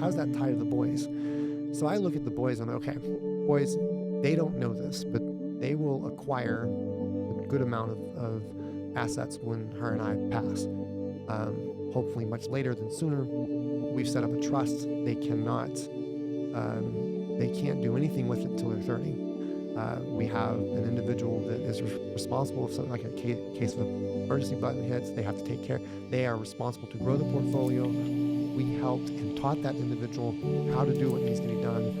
how's that tie to the boys? So I look at the boys and I'm like, okay, boys, they don't know this, but they will acquire a good amount of assets when her and I pass. Hopefully much later than sooner. We've set up a trust. They can't do anything with it until they're 30. We have an individual that is responsible if something like a case of emergency button hits, they have to take care. They are responsible to grow the portfolio. We helped and taught that individual how to do what needs to be done.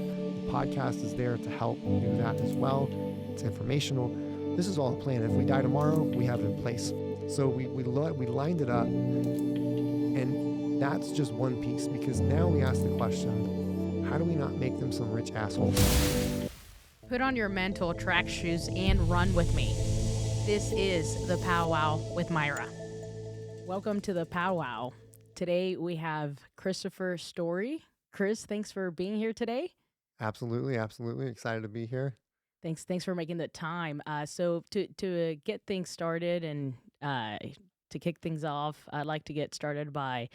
The podcast is there to help do that as well. It's informational. This is all a plan. If we die tomorrow, we have it in place. So we lined it up, and that's just one piece, because now we ask the question, how do we not make them some rich assholes? Put on your mental track shoes and run with me. This is the Powwow with Myra. Welcome to the Powwow. Today we have Christopher Story. Chris, thanks for being here today. Absolutely. Excited to be here. Thanks for making the time. So to get things started and to kick things off, I'd like to get started by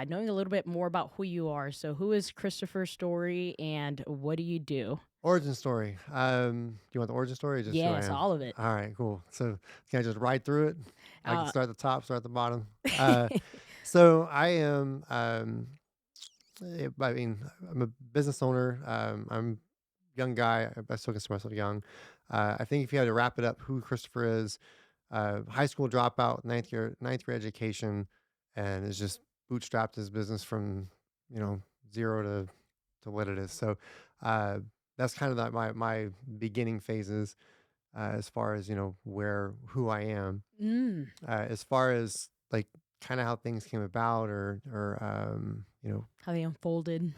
knowing a little bit more about who you are. So who is Christopher Story and what do you do? Origin story. Do you want the origin story? Or just Yes, all of it. All right, cool. So can I just ride through it? I can start at the top, start at the bottom. So I am, I'm a business owner. I'm a young guy. I still consider myself young. I think if you had to wrap it up, who Christopher is, high school dropout, ninth year education, and is just bootstrapped his business from, zero to what it is. So, that's kind of my beginning phases, as far as, who I am, as far as like kind of how things came about or How they unfolded.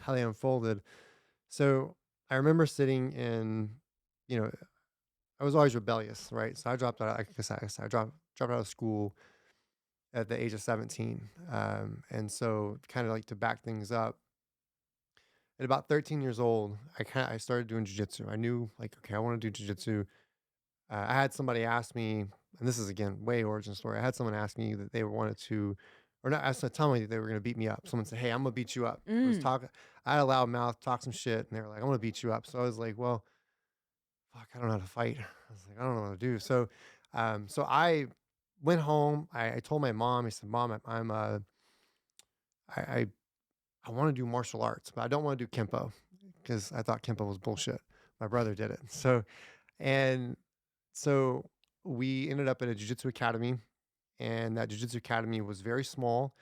So I remember sitting in, I was always rebellious, right? So I dropped out, like I said, I dropped out of school at the age of 17. And so kind of like to back things up, at about 13 years old, I started doing jiu-jitsu. I knew like, okay, I want to do jiu-jitsu. I had somebody ask me, and this is again way origin story. I had someone ask me that they wanted to, or not, asked to tell me that they were going to beat me up. Someone said, "Hey, I'm gonna beat you up." I had a loud mouth, talk some shit, and they were like, "I'm gonna beat you up." So I was like, "Well, fuck, I don't know how to fight." I was like, "I don't know what to do." So I went home. I told my mom. I said, "Mom, I I want to do martial arts, but I don't want to do Kempo because I thought Kempo was bullshit. My brother did it." And so we ended up at a jiu-jitsu academy, and that jiu-jitsu academy was very small.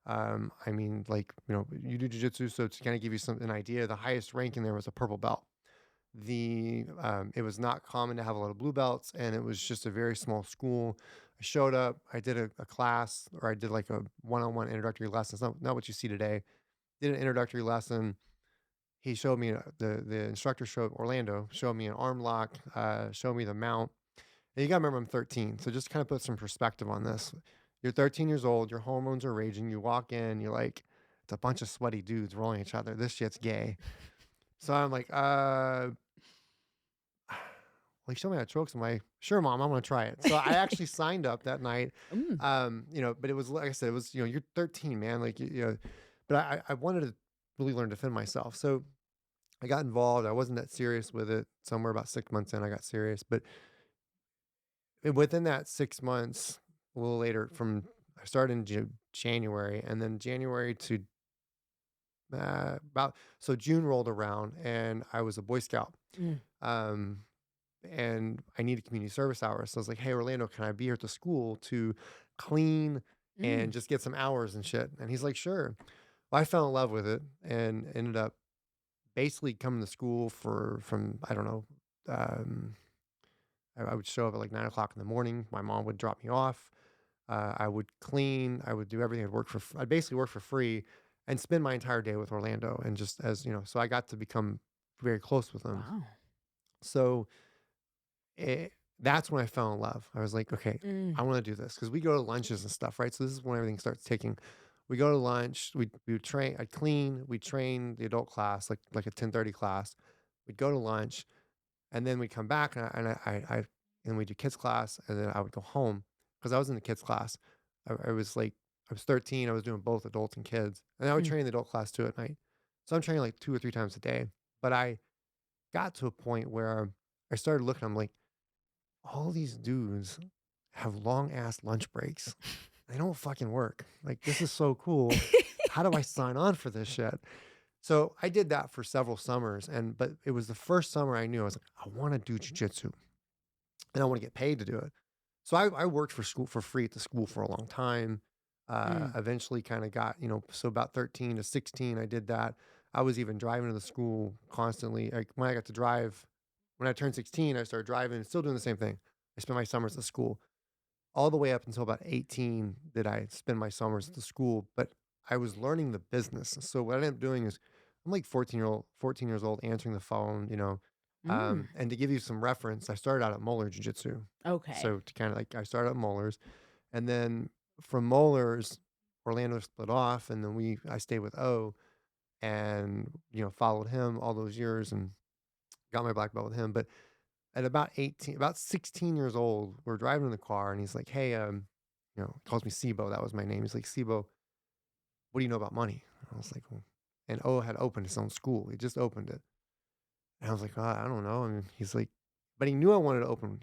You do jiu-jitsu, so to kind of give you an idea, the highest rank in there was a purple belt. It was not common to have a lot of blue belts, and it was just a very small school. I showed up, I did a class, or I did like a one-on-one introductory lesson. It's not what you see today. Did an introductory lesson. He showed me the instructor showed me an arm lock, showed me the mount. And you gotta remember I'm 13, so just kind of put some perspective on this. You're 13 years old, your hormones are raging. You walk in, you're like, it's a bunch of sweaty dudes rolling each other. This shit's gay. So I'm like, like, show me how to choke. I'm like, sure, Mom, I'm gonna try it. So I actually signed up that night. But it was like I said, it was you're 13, man. Like but I wanted to really learn to defend myself. So I got involved. I wasn't that serious with it. Somewhere about 6 months in, I got serious. But within that 6 months, a little later, I started in January, and then January to June rolled around, and I was a Boy Scout. Um, and I needed community service hours. So I was like, "Hey, Orlando, can I be here at the school to clean and just get some hours and shit?" And he's like, "Sure." Well, I fell in love with it and ended up basically coming to school from I don't know. I would show up at like 9 o'clock in the morning. My mom would drop me off. I would clean. I would do everything. I'd basically work for free and spend my entire day with Orlando. And just as so I got to become very close with him. Wow. So that's when I fell in love. I was like, okay, I want to do this because we go to lunches and stuff, right? So this is when everything starts ticking. We go to lunch. We would train. I'd clean. We train the adult class, like a 10:30 class. We'd go to lunch, and then we'd come back, and we do kids class, and then I would go home because I was in the kids class. I was 13. I was doing both adults and kids, and I would train the adult class too at night. So I'm training like 2 or 3 times a day. But I got to a point where I started looking, I'm like, all these dudes have long ass lunch breaks. They don't fucking work. Like, this is so cool. How do I sign on for this shit? So I did that for several summers. But it was the first summer I knew I was like, I want to do jujitsu and I want to get paid to do it. So I worked for school for free at the school for a long time. Mm. Eventually kind of got, so about 13 to 16, I did that. I was even driving to the school constantly. Like when I got to drive, when I turned 16, I started driving, still doing the same thing. I spent my summers at school all the way up until about 18 did I spend my summers at the school, but I was learning the business. So what I ended up doing is I'm like 14 years old answering the phone, Mm. and to give you some reference, I started out at Moeller Jiu-Jitsu. Okay. So to kind of like I started at Moeller's and then from Moeller's, Orlando split off and then I stayed with O and followed him all those years and got my black belt with him. But at about 16 years old, we're driving in the car and he's like, hey, he calls me Sibo. That was my name. He's like, Sibo, what do you know about money? I was like, well, and O had opened his own school. He just opened it. And I was like, I don't know. I mean, he's like, but he knew I wanted to open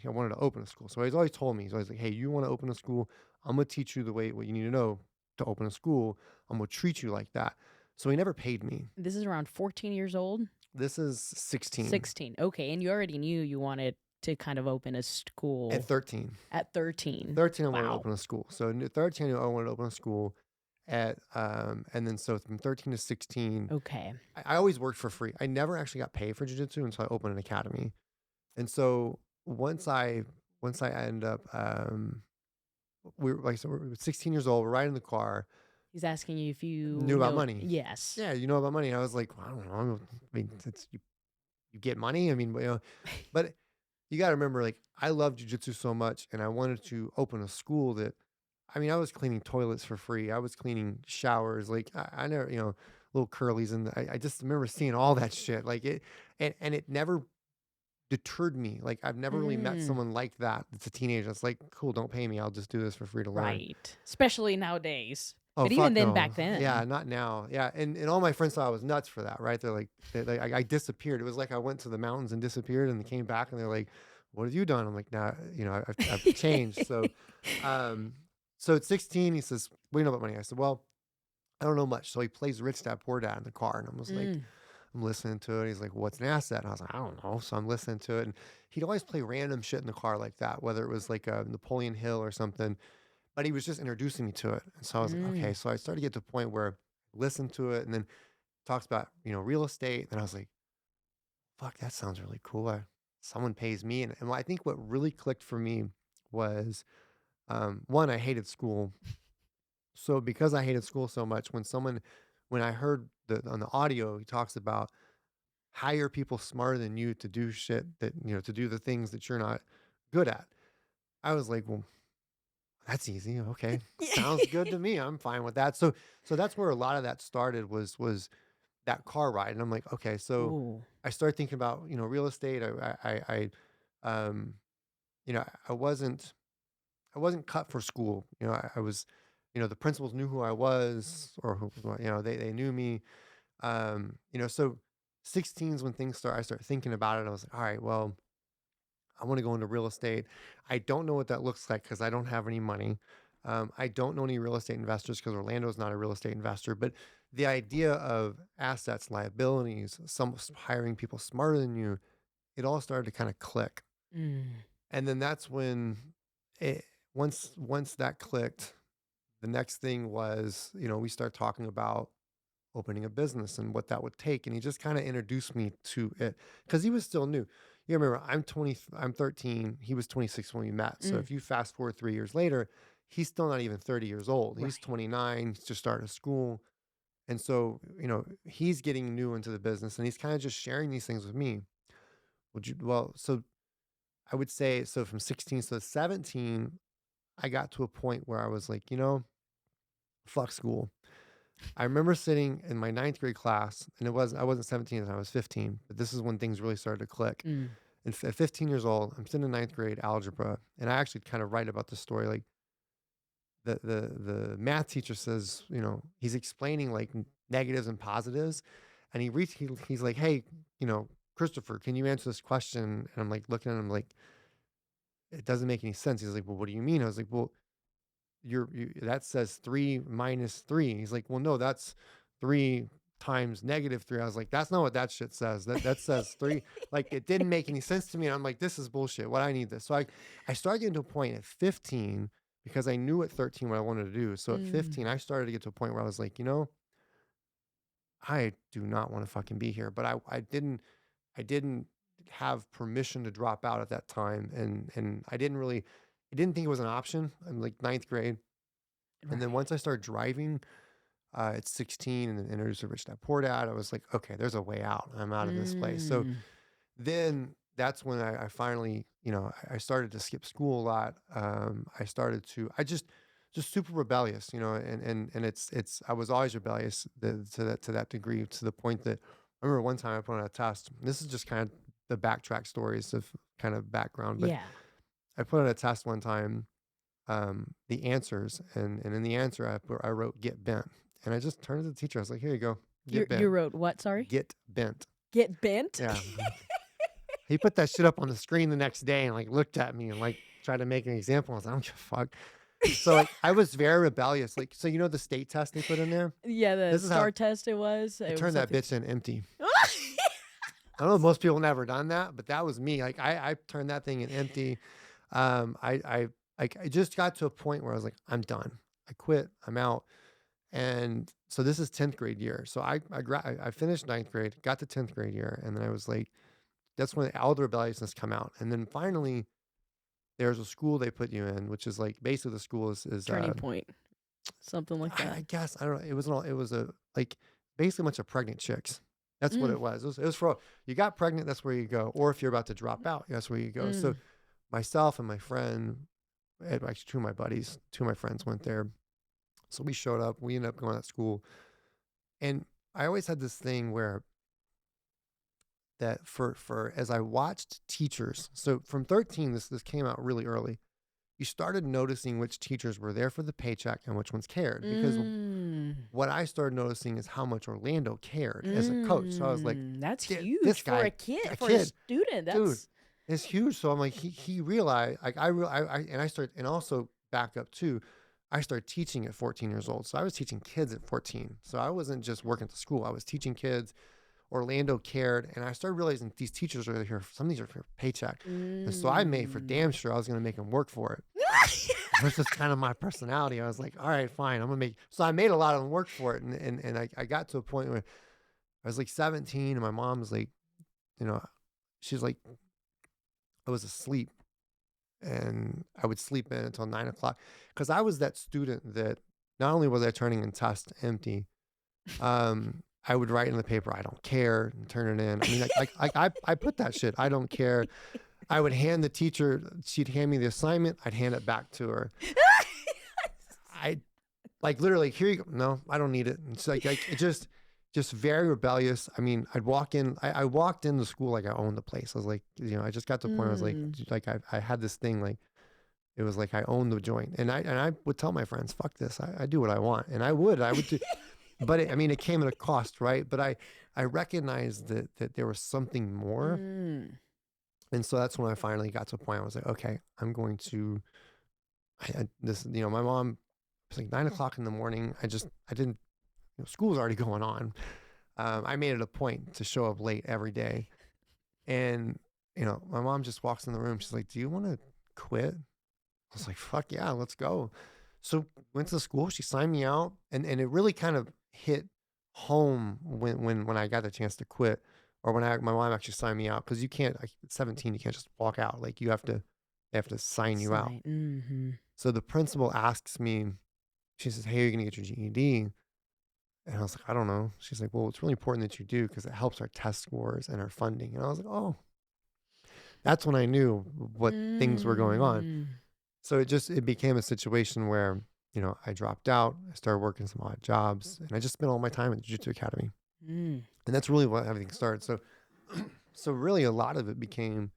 a school. So he's always told me, he's always like, hey, you want to open a school? I'm going to teach you what you need to know to open a school. I'm going to treat you like that. So he never paid me. This is around 14 years old? This is 16 16. Okay. And you already knew you wanted to kind of open a at school 13. at 13. 13, I wanted to Wow. open a school. So 13, I wanted to open a school and then so from 13 to 16, Okay. I always worked for free. I never actually got paid for jiu-jitsu until I opened an academy. And so once I end up, we're 16 years old, we're riding in the car, He's asking you if you knew about know. money. Yes. Yeah, you know about money. And I was like, well, I don't know. I mean, you get money. I mean, but you got to remember, like, I love jujitsu so much, and I wanted to open a school that, I mean, I was cleaning toilets for free. I was cleaning showers. Like, I never, little curlies, and I just remember seeing all that shit. Like and it never deterred me. Like, I've never really met Mm, someone like that. That's a teenager. That's like, cool, don't pay me. I'll just do this for free to learn. right. Especially nowadays. Oh But even fuck then, no. back then. Yeah, not now. Yeah, and all my friends thought I was nuts for that, right? They're like, I disappeared. It was like I went to the mountains and disappeared, and they came back, and they're like, "What have you done?" I'm like, "Nah, I've changed." So, um, so at 16, he says, "What do you know about money?" I said, "Well, I don't know much." So he plays Rich Dad Poor Dad in the car, and I was like, Mm, I'm listening to it. He's like, "What's an asset?" And I was like, "I don't know." So I'm listening to it, and he'd always play random shit in the car like that, whether it was like a Napoleon Hill or something but he was just introducing me to it. And so I was like, okay. mm. So I started to get to a point where I listened to it and then talks about, real estate. And I was like, fuck, that sounds really cool. Someone pays me. And I think what really clicked for me was one, I hated school. So because I hated school so much, when I heard on the audio, he talks about hire people smarter than you to do shit that, to do the things that you're not good at. I was like, well, that's easy. Okay. Sounds good to me. I'm fine with that. So that's where a lot of that started was that car ride. And I'm like, okay, so Ooh. I started thinking about, real estate. Um, I wasn't cut for school. I was, the principals knew who I was or they knew me. So 16 is when I start thinking about it. I was like, all right, well, I want to go into real estate. I don't know what that looks like because I don't have any money. I don't know any real estate investors because Orlando is not a real estate investor. But the idea of assets, liabilities, hiring people smarter than you, it all started to kind of click. Mm. And then that's when it once that clicked, the next thing was, we start talking about opening a business and what that would take. And he just kind of introduced me to it because he was still new. You remember, I'm 13. He was 26 when we met. So Mm. if you fast forward 3 years later, he's still not even 30 years old. He's Right. 29. He's just started school. And so, he's getting new into the business and he's kind of just sharing these things with me. So I would say, so from 16 to 17, I got to a point where I was like, fuck school. I remember sitting in my ninth grade class, and I wasn't 17 at the time, I was 15, but this is when things really started to click. Mm. And at 15 years old, I'm sitting in ninth grade algebra, and I actually kind of write about the story. Like the math teacher says, he's explaining like negatives and positives, And he's like, hey, Christopher, can you answer this question? And I'm like looking at him like, it doesn't make any sense. He's like, well, what do you mean? I was like, well, that says 3 minus 3. He's like, well, no, that's 3 times -3. I was like, that's not what that shit says. That says 3. Like, it didn't make any sense to me. And I'm like, this is bullshit. What I need this. So I started getting to a point at 15 because I knew at 13 what I wanted to do. So at 15, I started to get to a point where I was like, I do not want to fucking be here. But I didn't have permission to drop out at that time. And I didn't think it was an option. I'm like ninth grade. And then Right. once I started driving at 16 and then introduced a Rich Dad Poor Dad, I was like, okay, there's a way out. I'm out of this place. So Mm. then that's when I finally, I started to skip school a lot. I just super rebellious, and I was always rebellious to that degree, to the point that I remember one time I put on a test. This is just kind of the backtrack stories of kind of background, but Yeah. I put on a test one time, the answers, and in the answer I wrote get bent, and I just turned to the teacher. I was like, here you go, You get you bent, wrote what? Sorry. get bent. Get bent. Yeah. He put that shit up on the screen the next day and like looked at me and like tried to make an example. I was like, I don't give a fuck. So like I was very rebellious. Like, so the state test they put in there? Yeah, the This is how star test it was. I It was turned that something. bitch in empty. I don't know if most people never done that, but that was me. Like I turned that thing in empty. I just got to a point where I was like, I'm done. I quit. I'm out. And so this is 10th grade year. So I finished ninth grade, got to 10th grade year, and then I was like, that's when all the rebelliousness come out. And then finally, there's a school they put you in, which is like basically the school is Turning point. Something like that. I guess I don't know. It was a like basically a bunch of pregnant chicks. That's what Mm. it was. It was for you got pregnant, that's where you go. Or if you're about to drop out, that's where you go. So Mm. myself and my friend, actually two of my buddies, two of my friends went there. So we showed up. We ended up going to that school, and I always had this thing where that for as I watched teachers, so from 13, this came out really early. You started noticing which teachers were there for the paycheck and which ones cared. Because Mm. what I started noticing is how much Orlando cared as a coach. So I was like, That's "Dude, huge this for guy, a kid, a for a kid, student. dude, That's it's huge." So I'm like, he realized, like and I started, and also back up too, I started teaching at 14 years old. So I was teaching kids at 14. So I wasn't just working at the school. I was teaching kids. Orlando cared, and I started realizing these teachers are here. Some of these are for paycheck, and so I made for damn sure I was going to make them work for it. This is kind of my personality. I was like, all right, fine, I'm gonna make. So I made a lot of them work for it, and I got to a point where I was like 17, and my mom was like, she's like, I was asleep, and I would sleep in until 9 o'clock because I was that student that not only was I turning in test empty, I would write in the paper, I don't care, and turn it in. I mean, I put that shit, I don't care. I would hand the teacher, she'd hand me the assignment, I'd hand it back to her. I like literally, here you go. No, I don't need it. It's like it just very rebellious. I mean, I'd walk in, I walked into school like I owned the place. I was like, I just got to the point where I was like I had this thing like, it was like I owned the joint. And I would tell my friends, fuck this. I do what I want. And I would do, but it came at a cost, right? But I recognized that there was something more. And so that's when I finally got to a point. I was like, okay, I'm going to, my mom was like 9 o'clock in the morning. I didn't, school's already going on. I made it a point to show up late every day. And, my mom just walks in the room. She's like, do you want to quit? I was like, fuck yeah, let's go. So went to school, she signed me out, and it really kind of hit home when I got the chance to quit, or when my mom actually signed me out, because you can't, like, at 17, you can't just walk out. Like, they have to sign you out. Mm-hmm. So the principal asks me, she says, hey, are you going to get your GED? And I was like, I don't know. She's like, well, it's really important that you do because it helps our test scores and our funding. And I was like, oh, that's when I knew what things were going on. So it became a situation where, I dropped out, I started working some odd jobs, and I just spent all my time at the Jiu-Jitsu Academy. And that's really what everything started. So really a lot of it became,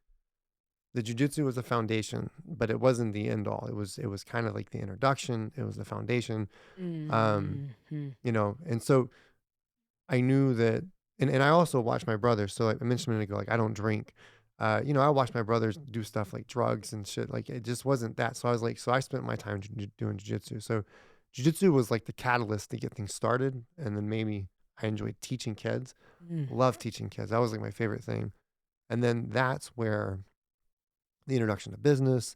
the Jiu-Jitsu was the foundation, but it wasn't the end all. It was kind of like the introduction. It was the foundation. And so I knew that And I also watch my brothers. So like I mentioned a minute ago, like I don't drink. I watched my brothers do stuff like drugs and shit. Like it just wasn't that. So I was like, so I spent my time doing jujitsu. So jujitsu was like the catalyst to get things started. And then maybe I enjoyed teaching kids. Mm. Love teaching kids. That was like my favorite thing. And then that's where the introduction to business,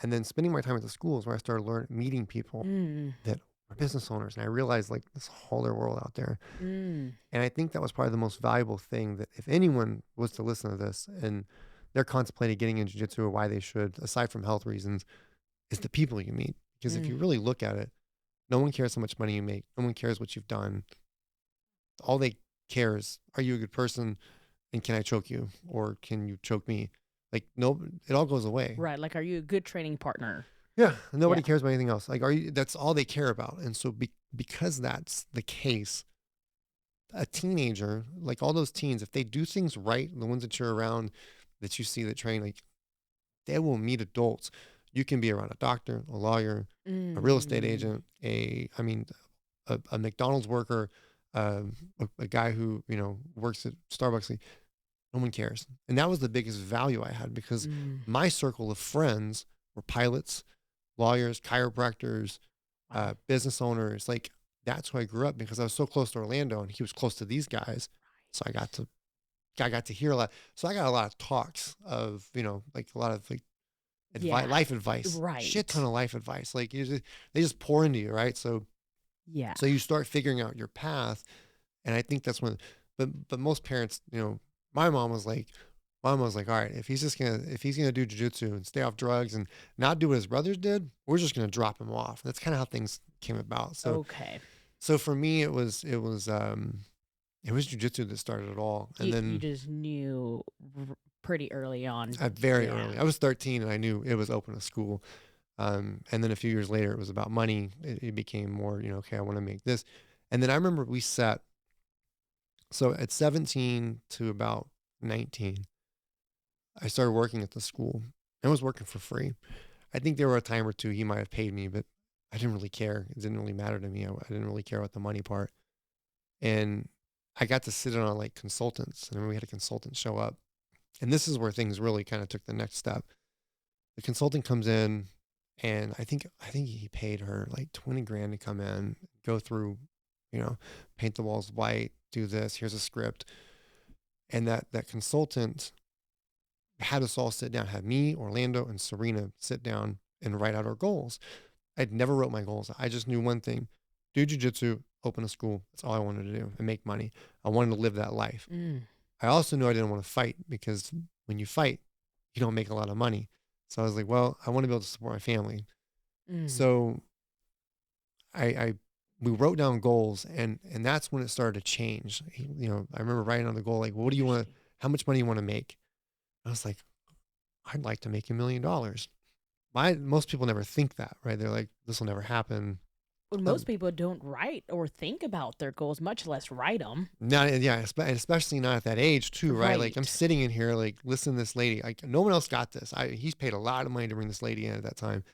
and then spending my time at the schools where I started meeting people Mm. that were business owners. And I realized like this whole other world out there. Mm. And I think that was probably the most valuable thing, that if anyone was to listen to this and they're contemplating getting into jiu-jitsu, or why they should, aside from health reasons, is the people you meet. Because if Mm. you really look at it, no one cares how much money you make. No one cares what you've done. All they care is, are you a good person, and can I choke you, or can you choke me? Like, no, it all goes away. Right. Like, are you a good training partner? Yeah, Yeah. nobody cares about anything else. Like, are you? That's all they care about. And so, because that's the case, a teenager, like all those teens, if they do things right, the ones that you're around, that you see that train, like they will meet adults. You can be around a doctor, a lawyer, a real estate Mm. agent, a McDonald's worker, a guy who works at Starbucks. Like, no one cares, and that was the biggest value I had, because Mm. my circle of friends were pilots, lawyers, chiropractors, Wow. business owners. Like that's who I grew up, because I was so close to Orlando and he was close to these guys. So I got to hear a lot. So I got a lot of talks of, like a lot of like advice, Yeah. life advice, shit ton Right. of life advice. Like they just pour into you. Right. So, Yeah. so you start figuring out your path. And I think that's when, but most parents, my mom was like, all right, if he's gonna do jujitsu and stay off drugs and not do what his brothers did, we're just gonna drop him off. That's kind of how things came about. So, Okay. so for me, it was jujitsu that started it all. And You then just knew pretty early on. at very Yeah. early, I was 13 and I knew it was open to school. And then a few years later, it was about money. It became more, okay, I want to make this. And then I remember so at 17 to about 19, I started working at the school. I was working for free. I think there were a time or two he might have paid me, but I didn't really care. It didn't really matter to me. I didn't really care about the money part. And I got to sit in on like consultants. And then we had a consultant show up. And this is where things really kind of took the next step. The consultant comes in, and I think he paid her like 20 grand to come in, go through, paint the walls white, do this, here's a script. And that consultant had us all sit down, had me, Orlando, and Serena sit down and write out our goals. I'd never wrote my goals. I just knew one thing: do jujitsu, open a school. That's all I wanted to do, and make money. I wanted to live that life. Mm. I also knew I didn't want to fight, because when you fight, you don't make a lot of money. So I was like, well, I want to be able to support my family. Mm. So I we wrote down goals, and that's when it started to change. I remember writing on the goal, like, what do you want? Interesting. How much money you want to make? I was like, I'd like to make $1 million. Most people never think that, right? They're like, this will never happen. Well, most people don't write or think about their goals, much less write them. Not, yeah, and especially not at that age too, right? Like I'm Right. sitting in here, like, listen to this lady. Like no one else got this. He's paid a lot of money to bring this lady in at that time.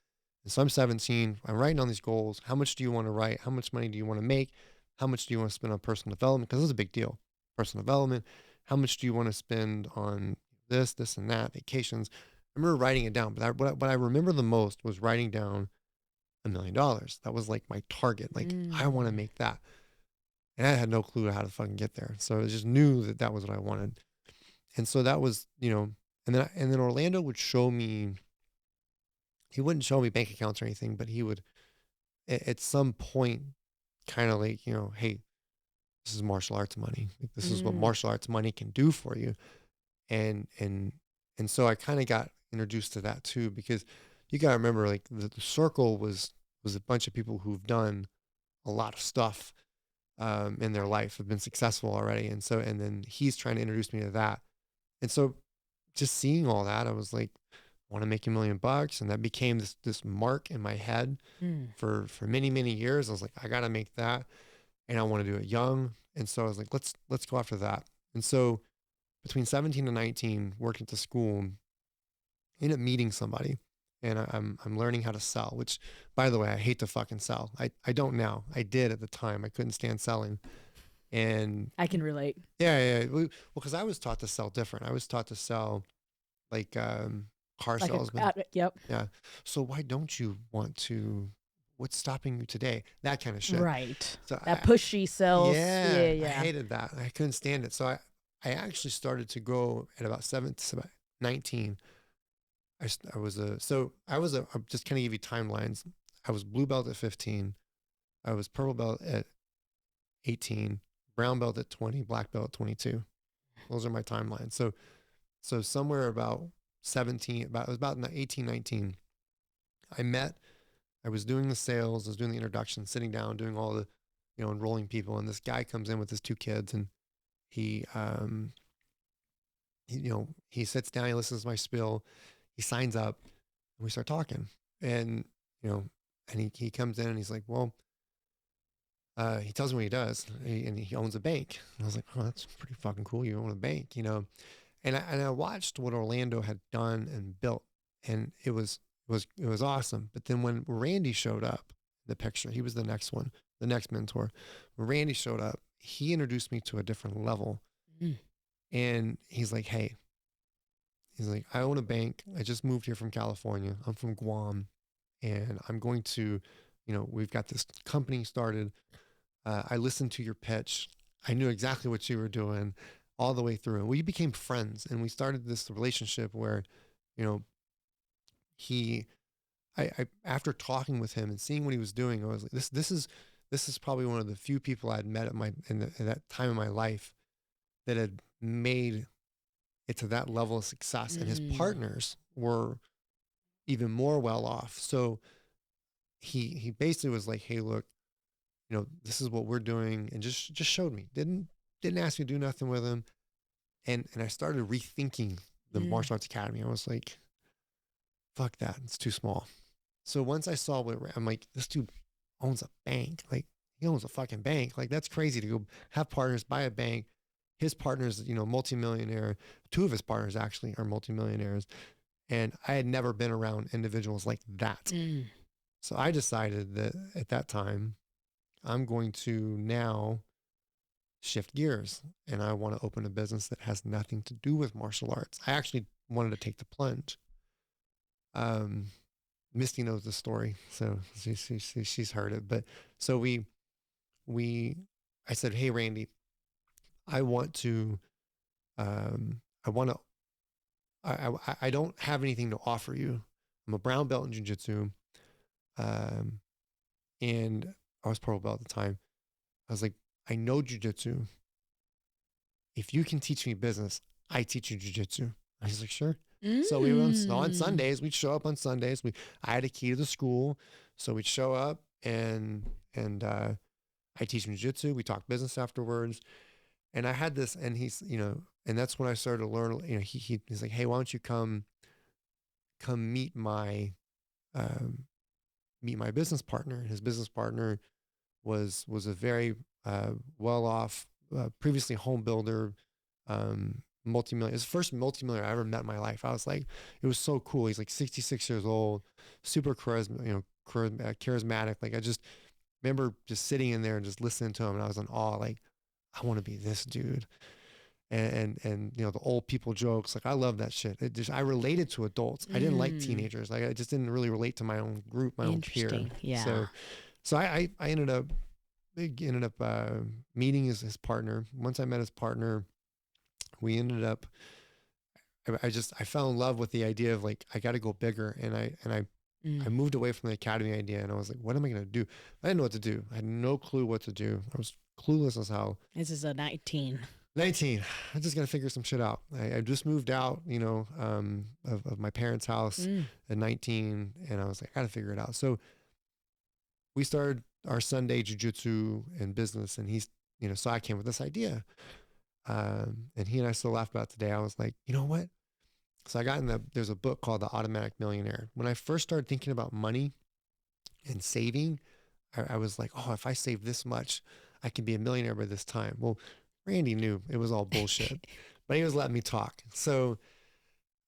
And so I'm 17. I'm writing on these goals. How much do you want to write? How much money do you want to make? How much do you want to spend on personal development? Because this is a big deal. Personal development. How much do you want to spend on this, and that? Vacations. I remember writing it down, but what I remember the most was writing down $1 million. That was like my target. Like I want to Mm. make that. And I had no clue how to fucking get there. So I just knew that that was what I wanted. And so that was, and then Orlando would show me, he wouldn't show me bank accounts or anything, but he would at some point kind of like, hey, this is martial arts money. Like, this is what Mm. martial arts money can do for you. And, and, and so I kind of got introduced to that too, because you got to remember, like the circle was a bunch of people who've done a lot of stuff in their life, have been successful already. And then he's trying to introduce me to that. And so just seeing all that, I was like, I want to make $1 million. And that became this mark in my head Mm. for many, many years. I was like, I got to make that. And I want to do it young. And so I was like, let's go after that. And so between 17 and 19, working at the school, I ended up meeting somebody, and I'm learning how to sell, which, by the way, I hate to fucking sell. I don't now. I did at the time. I couldn't stand selling. And I can relate. yeah. Well, because I was taught to sell different. I was taught to sell like car Like salesman. yep. Yeah. So why don't you want to? What's stopping you today? That kind of shit. Right. So That pushy sells. yeah, Yeah, I yeah. hated that. I couldn't stand it. So I actually started to go at about 19. I was I'll just kind of give you timelines. I was blue belt at 15. I was purple belt at 18, brown belt at 20, black belt at 22. Those are my timelines. So somewhere about 17, it was about 18, 19. I was doing the sales, I was doing the introduction, sitting down, doing all the, enrolling people. And this guy comes in with his two kids, and he, he sits down, he listens to my spiel, he signs up, and we start talking. And, and he comes in and he's like, well, he tells me what he does, and he owns a bank. And I was like, oh, that's pretty fucking cool. You own a bank. And I watched what Orlando had done and built, and it was awesome. But then when Randy showed up, the picture, he was the next one, the next mentor. When Randy showed up, he introduced me to a different level, and he's like, hey, I own a bank. I just moved here from California. I'm from Guam, and I'm going to, we've got this company started. I listened to your pitch. I knew exactly what you were doing all the way through. And we became friends, and we started this relationship where, you know, he, I after talking with him and seeing what he was doing, I was like, this is probably one of the few people I'd met in that time in my life that had made it to that level of success. And his partners were even more well off. So he basically was like, hey, look, this is what we're doing, and just showed me. Didn't ask me to do nothing with him. And I started rethinking the martial arts academy. I was like, fuck that. It's too small. So once I saw I'm like, this dude owns a bank. Like, he owns a fucking bank. Like, that's crazy to go have partners, buy a bank. His partners, multimillionaire. Two of his partners actually are multimillionaires. And I had never been around individuals like that. So I decided that at that time, I'm going to now shift gears, and I want to open a business that has nothing to do with martial arts. I actually wanted to take the plunge. Misty knows the story, so she's heard it. But so I said, hey, Randy, I want to, I want to, I don't have anything to offer you. I'm a brown belt in Jiu-Jitsu. And I was purple belt at the time. I was like, I know Jiu-Jitsu. If you can teach me business, I teach you Jiu-Jitsu. I was like, sure. So we went on Sundays. We'd show up on Sundays. I had a key to the school, so we'd show up and I teach him Jiu-Jitsu. We talk business afterwards, and I had this, and he's and that's when I started to learn. He's like, hey, why don't you come meet my business partner? His business partner was a very well off, previously home builder, multimillionaire. His first multimillionaire I ever met in my life. I was like, it was so cool. He's like 66 years old, super charismatic. Like, I just remember just sitting in there and just listening to him, and I was in awe. Like, I want to be this dude. And the old people jokes, like, I love that shit. I related to adults. I didn't like teenagers. Like, I just didn't really relate to my own group, my own peer. Yeah. So I ended up meeting his partner. Once I met his partner, we ended up, I fell in love with the idea of, like, I got to go bigger. And I moved away from the academy idea, and I was like, what am I going to do? I didn't know what to do. I had no clue what to do. I was clueless as hell. This is a 19. I just got to figure some shit out. I just moved out, of my parents' house at 19, and I was like, I got to figure it out. So we started our Sunday jiu-jitsu and business, and he's, so I came with this idea. And he and I still laugh about it today. I was like, you know what? So I got there's a book called The Automatic Millionaire. When I first started thinking about money and saving, I was like, oh, if I save this much, I can be a millionaire by this time. Well, Randy knew it was all bullshit, but he was letting me talk. So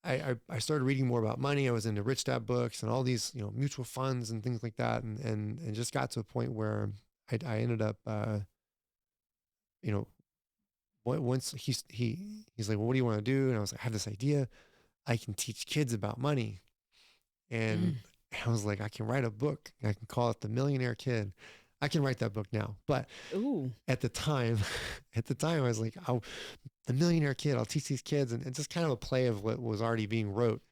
I started reading more about money. I was into Rich Dad books and all these, mutual funds and things like that. And just got to a point where I ended up you know, once he's like, well, what do you want to do? And I was like, I have this idea. I can teach kids about money. And Mm. I was like, I can write a book. I can call it The Millionaire Kid. I can write that book now. But Ooh. at the time, I was like, oh, The Millionaire Kid, I'll teach these kids. And it's just kind of a play of what was already being wrote.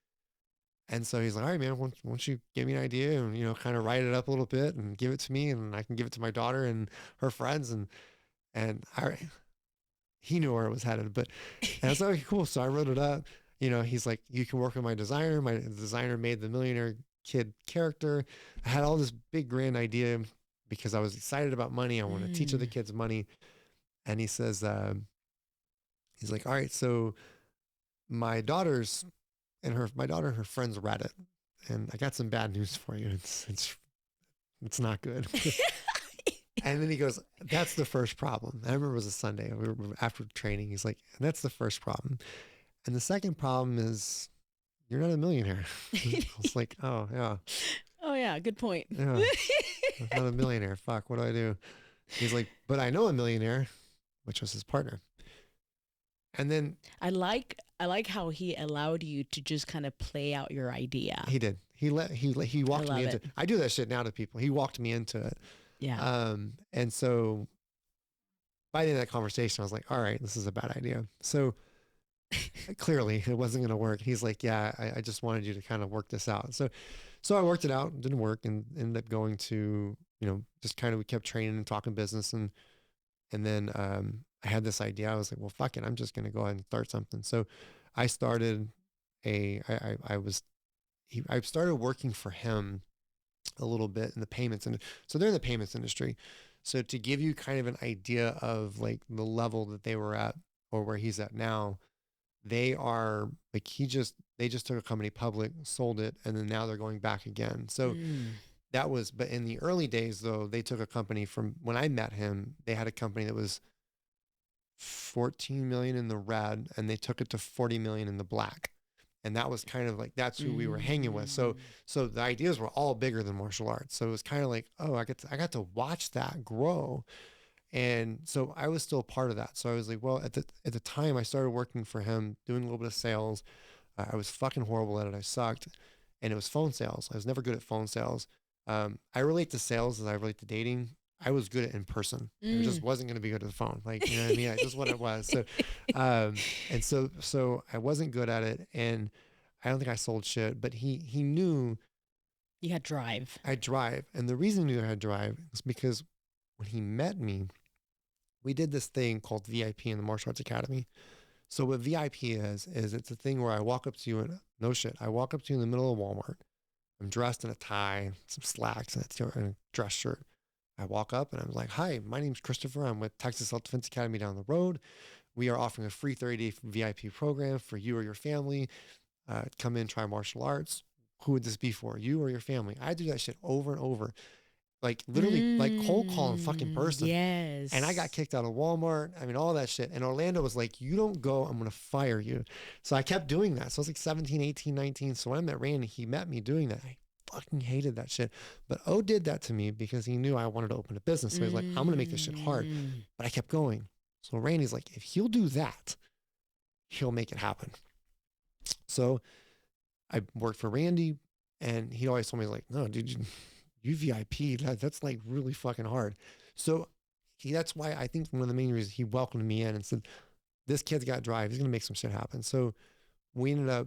And so he's like, all right, man, why don't you give me an idea and, kind of write it up a little bit and give it to me and I can give it to my daughter and her friends. And he knew where it was headed, and I was like, okay, cool. So I wrote it up. He's like, you can work with my designer. My designer made the Millionaire Kid character. I had all this big grand idea because I was excited about money. I want to teach other Mm. kids money. And he says, he's like, all right, so my daughter's my daughter and her friends read it, and I got some bad news for you. It's not good. And then he goes, that's the first problem. I remember it was a Sunday. We were after training. He's like, and that's the first problem. And the second problem is you're not a millionaire. I was like, oh, yeah. Oh yeah, good point. Yeah. I'm not a millionaire. Fuck, what do I do? He's like, but I know a millionaire, which was his partner. And then I like how he allowed you to just kind of play out your idea. he did. He walked me into it. I do that shit now to people. He walked me into it. Yeah. And so by the end of that conversation, I was like, all right, this is a bad idea. So clearly it wasn't going to work. He's like, yeah, I just wanted you to kind of work this out. So I worked it out, didn't work, and ended up going to, just kind of, we kept training and talking business. And then, I had this idea. I was like, well, fuck it. I'm just going to go ahead and start something. So I started I started working for him a little bit in the payments. And so they're in the payments industry. So to give you kind of an idea of like the level that they were at or where he's at now, they are like, they just took a company public, sold it, and then now they're going back again. So but in the early days though, they took a company from when I met him, they had a company that was 14 million in the red and they took it to 40 million in the black. And that was kind of like, that's who we were hanging with. So the ideas were all bigger than martial arts. So it was kind of like, oh, I got to watch that grow. And so I was still part of that. So I was like, well, at the time I started working for him, doing a little bit of sales. I was fucking horrible at it. I sucked. And it was phone sales. I was never good at phone sales. I relate to sales as I relate to dating. I was good at in person. I just wasn't going to be good at the phone. Like, you know what I mean? That's just what it was. So, and so I wasn't good at it. And I don't think I sold shit, but he knew You had drive. I drive. And the reason he knew I had drive is because when he met me, we did this thing called VIP in the Martial Arts Academy. So what VIP is it's a thing where I walk up to you and no shit. I walk up to you in the middle of Walmart. I'm dressed in a tie, some slacks, and a dress shirt. I walk up and I'm like, hi, my name's Christopher. I'm with Texas Self-Defense Academy down the road. We are offering a free 30-day VIP program for you or your family. Come in, try martial arts. Who would this be for? You or your family? I do that shit over and over. Like literally like cold calling fucking person. Yes. And I got kicked out of Walmart. I mean, all that shit. And Orlando was like, you don't go, I'm going to fire you. So I kept doing that. So I was like 17, 18, 19. So when I met Randy, he met me doing that. I fucking hated that shit. But O did that to me because he knew I wanted to open a business. So he's like, I'm going to make this shit hard. But I kept going. So Randy's like, if he'll do that, he'll make it happen. So I worked for Randy and he always told me like, no, dude, you VIP, that's like really fucking hard. So that's why I think one of the main reasons he welcomed me in and said, this kid's got drive. He's going to make some shit happen. So we ended up,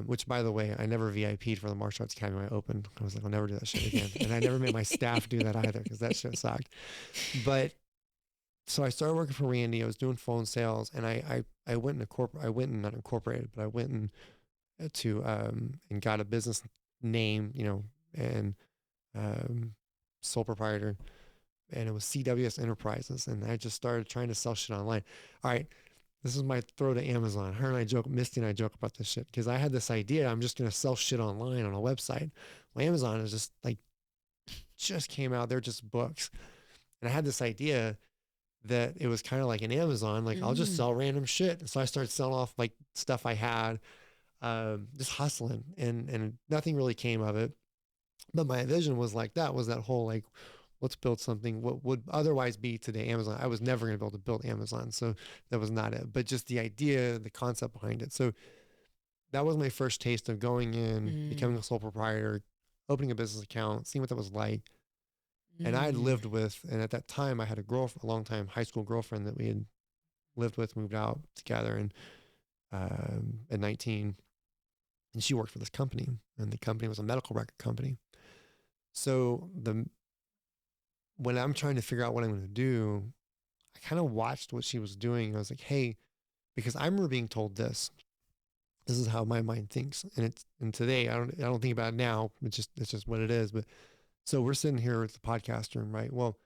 which by the way, I never VIP'd for the Martial Arts Academy when I opened. I was like, I'll never do that shit again. And I never made my staff do that either because that shit sucked. But so I started working for Randy. I was doing phone sales and I went and not incorporated, but I went and and got a business name, and sole proprietor, and it was CWS Enterprises. And I just started trying to sell shit online. All right. This is my throw to Amazon. Misty and I joke about this shit because I had this idea. I'm just going to sell shit online on a website. Well, Amazon is just came out. They're just books. And I had this idea that it was kind of like an Amazon, like I'll just sell random shit. So I started selling off like stuff I had, just hustling and nothing really came of it. But my vision was that whole like let's build something what would otherwise be today Amazon. I was never going to be able to build Amazon. So that was not it, but just the idea, the concept behind it. So that was my first taste of going in, becoming a sole proprietor, opening a business account, seeing what that was like. And I had lived with, and at that time I had a girlfriend, a long time high school girlfriend that we had lived with, moved out together, and at 19, and she worked for this company, and the company was a medical record company. So when I'm trying to figure out what I'm going to do, I kind of watched what she was doing, and I was like, hey, because I remember being told this. This is how my mind thinks, and today I don't think about it now. It's just what it is. But so we're sitting here at the podcast room, right? Well,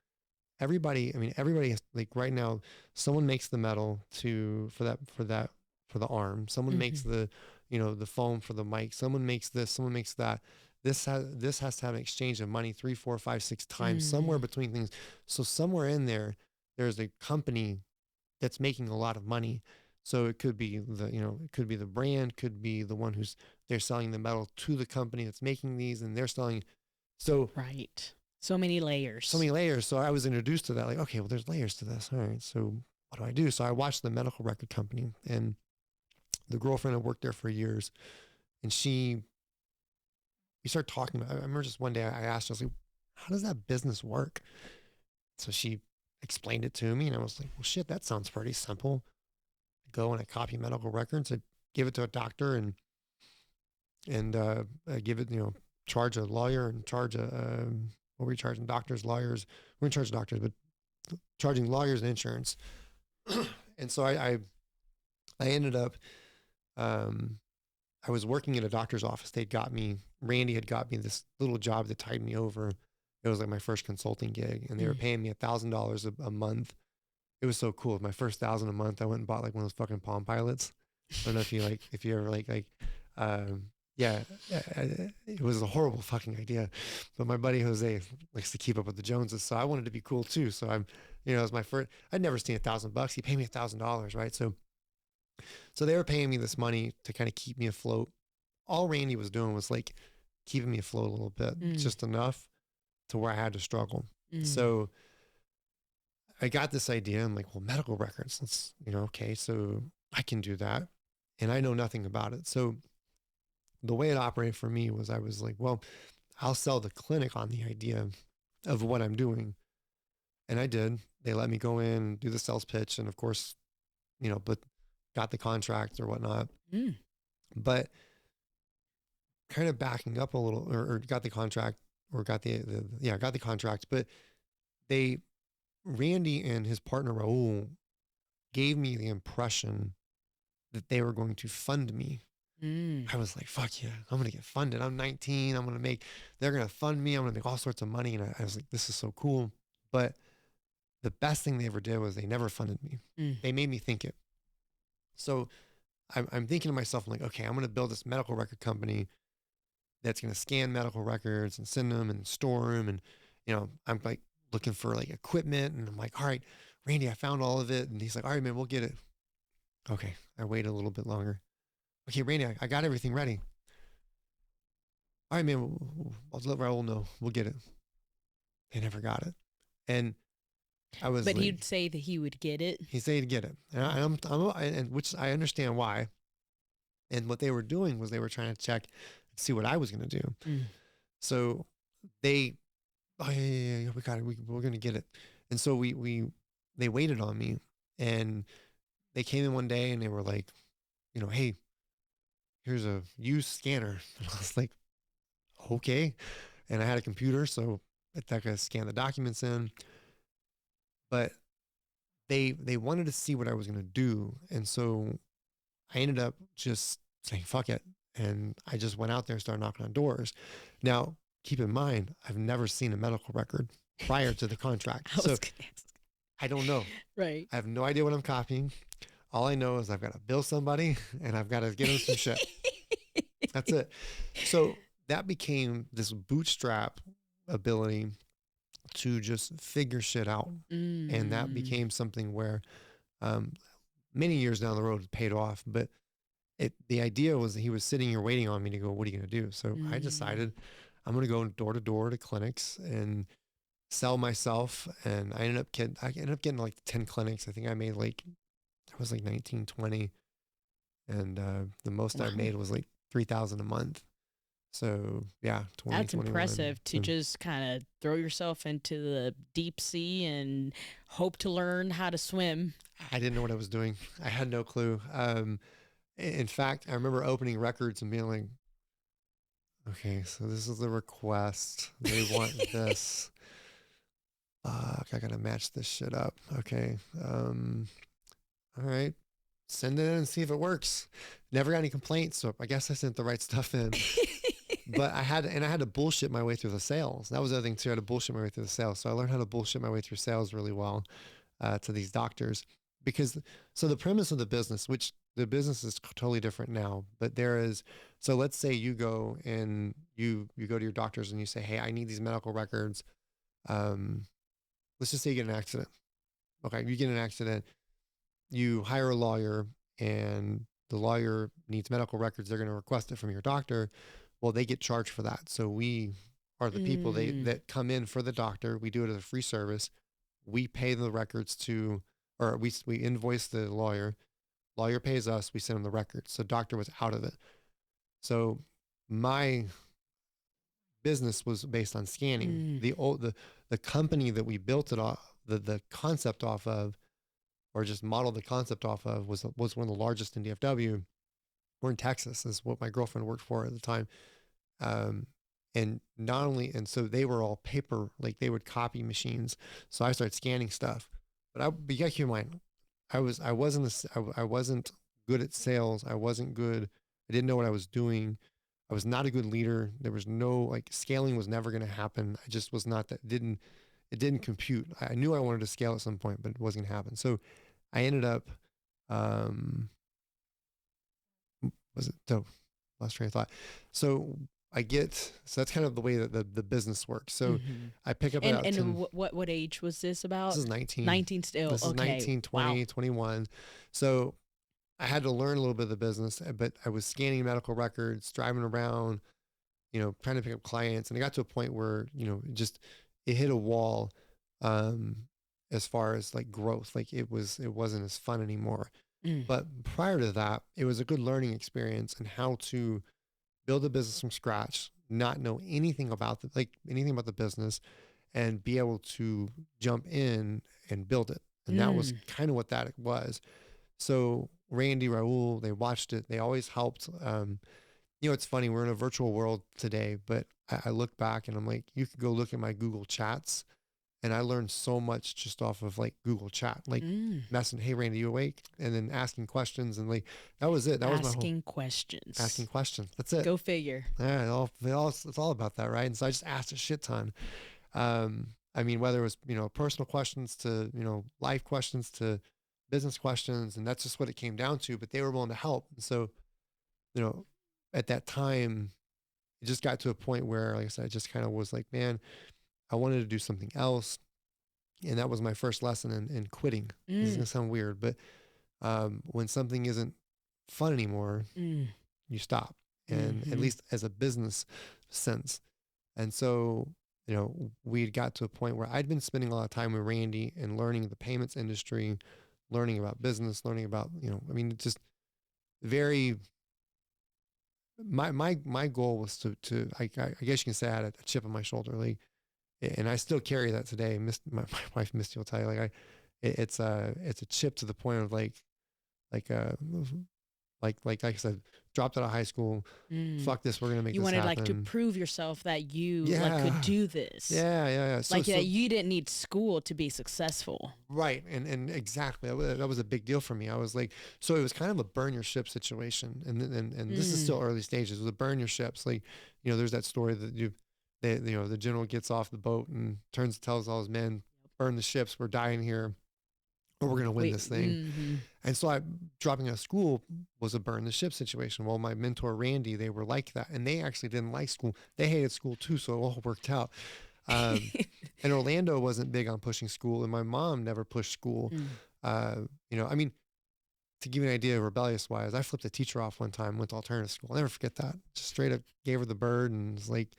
everybody has, like right now, someone makes the metal for the arm. Someone makes the, the foam for the mic. Someone makes this, someone makes that. This has to have an exchange of money 3, 4, 5, 6 times, somewhere between things. So somewhere in there's a company that's making a lot of money. So it could be it could be the brand, could be the one they're selling the metal to the company that's making these, and they're selling. So right. So many layers. So I was introduced to that. Like, okay, well, there's layers to this. All right. So what do I do? So I watched the medical record company, and the girlfriend had worked there for years, and we started talking about, I remember just one day I asked her, I was like, how does that business work? So she explained it to me, and I was like, well, shit, that sounds pretty simple. I go and I copy medical records. I give it to a doctor and I give it, charge a lawyer and charge what were we charging? Doctors, lawyers. We weren't charging doctors, but charging lawyers and insurance. And so I ended up, I was working at a doctor's office. Randy had got me this little job that tied me over. It was like my first consulting gig, and they were paying me $1,000 a month. It was so cool. My first 1,000 a month, I went and bought like one of those fucking Palm Pilots. I don't know if you ever yeah, it was a horrible fucking idea, but my buddy Jose likes to keep up with the Joneses, so I wanted to be cool too. So it was my first. I'd never seen $1,000. He paid me $1,000, right? So they were paying me this money to kind of keep me afloat. All Randy was doing was like keeping me afloat a little bit, just enough to where I had to struggle. So I got this idea. I'm like, well, medical records. Let's, okay, so I can do that, and I know nothing about it. So the way it operated for me was I was like, well, I'll sell the clinic on the idea of what I'm doing. And I did. They let me go in, do the sales pitch, and of course, but got the contract or whatnot. But kind of backing up a little, or got the contract, or got got the contract. But Randy and his partner Raul gave me the impression that they were going to fund me. I was like, fuck yeah, I'm going to get funded. I'm 19. They're going to fund me. I'm going to make all sorts of money. And I was like, this is so cool. But the best thing they ever did was they never funded me. They made me think it. So I'm thinking to myself, I'm like, okay, I'm going to build this medical record company that's going to scan medical records and send them and store them. And, I'm like looking for like equipment. And I'm like, all right, Randy, I found all of it. And he's like, all right, man, we'll get it. Okay. I waited a little bit longer. Okay, Randy, I got everything ready. All right, man, I'll let Raul know. We'll get it. They never got it. And I was But he'd say that he would get it. He'd say he'd get it. And which I understand why. And what they were doing was they were trying to check and see what I was going to do. So they, we got it. We're going to get it. And so they waited on me, and they came in one day and they were like, hey, here's a used scanner. And I was like, okay. And I had a computer, so I could scan the documents in. But they wanted to see what I was going to do. And so I ended up just saying, fuck it. And I just went out there and started knocking on doors. Now, keep in mind, I've never seen a medical record prior to the contract. So I don't know. Right. I have no idea what I'm copying. All I know is I've got to bill somebody and I've got to give them some shit. That's it. So that became this bootstrap ability to just figure shit out. And that became something where many years down the road it paid off. But the idea was that he was sitting here waiting on me to go, what are you going to do? So I decided I'm going to go door to door to clinics and sell myself. And I ended up getting like 10 clinics. I think I made like, I was like 19, 20. And the most I Wow. made was like 3,000 a month. So yeah, That's 2021. impressive to just kind of throw yourself into the deep sea and hope to learn how to swim. I didn't know what I was doing. I had no clue. In fact, I remember opening records and being like, okay, so this is the request. They want this. Fuck, I gotta match this shit up. Okay. All right. Send it in and see if it works. Never got any complaints, so I guess I sent the right stuff in. But I had to bullshit my way through the sales. That was the other thing too. I had to bullshit my way through the sales. So I learned how to bullshit my way through sales really well to these doctors. Because so the premise of the business, which the business is totally different now, but there is, so let's say you go and you go to your doctors and you say, hey, I need these medical records. Um, let's just say you get an accident. Okay, you get an accident, you hire a lawyer, and the lawyer needs medical records. They're going to request it from your doctor. Well, they get charged for that. So we are the people Mm. that come in for the doctor. We do it as a free service. We pay the records to, or we invoice the lawyer. Lawyer pays us. We send them the records. So doctor was out of it. So my business was based on scanning. Mm. The company that we built it off, the concept off of, or just modeled the concept off of, was one of the largest in DFW. We're in Texas. Is what my girlfriend worked for at the time. Um, and not only, and so they were all paper, like they would copy machines. So I started scanning stuff. But you got to keep in mind, I wasn't good at sales. I wasn't good. I didn't know what I was doing. I was not a good leader. There was no, like, scaling was never going to happen. I just was not that. It didn't compute. I knew I wanted to scale at some point, but it wasn't going to happen. So I ended up, um, was it? No, lost train of thought. So so that's kind of the way that the business works. So Mm-hmm. I pick up And about 10. what age was this This about? is 19. 19 still. This is Okay. 19, Wow. 20, 21. So I had to learn a little bit of the business, but I was scanning medical records, driving around, trying to pick up clients. And I got to a point where, it hit a wall, um, as far as like growth. Like it wasn't as fun anymore. Mm. But prior to that, it was a good learning experience and how to build a business from scratch, not know anything about the business, and be able to jump in and build it. And that was Mm. kind of what that was. So Randy, Raul, they watched it. They always helped. It's funny. We're in a virtual world today, but I look back and I'm like, you could go look at my Google chats, and I learned so much just off of like Google chat, like Mm. messing, hey Randy, you awake? And then asking questions, and like that was it. That was my whole Asking questions. asking questions. That's it. Go figure. Yeah, it's all about that, right? And so I just asked a shit ton. I mean, whether it was, personal questions to, life questions to business questions, and that's just what it came down to, but they were willing to help. And so, you know, at that time, it just got to a point where, like I said, I just kind of was like, man, I wanted to do something else. And that was my first lesson in quitting. This is Mm. going to sound weird, but when something isn't fun anymore, Mm. you stop. And at Mm-hmm. least as a business sense. And so, we got to a point where I'd been spending a lot of time with Randy and learning the payments industry, learning about business, learning about, I mean, it's just very, my goal was I guess you can say I had a chip on my shoulder, like, and I still carry that today. My wife Misty will tell you, like, it's a chip to the point of like, uh, like I said, dropped out of high school. Mm. Fuck this. We're going to make You this wanted like to happen. prove yourself that you like could Yeah. do this. Yeah. Like that you didn't need school to be successful. Right. And exactly. That was a big deal for me. I was like, so it was kind of a burn your ship situation. And this is still Mm. early stages. It was a burn your ships. Like, there's that story that the general gets off the boat and tells all his men, burn the ships. We're dying here, or we're going to win Wait. this thing. Mm-hmm. And so dropping out of school was a burn the ship situation. Well, my mentor, Randy, they were like that. And they actually didn't like school. They hated school too. So it all worked out. Um, and Orlando wasn't big on pushing school, and my mom never pushed school. Mm. I mean, to give you an idea, rebellious wise, I flipped a teacher off one time, went to alternative school. I'll never forget that. Just straight up gave her the bird and was like,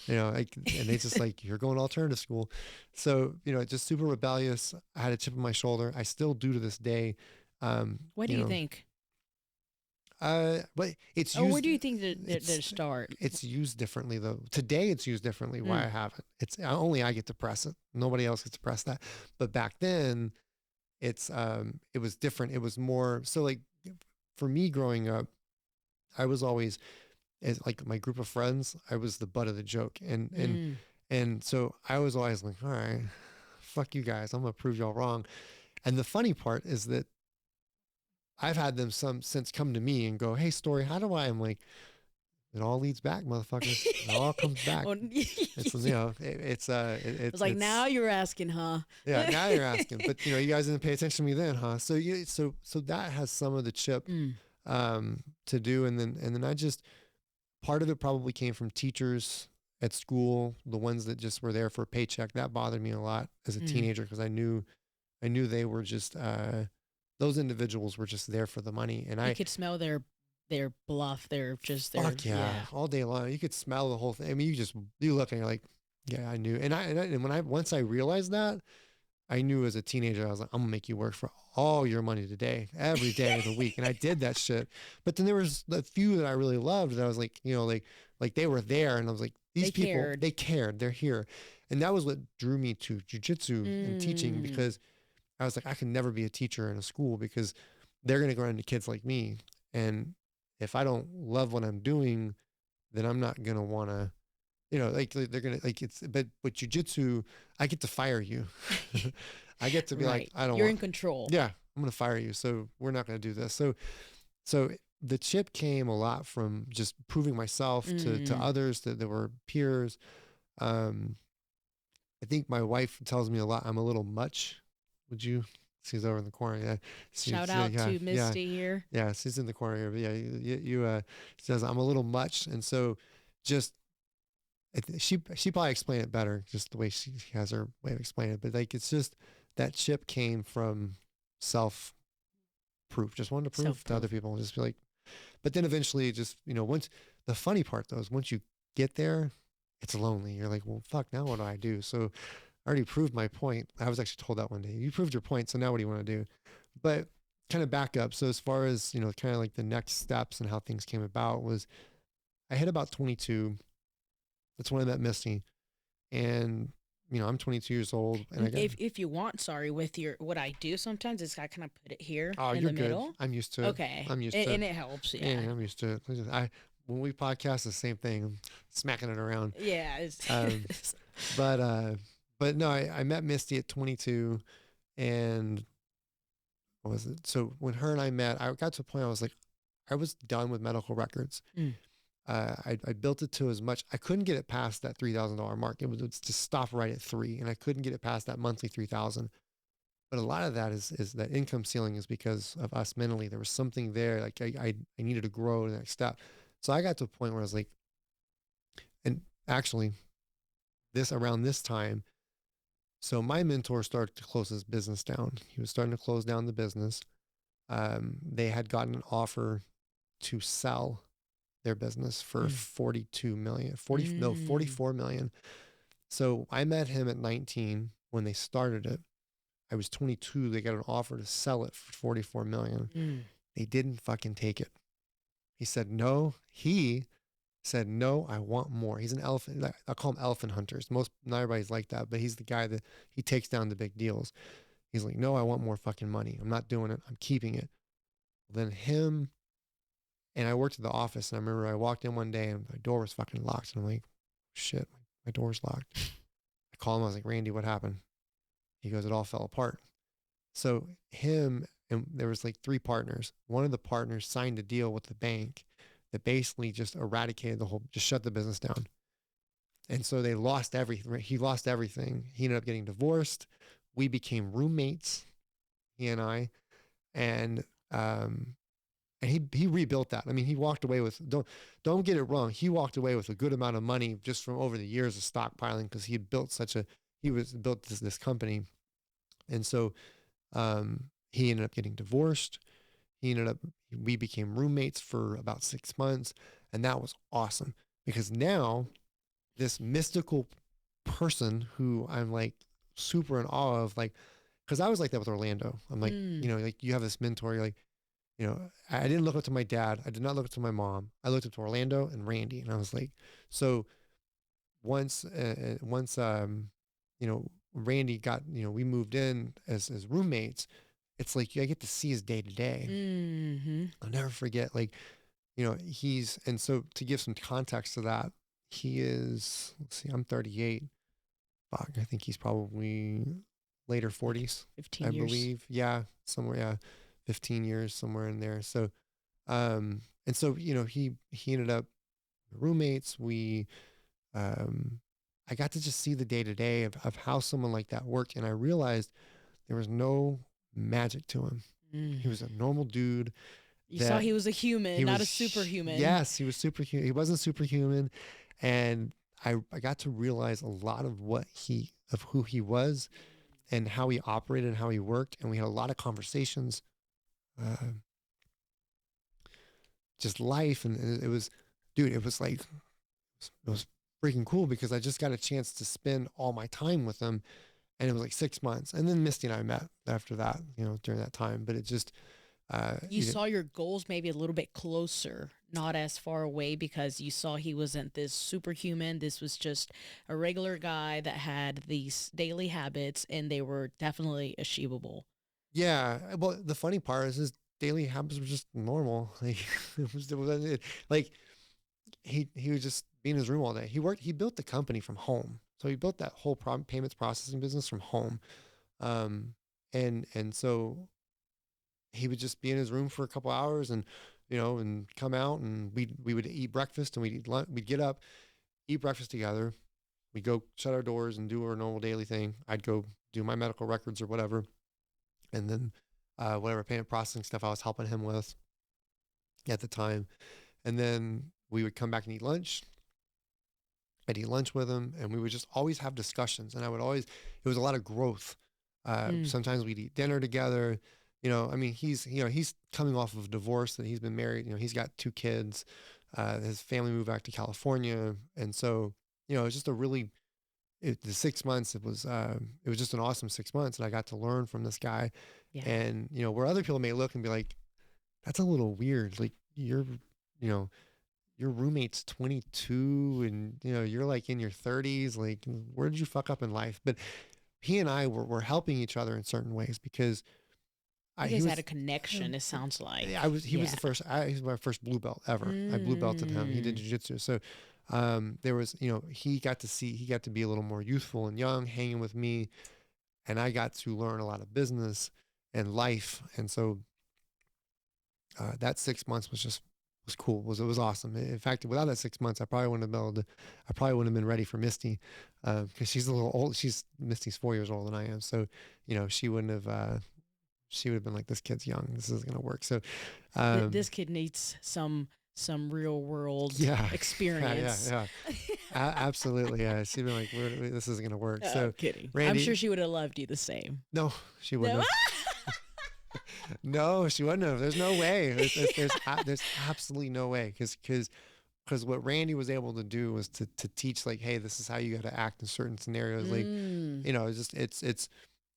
and they just like, you're going to alternative school. So, just super rebellious. I had a chip on my shoulder. I still do to this day. What do you think? But it's Or where used, do you think that start? it's used differently though. Today it's used differently. Why I haven't, it's only I get to press it. Nobody else gets to press that. But back then it was different. It was more, so like for me growing up, I was always, as like my group of friends, I was the butt of the joke. And so I was always like, all right, fuck you guys. I'm going to prove y'all wrong. And the funny part is that I've had them since come to me and go, hey, Story, how do I? I'm like, it all leads back, motherfuckers. It all comes back. It's, it's like, now you're asking, huh? Yeah, now you're asking. But you guys didn't pay attention to me then, huh? So so that has some of the chip to do. And then I just, part of it probably came from teachers at school, the ones that just were there for a paycheck. That bothered me a lot as a teenager, because I knew they were just those individuals were just there for the money. And I could smell their bluff. They're just there. Fuck yeah, all day long. You could smell the whole thing. I mean, you look and you're like, yeah, I knew. And once I realized that, I knew as a teenager, I was like, I'm gonna make you work for all your money today, every day of the week. And I did that shit. But then there was a few that I really loved that I was like, like they were there, and I was like, these people, they cared. They're here. And that was what drew me to Jiu-Jitsu and teaching, because I was like, I can never be a teacher in a school, because they're going to go into kids like me. And if I don't love what I'm doing, then I'm not going to want to, like they're going to like, but Jiu-Jitsu, I get to fire you. I get to be like, you're in control. Yeah. I'm going to fire you. So we're not going to do this. So the chip came a lot from just proving myself to others that were peers. I think my wife tells me a lot, I'm a little much. Would you? She's over in the corner. Yeah. Shout out to Misty here. Yeah, she's in the corner here. But yeah, you says I'm a little much, and so just she probably explained it better, just the way she has her way of explaining it. But like, it's just that chip came from self proof. Just wanted to prove to other people, and just be like. But then eventually, just once, the funny part though is once you get there, it's lonely. You're like, well, fuck. Now what do I do? So I already proved my point. I was actually told that one day. You proved your point, so now what do you want to do? But kind of back up. So as far as, kind of like the next steps and how things came about was, I hit about 22. That's when I met Misty. And, I'm 22 years old. And if you want, with what I do sometimes is I kind of put it here in you're the good. middle. I'm used to it. Okay. I'm used to it. And it helps. Yeah. I'm used to it. When we podcast, the same thing. I'm smacking it around. Yeah. But no, I met Misty at 22, and what was it? So when her and I met, I got to a point I was like, I was done with medical records. I built it to as much. I couldn't get it past that $3,000 mark. It was just stop right at 3, and I couldn't get it past that monthly 3,000. But a lot of that is that income ceiling is because of us mentally. There was something there. Like I needed to grow to the next step. So I got to a point where I was like, and actually around this time, so my mentor started to close his business down. He was starting to close down the business. They had gotten an offer to sell their business for 42 million, 44 million. So I met him at 19 when they started it. I was 22. They got an offer to sell it for 44 million. They didn't fucking take it. He said no. He said, no, I want more. He's an elephant. I call him elephant hunters. Not everybody's like that, but he's the guy that he takes down the big deals. He's like, no, I want more fucking money. I'm not doing it. I'm keeping it. Then him, and I worked at the office, and I remember I walked in one day and my door was fucking locked. And I'm like, shit, my door's locked. I called him. I was like, Randy, what happened? He goes, it all fell apart. So him, and there was like 3 partners. One of the partners signed a deal with the bank that basically just eradicated just shut the business down. And so they lost everything. He lost everything. He ended up getting divorced. We became roommates, he and I. And he rebuilt that. I mean, he walked away with, don't get it wrong. He walked away with a good amount of money just from over the years of stockpiling, because he had built built this company. And so he ended up getting divorced. We became roommates for about 6 months. And that was awesome because now this mystical person who I'm like super in awe of, like, because I was like that with Orlando. I'm like, like you have this mentor, you're like, I didn't look up to my dad. I did not look up to my mom. I looked up to Orlando and Randy. And I was like, so once, Randy got, we moved in as roommates. It's like I get to see his day to day. I'll never forget, like, and so to give some context to that, he is, let's see, I'm 38. Fuck, I think he's probably later 40s, 15 I years. believe. Yeah, somewhere, yeah, 15 years, somewhere in there. So, and so, he ended up roommates. I got to just see the day to day of how someone like that worked. And I realized there was no magic to him. He was a normal dude. You saw he was a human, He not a was, superhuman. yes, he was superhuman. He wasn't superhuman. And I got to realize a lot of of who he was and how he operated and how he worked. And we had a lot of conversations, uh, just life. And it was, dude, it was like, it was freaking cool because I just got a chance to spend all my time with him. And it was like 6 months. And then Misty and I met after that, during that time. But it just, You saw your goals maybe a little bit closer, not as far away, because you saw he wasn't this superhuman. This was just a regular guy that had these daily habits, and they were definitely achievable. yeah. Well, the funny part is his daily habits were just normal. Like, like he would just be in his room all day. He built the company from home. So he built that whole payments processing business from home. Um, and so he would just be in his room for a couple hours and, and come out and we would eat breakfast and we'd eat lunch, we'd get up, eat breakfast together. We'd go shut our doors and do our normal daily thing. I'd go do my medical records or whatever. And then, whatever payment processing stuff I was helping him with at the time. And then we would come back and eat lunch. I'd eat lunch with him and we would just always have discussions. And it was a lot of growth. Sometimes we'd eat dinner together. I mean, he's coming off of a divorce that he's been married. He's got 2 kids. His family moved back to California. And so, it's just the 6 months, it was just an awesome 6 months. And I got to learn from this guy. Yeah. And, where other people may look and be like, that's a little weird. Like you know, your roommate's 22 and, you're like in your 30s. Like, where did you fuck up in life? But he and I were helping each other in certain ways because you guys had a connection, it sounds like. He was he was my first blue belt ever. I blue belted him. He did jiu-jitsu. So, there was, he got to be a little more youthful and young, hanging with me. And I got to learn a lot of business and life. And so, that 6 months was cool. It was awesome. In fact, without that 6 months, I probably wouldn't have been ready for Misty, because she's a little old. Misty's 4 years older than I am. So, she wouldn't have, she would have been like, this kid's young. This isn't going to work. So, this kid needs some real world yeah, experience. yeah. Absolutely. Yeah. She'd been like, this isn't going to work. So I'm kidding. Randy, I'm sure she would have loved you the same. No, she wouldn't have. No, she wouldn't have. There's no way. There's absolutely no way. Because what Randy was able to do was to teach, like, hey, this is how you got to act in certain scenarios. Like,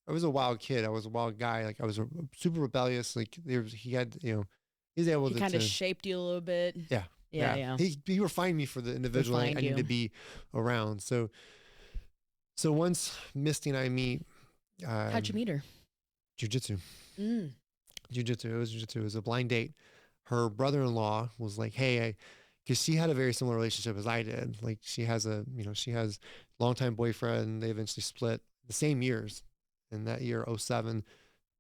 I was a wild kid. I was a wild guy. Like, I was super rebellious. Like, he was able he to kind of shaped you a little bit. Yeah. He refined me for the individual I need to be around. So once Misty and I meet, how'd you meet her? Jiu-Jitsu. Jiu-Jitsu. It was jiu-jitsu. It was a blind date. Her brother-in-law was like, hey, because she had a very similar relationship as I did. Like, she has longtime boyfriend. They eventually split the same years. In that year, '07,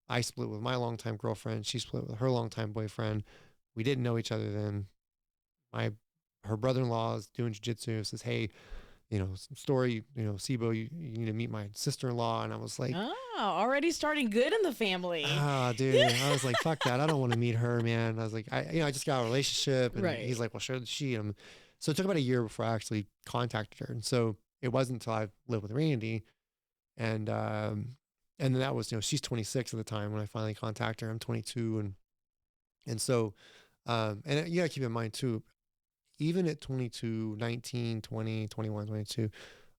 I split with my longtime girlfriend. She split with her longtime boyfriend. We didn't know each other then. Her brother-in-law is doing jiu-jitsu. Says, hey, Story, Sibo, you need to meet my sister-in-law. And I was like, already starting good in the family. Dude, I was like, fuck that. I don't want to meet her, man. I was like, I just got a relationship. And he's like, well, sure, she. So it took about a year before I actually contacted her. And so it wasn't until I lived with Randy. And then that was, she's 26 at the time when I finally contacted her. I'm 22. And so, and you gotta keep in mind too, even at 22, 19, 20, 21, 22,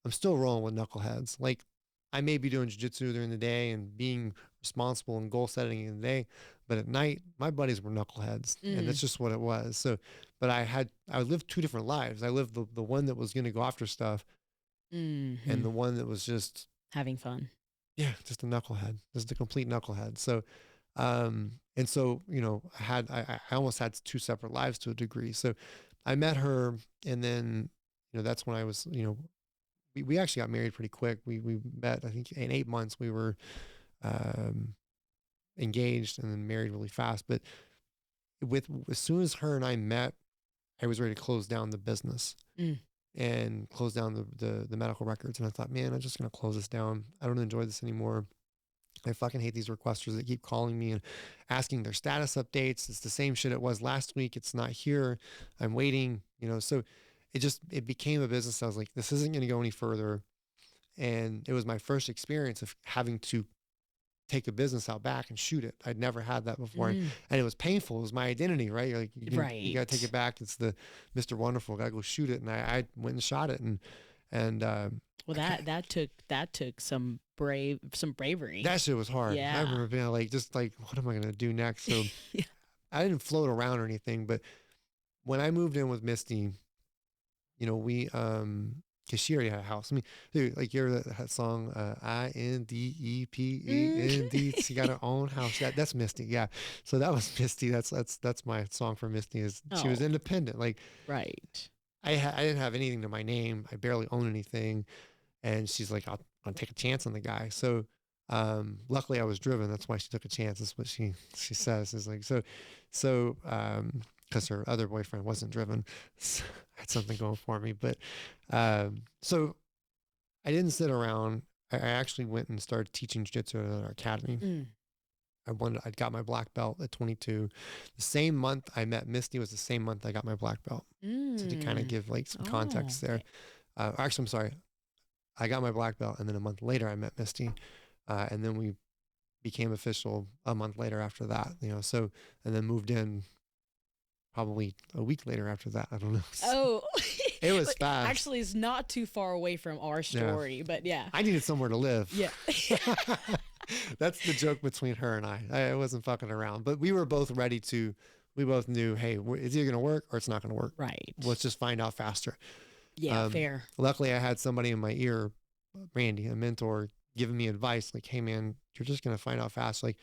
I'm still rolling with knuckleheads. Like I may be doing jiu-jitsu during the day and being responsible and goal setting in the day, but at night my buddies were knuckleheads, and Mm. that's just what it was. So, but I lived two different lives. I lived the one that was going to go after stuff, and Hmm. the one that was just, Having fun. yeah, just a knucklehead, just a complete knucklehead. So, and so, I almost had two separate lives to a degree. So I met her, and then, that's when I was, we actually got married pretty quick. We met, I think in 8 months we were, um, engaged and then married really fast. But as soon as her and I met, I was ready to close down the business Mm. and close down the medical records. And I thought, man, I'm just going to close this down. I don't enjoy this anymore. I fucking hate these requesters that keep calling me and asking their status updates. It's the same shit it was last week. It's not here. I'm waiting, so it became a business. I was like, this isn't going to go any further. And it was my first experience of having to take a business out back and shoot it. I'd never had that before. And, Mm. and it was painful. It was my identity, right? You're like, you got to take it Right. back. It's the Mr. Wonderful. Got to go shoot it. And I went and shot it. And Well, I can't, that took some bravery. that shit was hard. I Yeah. remember being like, just like, what am I going to do next? So Yeah. I didn't float around or anything, but when I moved in with Misty, we cause she already had a house. I mean, dude, like you hear that song, Independent. Mm. She got her own house. That's Misty. Yeah. So that was Misty. That's my song for Misty, is she was Oh, independent. Like right. I didn't have anything to my name. I barely own anything. And she's like, I'll take a chance on the guy. So, luckily I was driven. That's why she took a chance. That's what she says, is like, cause her other boyfriend wasn't driven. So I had something going for me, but, so I didn't sit around. I actually went and started teaching jiu-jitsu at our academy. Mm. I got my black belt at 22. The same month I met Misty was the same month I got my black belt. So to kind of Mm. give like some Oh, context there, okay. actually, I'm sorry. I got my black belt, and then a month later I met Misty, and then we became official a month later after that. So, and then moved in probably a week later after that. I don't know. Oh, It was like, fast. actually, it's not too far away from our Yeah, story, but yeah, I needed somewhere to live. yeah, That's the joke between her and I. I wasn't fucking around, but we were both ready to. We both knew, hey, it's either going to work or it's not going to work. right. Let's just find out faster. Yeah, Um, fair. Luckily, I had somebody in my ear, Randy, a mentor, giving me advice like, "Hey, man, you're just gonna find out fast." Like,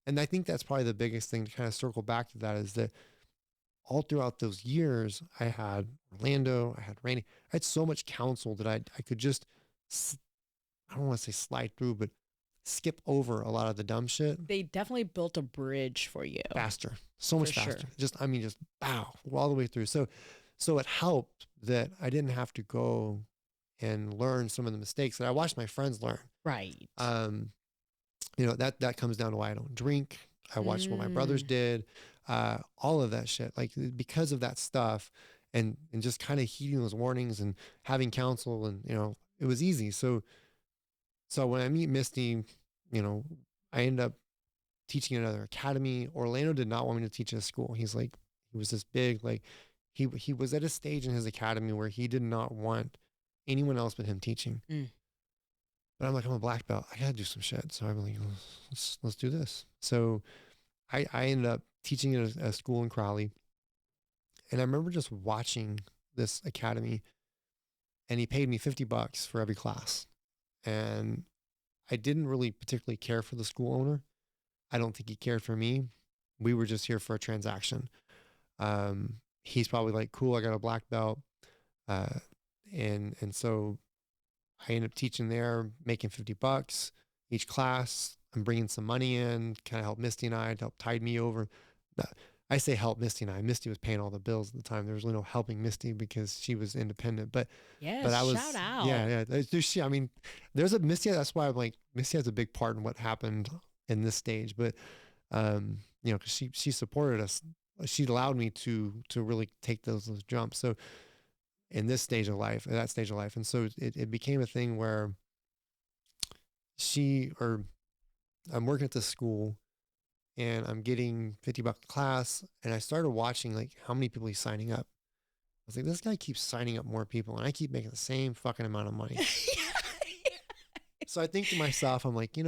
and I think that's probably the biggest thing to kind of circle back to that, is that all throughout those years, I had Orlando, I had Randy, I had so much counsel that I could just, I don't want to say slide through, but skip over a lot of the dumb shit They definitely built a bridge for you, faster, so for much sure. faster. Just, I mean, just bow all the way through. So it helped that I didn't have to go and learn some of the mistakes that I watched my friends learn. Right. Um, that comes down to why I don't drink. I watched what my brothers Mm. did, all of that shit. Like because of that stuff, and just kind of heeding those warnings and having counsel, and it was easy. So when I meet Misty, you know, I end up teaching at another academy. Orlando did not want me to teach at a school. He's like, he was this big, like he was at a stage in his academy where he did not want anyone else but him teaching. Mm. But I'm like, I'm a black belt. I gotta do some shit. So I'm like, let's do this. So I ended up teaching at a school in Crowley, and I remember just watching this academy, and he paid me $50 for every class, and I didn't really particularly care for the school owner. I don't think he cared for me. We were just here for a transaction. He's probably like, cool, I got a black belt, uh, and so I ended up teaching there, making $50 each class. I'm bringing some money in, kind of help Misty and I, to help tide me over. I say help Misty and I. Misty was paying all the bills at the time. There was really no helping Misty because she was independent. But Yes, I shout was, yeah, out. yeah. I mean, there's a Misty. That's why I'm like, Misty has a big part in what happened in this stage. But because she supported us. She allowed me to really take those jumps. So in this stage of life, at that stage of life. And so it became a thing where I'm working at this school, and I'm getting $50 a class. And I started watching like how many people he's signing up. I was like, this guy keeps signing up more people and I keep making the same fucking amount of money. So I think to myself, I'm like,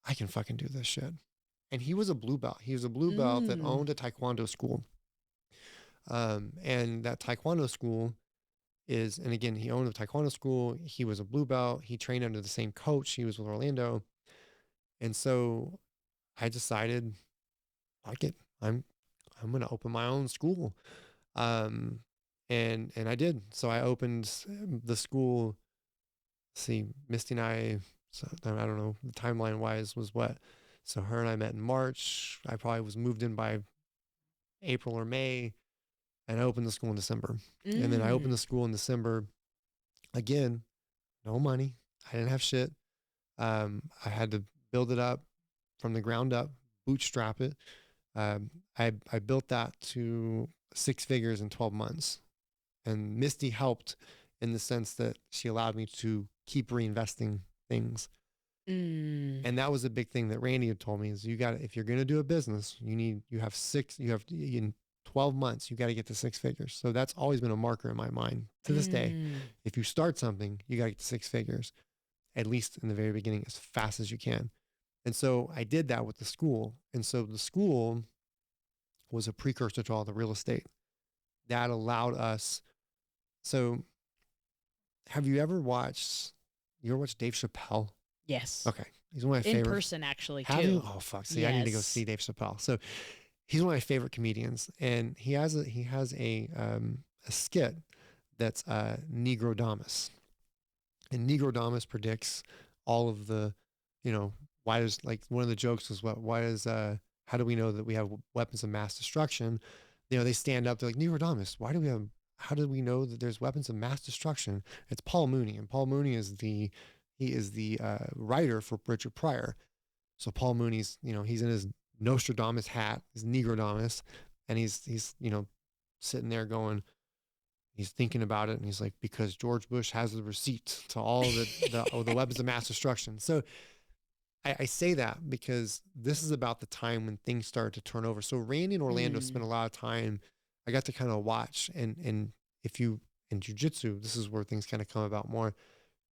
I can fucking do this shit. And he was a blue belt. He was a blue belt that owned a taekwondo school. And that taekwondo school and again, he owned a taekwondo school. He was a blue belt. He trained under the same coach. He was with Orlando. And so I decided, fuck it. I'm going to open my own school. Um, and I did. So I opened the school. See, Misty and I, so I don't know, the timeline wise was what? So her and I met in March. I probably was moved in by April or May, and I opened the school in December. And then I opened the school in December. Again, no money. I didn't have shit. I had to build it up from the ground up, bootstrap it. I built that to 6 figures in 12 months. And Misty helped in the sense that she allowed me to keep reinvesting things. And that was a big thing that Randy had told me is if you're going to do a business, in 12 months, you got to get to 6 figures. So that's always been a marker in my mind to this day. If you start something, you got to get to 6 figures, at least in the very beginning, as fast as you can. And so I did that with the school. And so the school was a precursor to all the real estate that allowed us. So have you ever watched Dave Chappelle? Yes. Okay. He's one of my favorites. In person, actually, Have too. you? Oh, fuck. See, I need to go see Dave Chappelle. So he's one of my favorite comedians. And he has a skit that's Negrodamus. And Negrodamus predicts all of the, why does, like, one of the jokes was how do we know that we have weapons of mass destruction? They stand up, they're like, Negrodamus, how do we know that there's weapons of mass destruction? It's Paul Mooney. And Paul Mooney is the writer for Richard Pryor. So Paul Mooney's, he's in his Nostradamus hat, his Negrodamus, and he's sitting there going, he's thinking about it, and he's like, because George Bush has the receipt to all the weapons of mass destruction. So I say that because this is about the time when things started to turn over. So Randy and Orlando spent a lot of time. I got to kind of watch, and if you in Jiu-Jitsu, this is where things kind of come about more.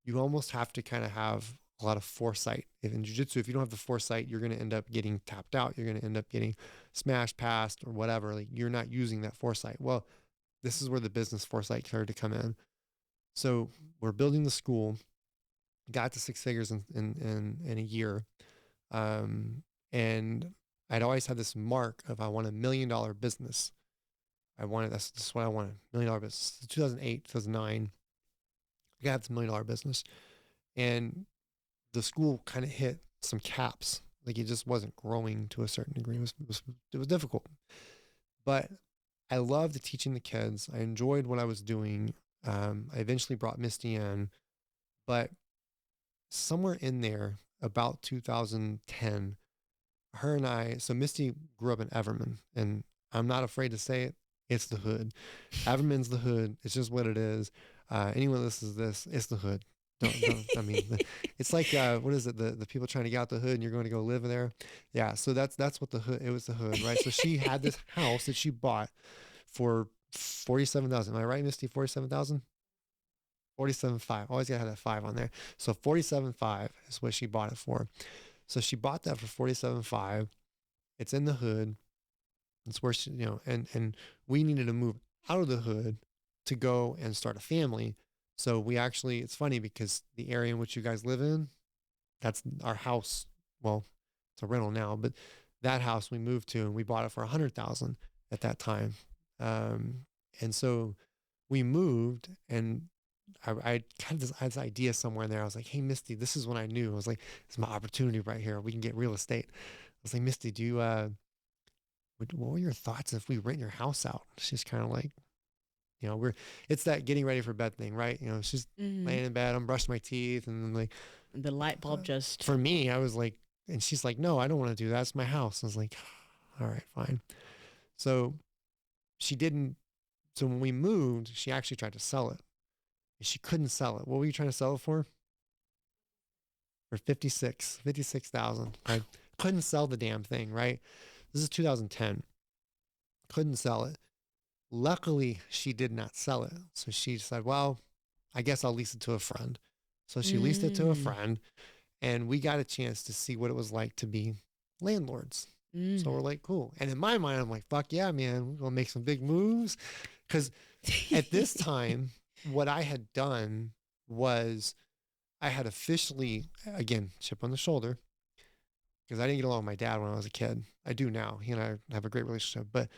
You almost have to kind of have a lot of foresight. If in Jiu-Jitsu, if you don't have the foresight, you're going to end up getting tapped out. You're going to end up getting smashed past or whatever. Like, you're not using that foresight. Well, this is where the business foresight started to come in. So we're building the school, got to 6 figures in a year. And I'd always had this mark of, I want $1 million business. That's what I wanted, $1 million business. 2008, 2009, I got this $1 million business. And the school kind of hit some caps. Like, it just wasn't growing to a certain degree. It was difficult. But I loved teaching the kids. I enjoyed what I was doing. I eventually brought Misty in, but somewhere in there, about 2010, her and so Misty grew up in Everman, and I'm not afraid to say it. It's the hood. Everman's the hood. It's just what it is. Anyone listens to this, it's the hood. I mean, it's like, what is it? The people trying to get out the hood and you're going to go live there. Yeah. So that's what it was, the hood, right? So she had this house that she bought for 47,000. Am I right, Misty? 47,000? 47.5. Always gotta have that 5 on there. So 47.5 is what she bought it for. So she bought that for 47.5. It's in the hood. It's where she, and we needed to move out of the hood to go and start a family. So it's funny because the area in which you guys live in, that's our house. Well, it's a rental now, but that house we moved to, and we bought it for 100,000 at that time. And so we moved, and I kind of had this idea somewhere in there. I was like, hey, Misty, this is when I knew. I was like, this is my opportunity right here. We can get real estate. I was like, Misty, what were your thoughts if we rent your house out? She's kind of like, it's that getting ready for bed thing, right? She's laying in bed, I'm brushing my teeth, and then, like, the light bulb just. For me, I was like, and she's like, no, I don't want to do that. It's my house. I was like, all right, fine. So she didn't. So when we moved, she actually tried to sell it. And she couldn't sell it. What were you trying to sell it for? for 56,000. I couldn't sell the damn thing, right? This is 2010. Couldn't sell it. Luckily, she did not sell it. So she said, well, I guess I'll lease it to a friend. So she leased it to a Mm. friend, and we got a chance to see what it was like to be landlords. So Mm. we're like, cool. And in my mind, I'm like, fuck yeah, man, we're gonna make some big moves. Cause at this time, what I had done was I had officially, again, chip on the shoulder, because I didn't get along with my dad when I was a kid. I do now. He and I have a great relationship, but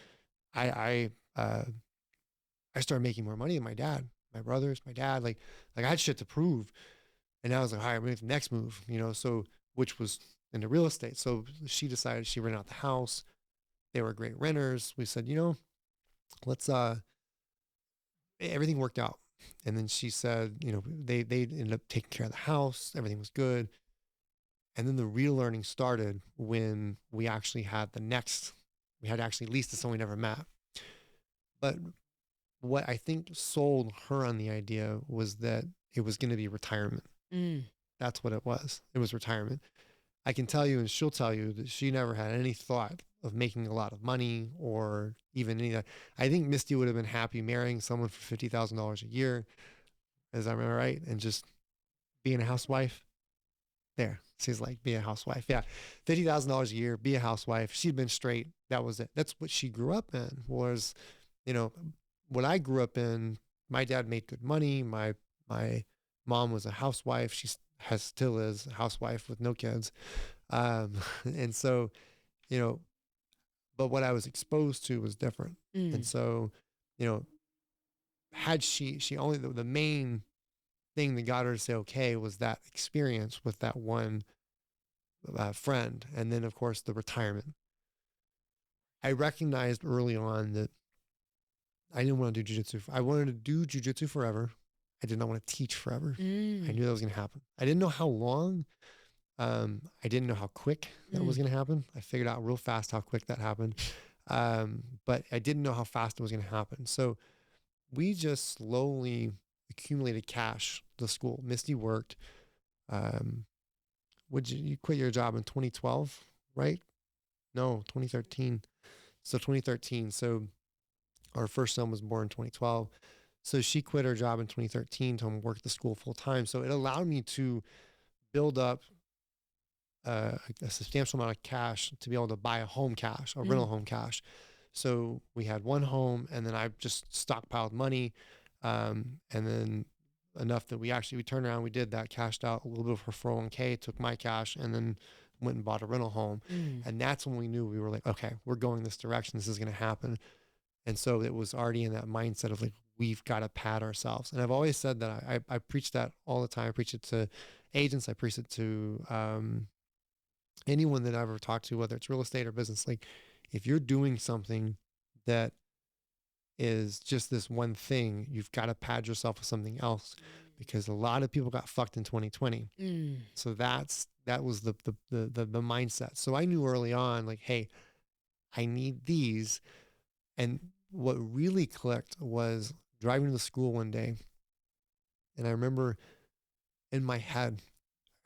I I started making more money than my dad, my brothers, my dad. Like I had shit to prove, and I was like, all right, I'm gonna make the next move, So which was into real estate. So she decided she rented out the house. They were great renters. We said, let's everything worked out. And then she said, they ended up taking care of the house. Everything was good. And then the real learning started when we actually had we had actually leased to someone we never met. But what I think sold her on the idea was that it was going to be retirement. Mm. That's what it was. It was retirement. I can tell you, and she'll tell you, that she never had any thought of making a lot of money or even any of that. I think Misty would have been happy marrying someone for $50,000 a year, as I remember right, and just being a housewife. There, she's like, be a housewife. Yeah, $50,000 a year, be a housewife. She'd been straight. That was it. That's what she grew up in. Was, you know, what I grew up in. My dad made good money. My mom was a housewife. Still is a housewife with no kids. Um, and so, you know, but what I was exposed to was different. And Mm. so, you know, had she only the main thing that got her to say okay was that experience with that one friend, and then of course the retirement. I recognized early on that I didn't want to do jiu-jitsu. I wanted to do jiu-jitsu forever. I did not want to teach forever. I Mm. knew that was going to happen. I didn't know how long. I didn't know how quick that was Mm. going to happen. I figured out real fast how quick that happened. But I didn't know how fast it was going to happen. So we just slowly accumulated cash. The school. Misty worked. Um, would you quit your job in 2012, right? No, 2013. So 2013. So our first son was born in 2012. So she quit her job in 2013 to work at the school full time. So it allowed me to build up a substantial amount of cash to be able to buy a home cash, a rental Mm. home cash. So we had one home, and then I just stockpiled money, and then enough that we turned around, we did that, cashed out a little bit for 401k, took my cash, and then went and bought a rental home. Mm. And that's when we knew we were like, okay, we're going this direction. This is going to happen. And so it was already in that mindset of like, we've got to pad ourselves. And I've always said that I preach that all the time. I preach it to agents. I preach it to anyone that I've ever talked to, whether it's real estate or business. Like, if you're doing something that is just this one thing, you've got to pad yourself with something else, because a lot of people got fucked in 2020. Mm. So that was the mindset. So I knew early on, like, hey, I need these. And what really clicked was driving to the school one day. And I remember in my head,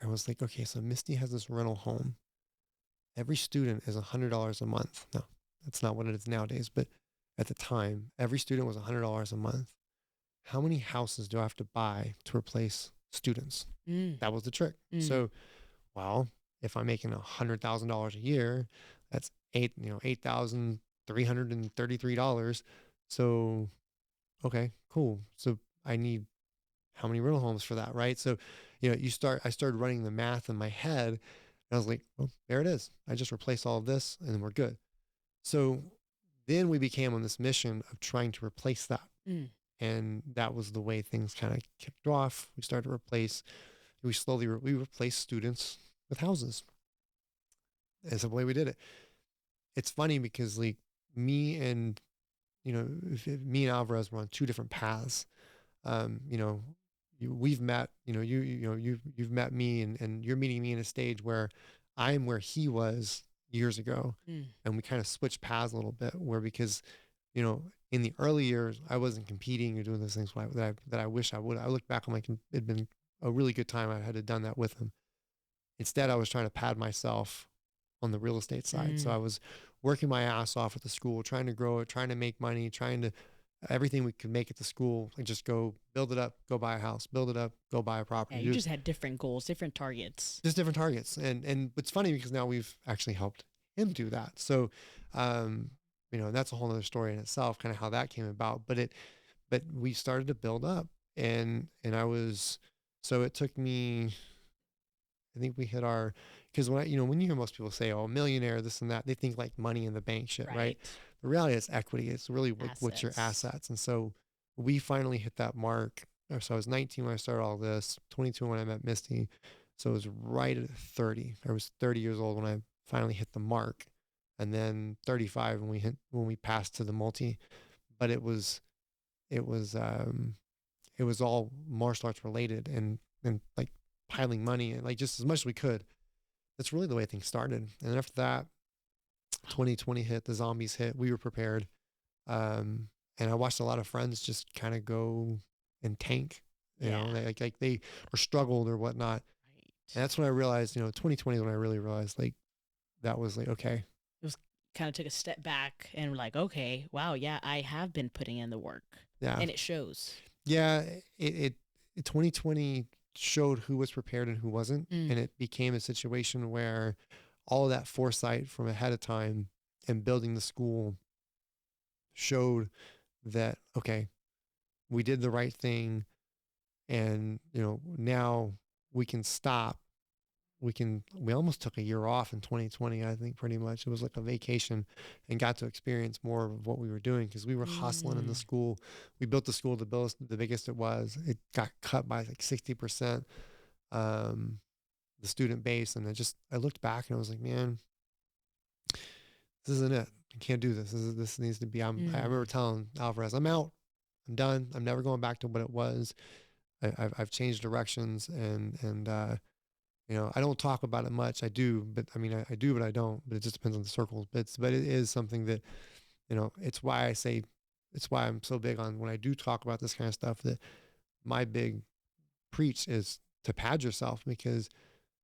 I was like, okay, so Misty has this rental home. Every student is $100 a month. No, that's not what it is nowadays. But at the time, every student was $100 a month. How many houses do I have to buy to replace students? Mm. That was the trick. Mm. So, well, if I'm making $100,000 a year, that's $8,333. So, okay, cool. So I need how many rental homes for that, right? So, I started running the math in my head, and I was like, well, there it is. I just replace all of this, and then we're good. So then we became on this mission of trying to replace that. Mm. And that was the way things kind of kicked off. We started to we replaced students with houses. That's the way we did it. It's funny because like me and, if me and Alvarez were on two different paths. Um, you know, we've met, you've met me, and you're meeting me in a stage where I'm where he was years ago. Mm. And we kind of switched paths a little bit because, in the early years, I wasn't competing or doing those things that I wish I would. I look back, I'm like, it'd been a really good time. I had done that with him. Instead, I was trying to pad myself on the real estate side. So I was working my ass off at the school, trying to grow it, trying to make money, trying to everything we could make at the school and just go build it up, go buy a house, build it up, go buy a Yeah, property. you just had different goals, different targets. Just different targets. And it's funny because now we've actually helped him do that. So, that's a whole other story in itself, kind of how that came about. But we started to build up, and so it took me, I think we hit our, because when you hear most people say, oh, millionaire, this and that, they think like money in the bank shit, right? The reality is equity. It's really what's your assets. And so we finally hit that mark. So I was 19 when I started all this, 22 when I met Misty. So it was right at 30. I was 30 years old when I finally hit the mark, and then 35 when we passed to the multi. But it was all martial arts related, and like piling money and like just as much as we could. That's really the way things started. And then after that, 2020 hit, the zombies hit. We were prepared, and I watched a lot of friends just kind of go and tank. You know, like they or struggled or whatnot. Right. And that's when I realized, 2020 is when I really realized like that was like okay. It was kind of took a step back and like, okay, wow, yeah, I have been putting in the work. Yeah. And it shows. Yeah, it 2020 showed who was prepared and who wasn't, and it became a situation where all of that foresight from ahead of time and building the school showed that okay, we did the right thing, and now we can stop. We almost took a year off in 2020, I think. Pretty much it was like a vacation, and got to experience more of what we were doing because we were hustling in the school. We built the school, the biggest it was. It got cut by like 60%, the student base. And I looked back and I was like, man, this isn't it. I can't do this. This needs to be, I remember telling Alvarez, I'm out, I'm done. I'm never going back to what it was. I've changed directions, and I don't talk about it much. I do, but I mean, I do, but I don't. But it just depends on the circles. But it is something that, it's why I'm so big on when I do talk about this kind of stuff. That my big preach is to pad yourself, because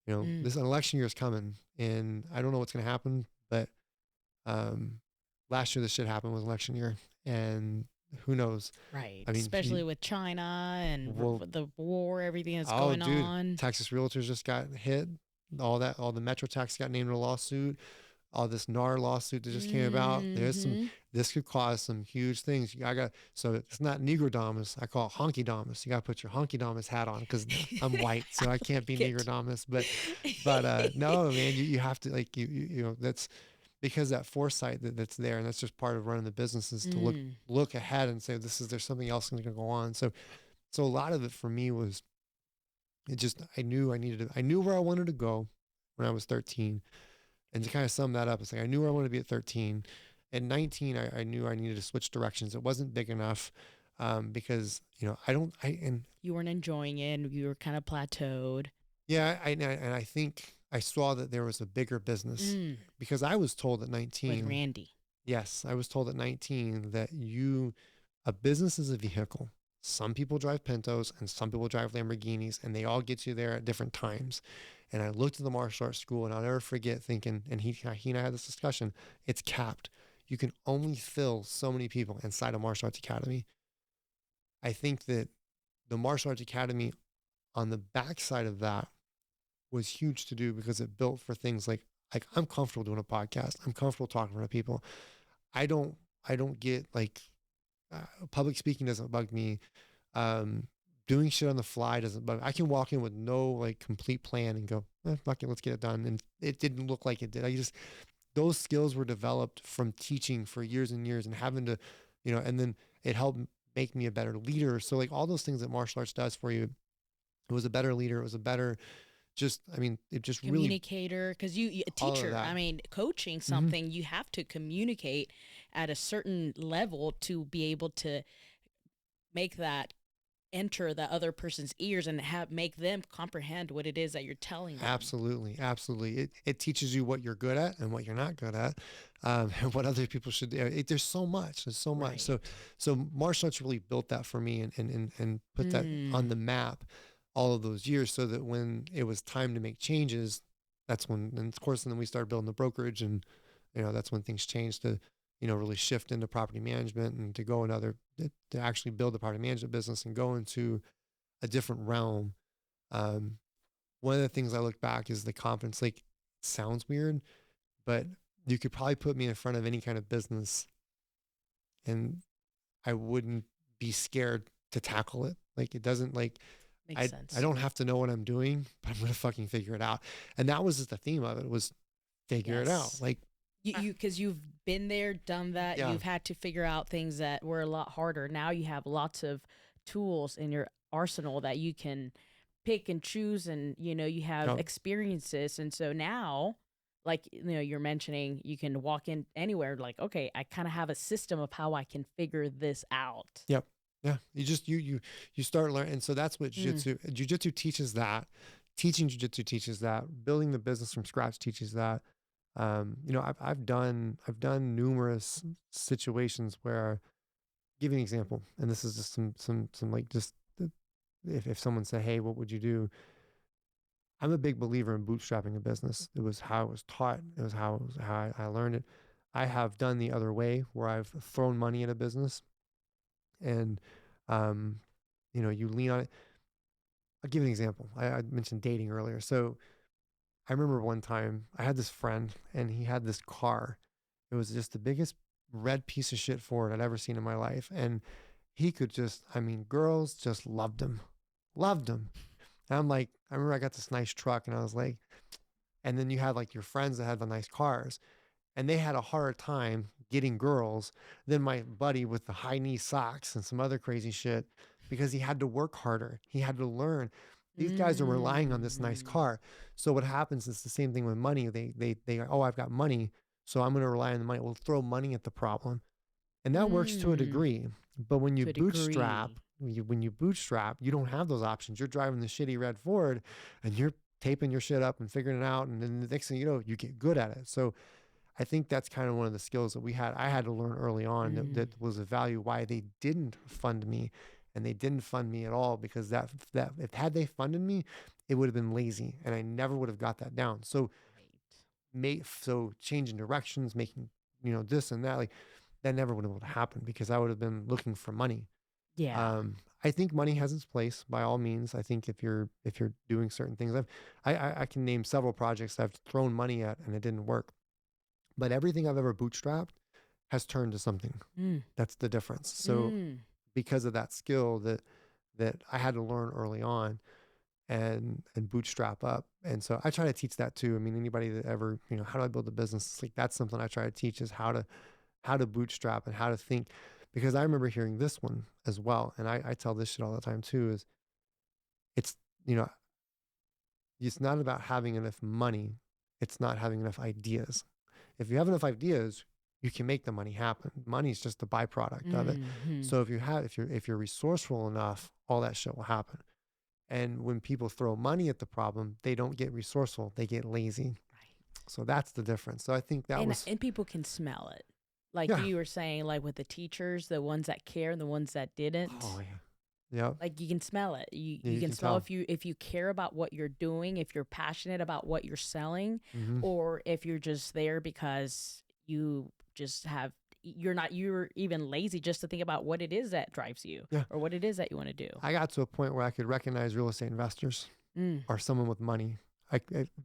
this election year is coming, and I don't know what's going to happen. But last year this shit happened was election year, and who knows? Right. I mean, especially with China and the war, everything that's going dude, on. Texas realtors just got hit. All the Metro tax got named in a lawsuit. All this NAR lawsuit that just came about. This could cause some huge things. So it's not Negrodamus. I call it Honky-Damus. You got to put your Honky-Damus hat on because I'm white, so I can't be Negrodamus. But no, man, you have to like, that's because that foresight that's there. And that's just part of running the business is to look ahead and say, there's something else going to go on. So a lot of it for me was, I knew where I wanted to go when I was 13. And to kind of sum that up, it's like I knew where I wanted to be at 13. At 19, I knew I needed to switch directions. It wasn't big enough, because you weren't enjoying it, and you were kind of plateaued. Yeah, and I think I saw that there was a bigger business, because I was told at 19 with Randy. Yes, I was told at 19 that a business is a vehicle. Some people drive Pintos and some people drive Lamborghinis, and they all get you there at different times. And I looked at the martial arts school, and I'll never forget thinking, and he and I had this discussion, it's capped. You can only fill so many people inside a martial arts academy. I think that the martial arts academy on the backside of that was huge to do, because it built for things like I'm comfortable doing a podcast. I'm comfortable talking to people. I don't get like, public speaking doesn't bug me. Doing shit on the fly doesn't bug me. I can walk in with no like complete plan and go, fuck it, let's get it done. And it didn't look like it did. Those skills were developed from teaching for years and years and having to, and then it helped make me a better leader. So like all those things that martial arts does for you, it was a better leader. It was a better, it just communicator, because you a teacher, coaching something, you have to communicate at a certain level to be able to make that enter the other person's ears and make them comprehend what it is that you're telling them. Absolutely. It teaches you what you're good at and what you're not good at, and what other people should do. There's so much. So martial arts really built that for me and put that on the map. all of those years, so that when it was time to make changes, that's when, and of course, and then we started building the brokerage, and that's when things changed to really shift into property management and to go another to actually build the property management business and go into a different realm. Um, One of the things I look back is the confidence. Like, it sounds weird, but you could probably put me in front of any kind of business and I wouldn't be scared to tackle it. Like, it doesn't like Makes I sense. don't have to know what I'm doing, but I'm gonna fucking figure it out. And that was just the theme of it, was figure it out. Yes. Like, Because you've been there, done that. yeah, You've had to figure out things that were a lot harder. Now you have lots of tools in your arsenal that you can pick and choose, and you have yeah, experiences. And so now, like you're mentioning, you can walk in anywhere. Like, okay, I kind of have a system of how I can figure this out. yep, yeah. You just you start learning, and so that's what Mm. jiu-jitsu teaches that. Teaching jiu-jitsu teaches that. Building the business from scratch teaches that. I've done numerous situations where, give you an example, and this is just some like just if someone said, hey, what would you do? I'm a big believer in bootstrapping a business. It was how I was taught. It was how I learned it. I have done the other way, where I've thrown money at a business, and um, you lean on it. I'll give you an example. I mentioned dating earlier. So I remember one time I had this friend, and he had this car. It was just the biggest red piece of shit Ford I'd ever seen in my life. And he could just, I mean, girls just loved him, loved him. And I'm like, I remember I got this nice truck, and I was like, and then you had like your friends that had the nice cars, and they had a harder time getting girls than my buddy with the high knee socks and some other crazy shit, because he had to work harder. He had to learn. These guys are relying on this nice Mm. car. So what happens is the same thing with money. They oh, I've got money, so I'm going to rely on the money. We'll throw money at the problem, and that works to a Mm. degree. But when you To a bootstrap, degree. you don't have those options. You're driving the shitty red Ford, and you're taping your shit up and figuring it out, and then the next thing you know, you get good at it. So I think that's kind of one of the skills that I had to learn early on, Mm. that was a value why they didn't fund me, and they didn't fund me at all, because that if had they funded me, it would have been lazy, and I never would have got that down. So Right. changing directions, making this and that, like, that never would have happened, because I would have been looking for money. Yeah. I think money has its place by all means. I think if you're doing certain things, I can name several projects I've thrown money at and it didn't work, but everything I've ever bootstrapped has turned to something. Mm. That's the difference. So Mm. because of that skill that I had to learn early on, and bootstrap up. And so I try to teach that too. I mean, anybody that ever, how do I build a business? It's like, that's something I try to teach, is how to bootstrap and how to think. Because I remember hearing this one as well. And I tell this shit all the time too, is it's, you know, it's not about having enough money. It's not having enough ideas. If you have enough ideas, you can make the money happen. Money is just the byproduct of it. Mhm. So if you're resourceful enough, all that shit will happen. And when people throw money at the problem, they don't get resourceful. They get lazy. Right. So that's the difference. So I think that And was, and people can smell it. Like yeah. you were saying, like with the teachers, the ones that care and the ones that Oh didn't. yeah. Yep. Like you can smell it. You Yeah, you you can can smell tell. if you care about what you're doing, if you're passionate about what you're selling, Hmm. or if you're just there because you just have you're even lazy just to think about what it is that drives you Yeah. or what it is that you want to do. I got to a point where I could recognize real estate investors Mm. or someone with money.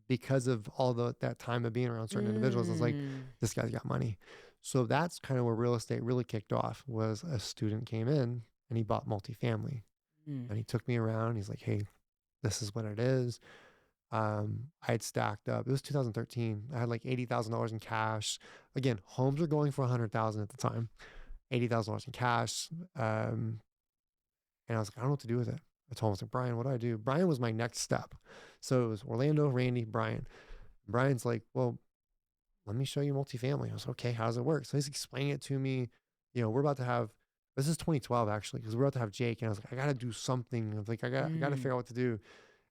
Because of all that time of being around certain individuals, I was like, Mm. this guy's got money. So that's kind of where real estate really kicked off. Was a student came in and he bought multifamily, Mm. and he took me around. He's like, hey, this is what it is. I had stacked up. It was 2013. I had like $80,000 in cash. Again, homes were going for 100,000 at the time. $80,000 in cash. And I was like, I don't know what to do with it. I told him, I was like, Brian, what do I do? Brian was my next step. So it was Orlando, Randy, Brian. Brian's like, well, let me show you multifamily. I was like, okay, how does it work? So he's explaining it to me. We're about to have, this is 2012 actually, because we're about to have Jake. And I was like, I got to do something. I was like, I got to Mm. figure out what to do.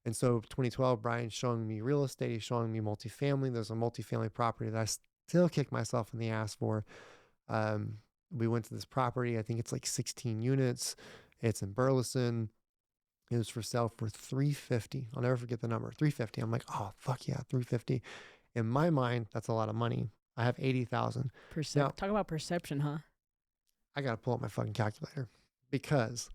And so 2012, Brian's showing me real estate. He's showing me multifamily. There's a multifamily property that I still kick myself in the ass for. Um, we went to this property. I think it's like 16 units. It's in Burleson. It was for sale for 350. I'll never forget the number, 350. I'm like, oh fuck yeah, 350. In my mind, that's a lot of money. I have 80,000. Now Talk about perception, huh? I got to pull up my fucking calculator because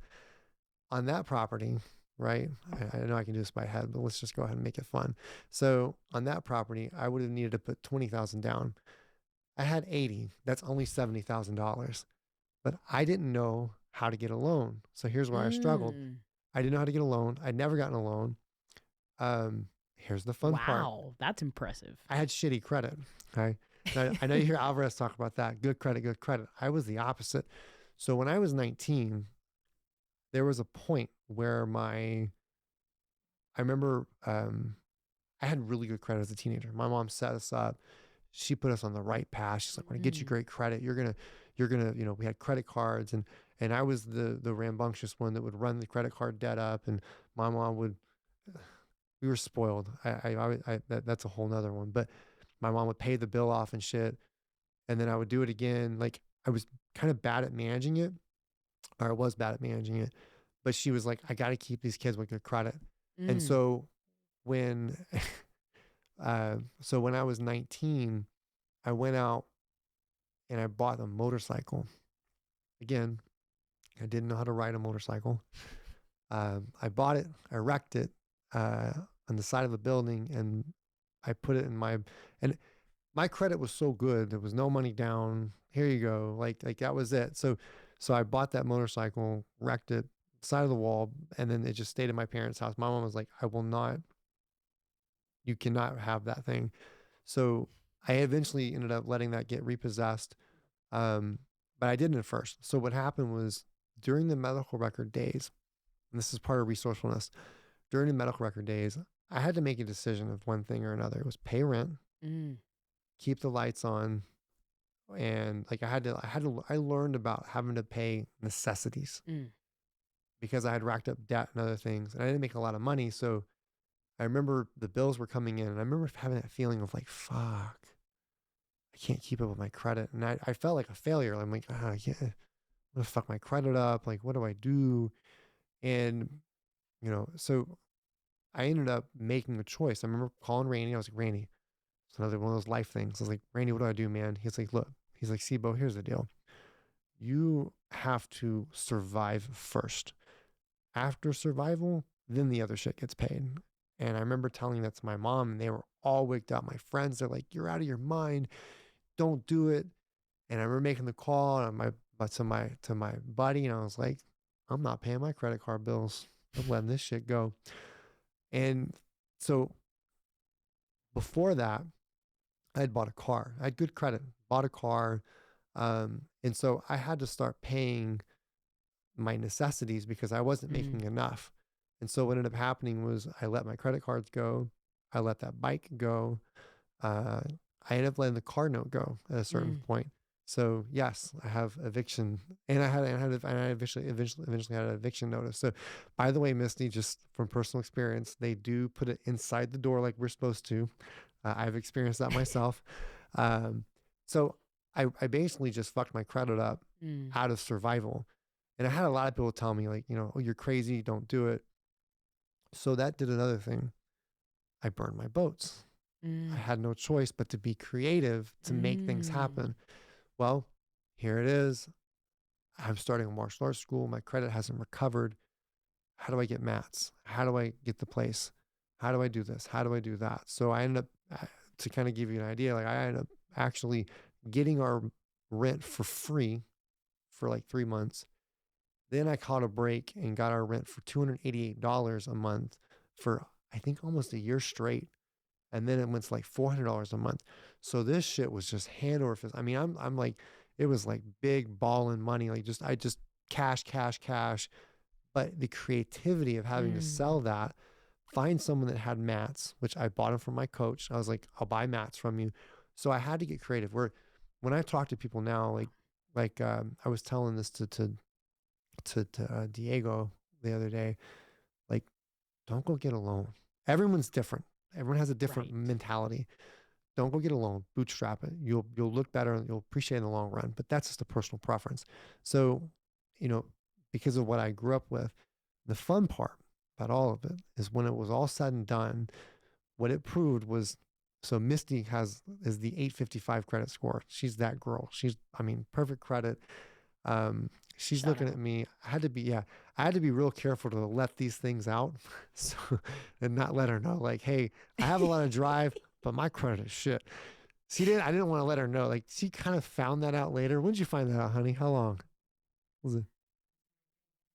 on that property, right? I know I can do this by head, but let's just go ahead and make it fun. So on that property, I would have needed to put 20,000 down. I had 80. That's only $70,000. But I didn't know how to get a loan. So here's where I struggled. Mm. I didn't know how to get a loan. I'd never gotten a loan. Here's the fun part. Wow, that's impressive. I had shitty credit. Okay. Now, I know you hear Alvarez talk about that. Good credit, good credit. I was the opposite. So when I was 19, there was a point where I remember I had really good credit as a teenager. My mom set us up. She put us on the right path. She's like, when I get you great credit, you're gonna, we had credit cards and I was the rambunctious one that would run the credit card debt up and my mom would, we were spoiled. That's a whole nother one, but my mom would pay the bill off and shit. And then I would do it again. Like I was kind of bad at managing it, or I was bad at managing it, but she was like, I got to keep these kids with good credit. And so when, when I was 19, I went out and I bought a motorcycle. Again, I didn't know how to ride a motorcycle. I bought it, I wrecked it on the side of a building, and I put it in and my credit was so good. There was no money down. Here you go. Like that was it. So I bought that motorcycle, wrecked it, side of the wall, and then it just stayed in my parents' house. My mom was like, you cannot have that thing. So I eventually ended up letting that get repossessed. But I didn't at first. So what happened was during the medical record days, and this is part of resourcefulness, during the medical record days, I had to make a decision of one thing or another. It was pay rent, keep the lights on, and like I learned about having to pay necessities because I had racked up debt and other things, and I didn't make a lot of money. So I remember the bills were coming in, and I remember having that feeling of like, fuck, I can't keep up with my credit. And I felt like a failure. I'm like, I can't, I'm gonna fuck my credit up. Like, what do I do? And, so I ended up making a choice. I remember calling Randy. I was like, Randy, it's another one of those life things. I was like, Randy, what do I do, man? He's like, look, Sibo, here's the deal. You have to survive first. After survival, then the other shit gets paid. And I remember telling that to my mom, and they were all wigged out. My friends, they're like, you're out of your mind. Don't do it. And I remember making the call to my buddy, and I was like, I'm not paying my credit card bills. I'm letting this shit go. And so before that, I had bought a car. I had good credit, bought a car. And so I had to start paying my necessities because I wasn't making enough. And so what ended up happening was I let my credit cards go. I let that bike go. I ended up letting the car note go at a certain point. So yes, I have eviction, and I eventually had an eviction notice. So, by the way, Misty, just from personal experience, they do put it inside the door like we're supposed to. I've experienced that myself. So I basically just fucked my credit up out of survival, and I had a lot of people tell me like, oh, you're crazy, don't do it. So that did another thing. I burned my boats. I had no choice but to be creative to make things happen. Well, here it is. I'm starting a martial arts school. My credit hasn't recovered. How do I get mats? How do I get the place? How do I do this? How do I do that? So I ended up, to kind of give you an idea, like I ended up actually getting our rent for free for like 3 months. Then I caught a break and got our rent for $288 a month for, I think, almost a year straight. And then it went to like $400 a month. So this shit was just hand over fist. I mean, I'm like, it was like big balling money. Like I just cash. But the creativity of having to sell that, find someone that had mats, which I bought them from my coach. I was like, I'll buy mats from you. So I had to get creative. When I talk to people now, I was telling this to Diego the other day, like, don't go get a loan. Everyone's different. Everyone has a different mentality. Don't go get a loan. Bootstrap it. You'll look better and you'll appreciate it in the long run. But that's just a personal preference. So, because of what I grew up with, the fun part about all of it is when it was all said and done, what it proved was, so Misty is the 855 credit score. She's that girl. She's, I mean, perfect credit. She's Shout looking at out. me. I had to be real careful to let these things out. So, and not let her know, like, hey, I have a lot of drive, but my credit is shit. I didn't want to let her know. Like, she kind of found that out later. When did you find that out, honey? How long was it?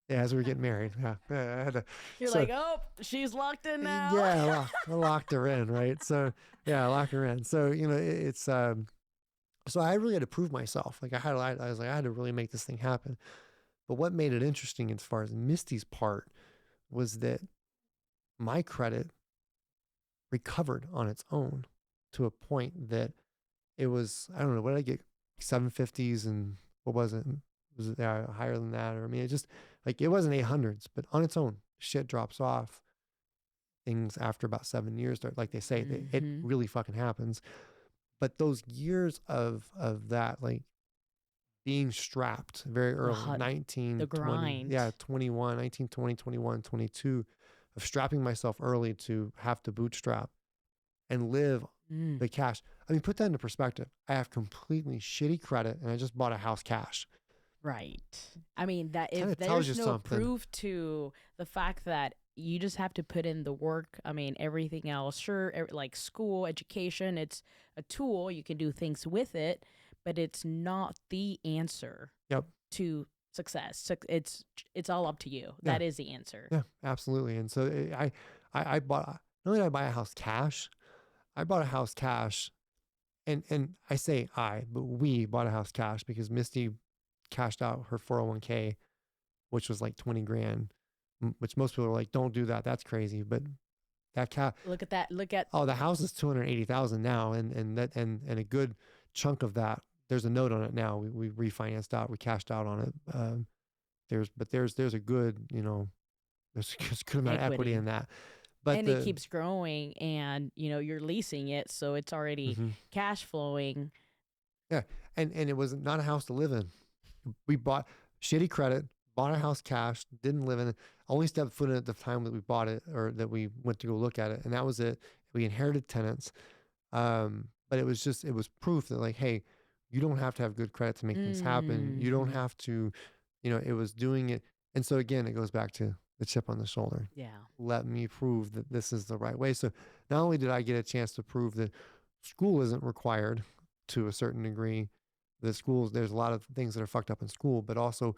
Yeah, as we were getting married. Yeah. I had to, You're so like, oh, she's locked in now. yeah, I locked her in, right? So yeah, I locked her in. So, it's, so I really had to prove myself. Like I was like, I had to really make this thing happen. But what made it interesting as far as Misty's part was that my credit recovered on its own to a point that it was, I don't know, what did I get? 750s, and what was it? Was it higher than that? Or, I mean, it just, like, it wasn't 800s, but on its own, shit drops off. Things after about 7 years, like they say, it Mm-hmm. really fucking happens. But those years of that, like, being strapped very The early, hut, the 19, 20, grind. yeah, 21, 19, 20, 21, 22, of strapping myself early to have to bootstrap and live Mm, the cash. I mean, put that into perspective. I have completely shitty credit and I just bought a house cash. right. I mean, that Kind if of tells you there's no something. proof to the fact that you just have to put in the work, I mean, everything else, sure, like school, education, it's a tool. You can do things with it, but it's not the answer Yep. to success. So it's all up to you. Yeah. That is the answer. Yeah, absolutely. And so I bought, not only did I buy a house cash, I bought a house cash, and I say but we bought a house cash because Misty cashed out her 401k, which was like 20 grand, which most people are like, don't do that. That's crazy. But that Look at that. Look at, oh, the house is 280,000 now. And a good chunk of that, there's a note on it now. We refinanced out, we cashed out on it. There's a good, there's a good amount of equity equity. in that. But And it keeps growing, and you're leasing it, so it's already mhm. cash flowing. Yeah. And it was not a house to live in. We bought shitty credit, bought a house cash, didn't live in it, only stepped foot in it at the time that we bought it or that we went to go look at it. And that was it. We inherited tenants. But it was proof that, like, hey, you don't have to have good credit to make things happen. You don't Hmm. have to, it was doing it. And so again, it goes back to the chip on the shoulder. Yeah. Let me prove that this is the right way. So not only did I get a chance to prove that school isn't required to a certain degree, the schools, there's a lot of things that are fucked up in school, but also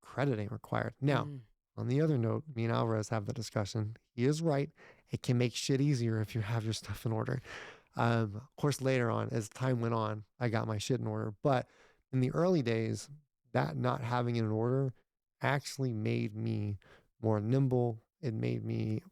credit ain't required. Now, Mm. on the other note, me and Alvarez have the discussion. He is right. It can make shit easier if you have your stuff in order. Of course, later on, as time went on, I got my shit in order. But in the early days, that not having it in order actually made me more nimble. It made me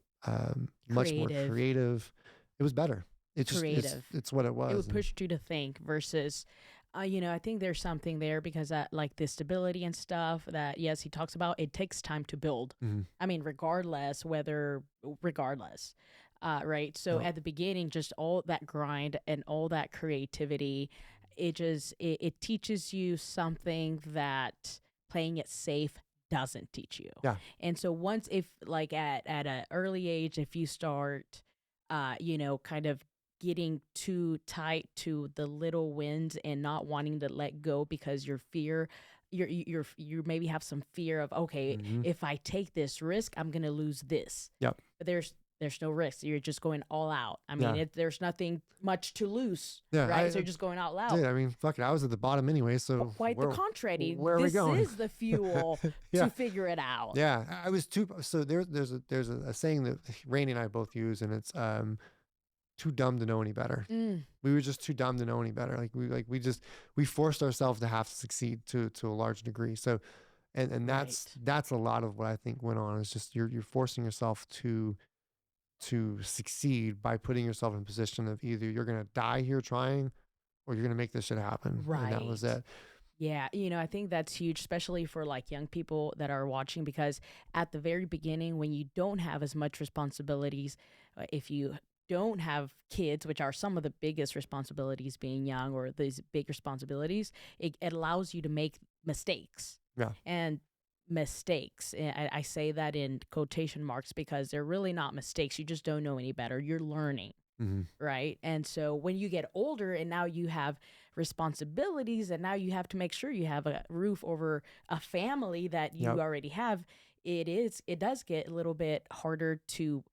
much more Creative. creative. It was better. It's just Creative. it's what it It was. would And push you to think versus, I think there's something there because that, like the stability and stuff that, yes, he talks about, it takes time to build. mhm, I mean, regardless. Right. So yep, at the beginning, just all that grind and all that creativity, it teaches you something that playing it safe doesn't teach you. yeah, And so once, if like at an early age, if you start, kind of getting too tight to the little wins and not wanting to let go because you maybe have some fear of, okay, hmm, if I take this risk, I'm gonna lose this. yep, But there's no risk. You're just going all out. I mean, yeah, there's nothing much to lose, yeah. right? So you're just going all out. Dude, I mean, fuck it. I was at the bottom anyway. But So quite the contrary. where are we This going? is the fuel Yeah. to figure it out. Yeah, I was too. So there's a saying that Rainey and I both use, and it's too dumb to know any better. Mm, We were just too dumb to know any better. We forced ourselves to have to succeed to a large degree. So, and right. that's a lot of what I think went on. Is just you're forcing yourself to succeed by putting yourself in a position of either you're gonna die here trying, or you're gonna make this shit happen, and that was Right. it. Yeah, I think that's huge, especially for like young people that are watching, because at the very beginning, when you don't have as much responsibilities, if you don't have kids, which are some of the biggest responsibilities being young, or these big responsibilities, it allows you to make mistakes. Yeah. And mistakes. And I say that in quotation marks because they're really not mistakes. You just don't know any better. You're learning. Mm-hmm. Right. And so when you get older and now you have responsibilities and now you have to make sure you have a roof over a family that you Yep. already have, it does get a little bit harder to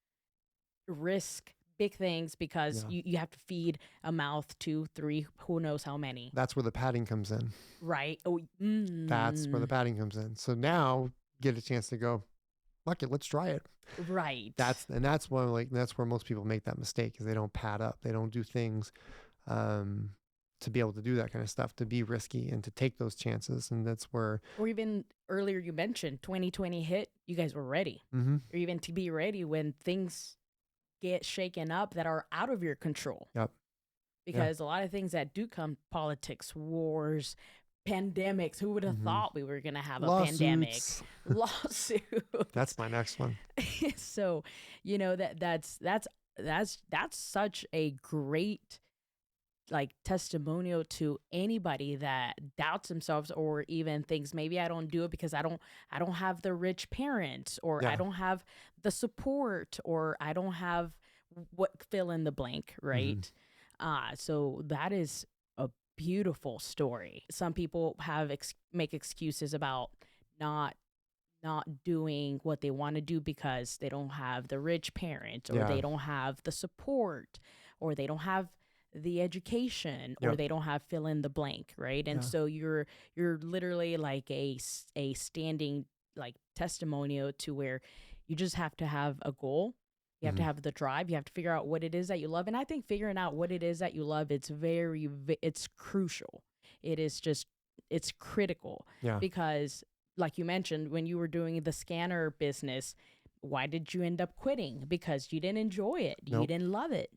risk big things because Yeah. you have to feed a mouth, two, three, who knows how many. That's where the padding comes in. Right. Oh, That's where the padding comes in. So now get a chance to go, fuck it, let's try it. right. That's why that's where most people make that mistake, is they don't pad up. They don't do things to be able to do that kind of stuff, to be risky and to take those chances. And that's where, Or even earlier you mentioned 2020 hit, you guys were ready. mm-hmm. Or even to be ready when things get shaken up that are out of your control. Yep. Because a lot of things that do come, politics, wars, pandemics, who would have Mm-hmm. thought we were going to have Lawsuits. a pandemic? Lawsuit. That's my next one. So, you know, that's such a great like testimonial to anybody that doubts themselves or even thinks maybe I don't do it because I don't have the rich parents, or I Yeah. don't have the support, or I don't have what, fill in the blank, right? So that is a beautiful story. Some people have make excuses about not doing what they want to do because they don't have the rich parents, or Yeah. they don't have the support, or they don't have the education, or Yep. they don't have fill in the blank, right? And Yeah. so you're literally like a standing like testimonial to where you just have to have a goal. You have to Mhm. have the drive. You have to figure out what it is that you love. And I think figuring out what it is that you love, it's it's crucial. It is just, it's critical. Yeah. Because like you mentioned, when you were doing the scanner business, why did you end up quitting? Because you didn't enjoy it. You Nope. didn't love it.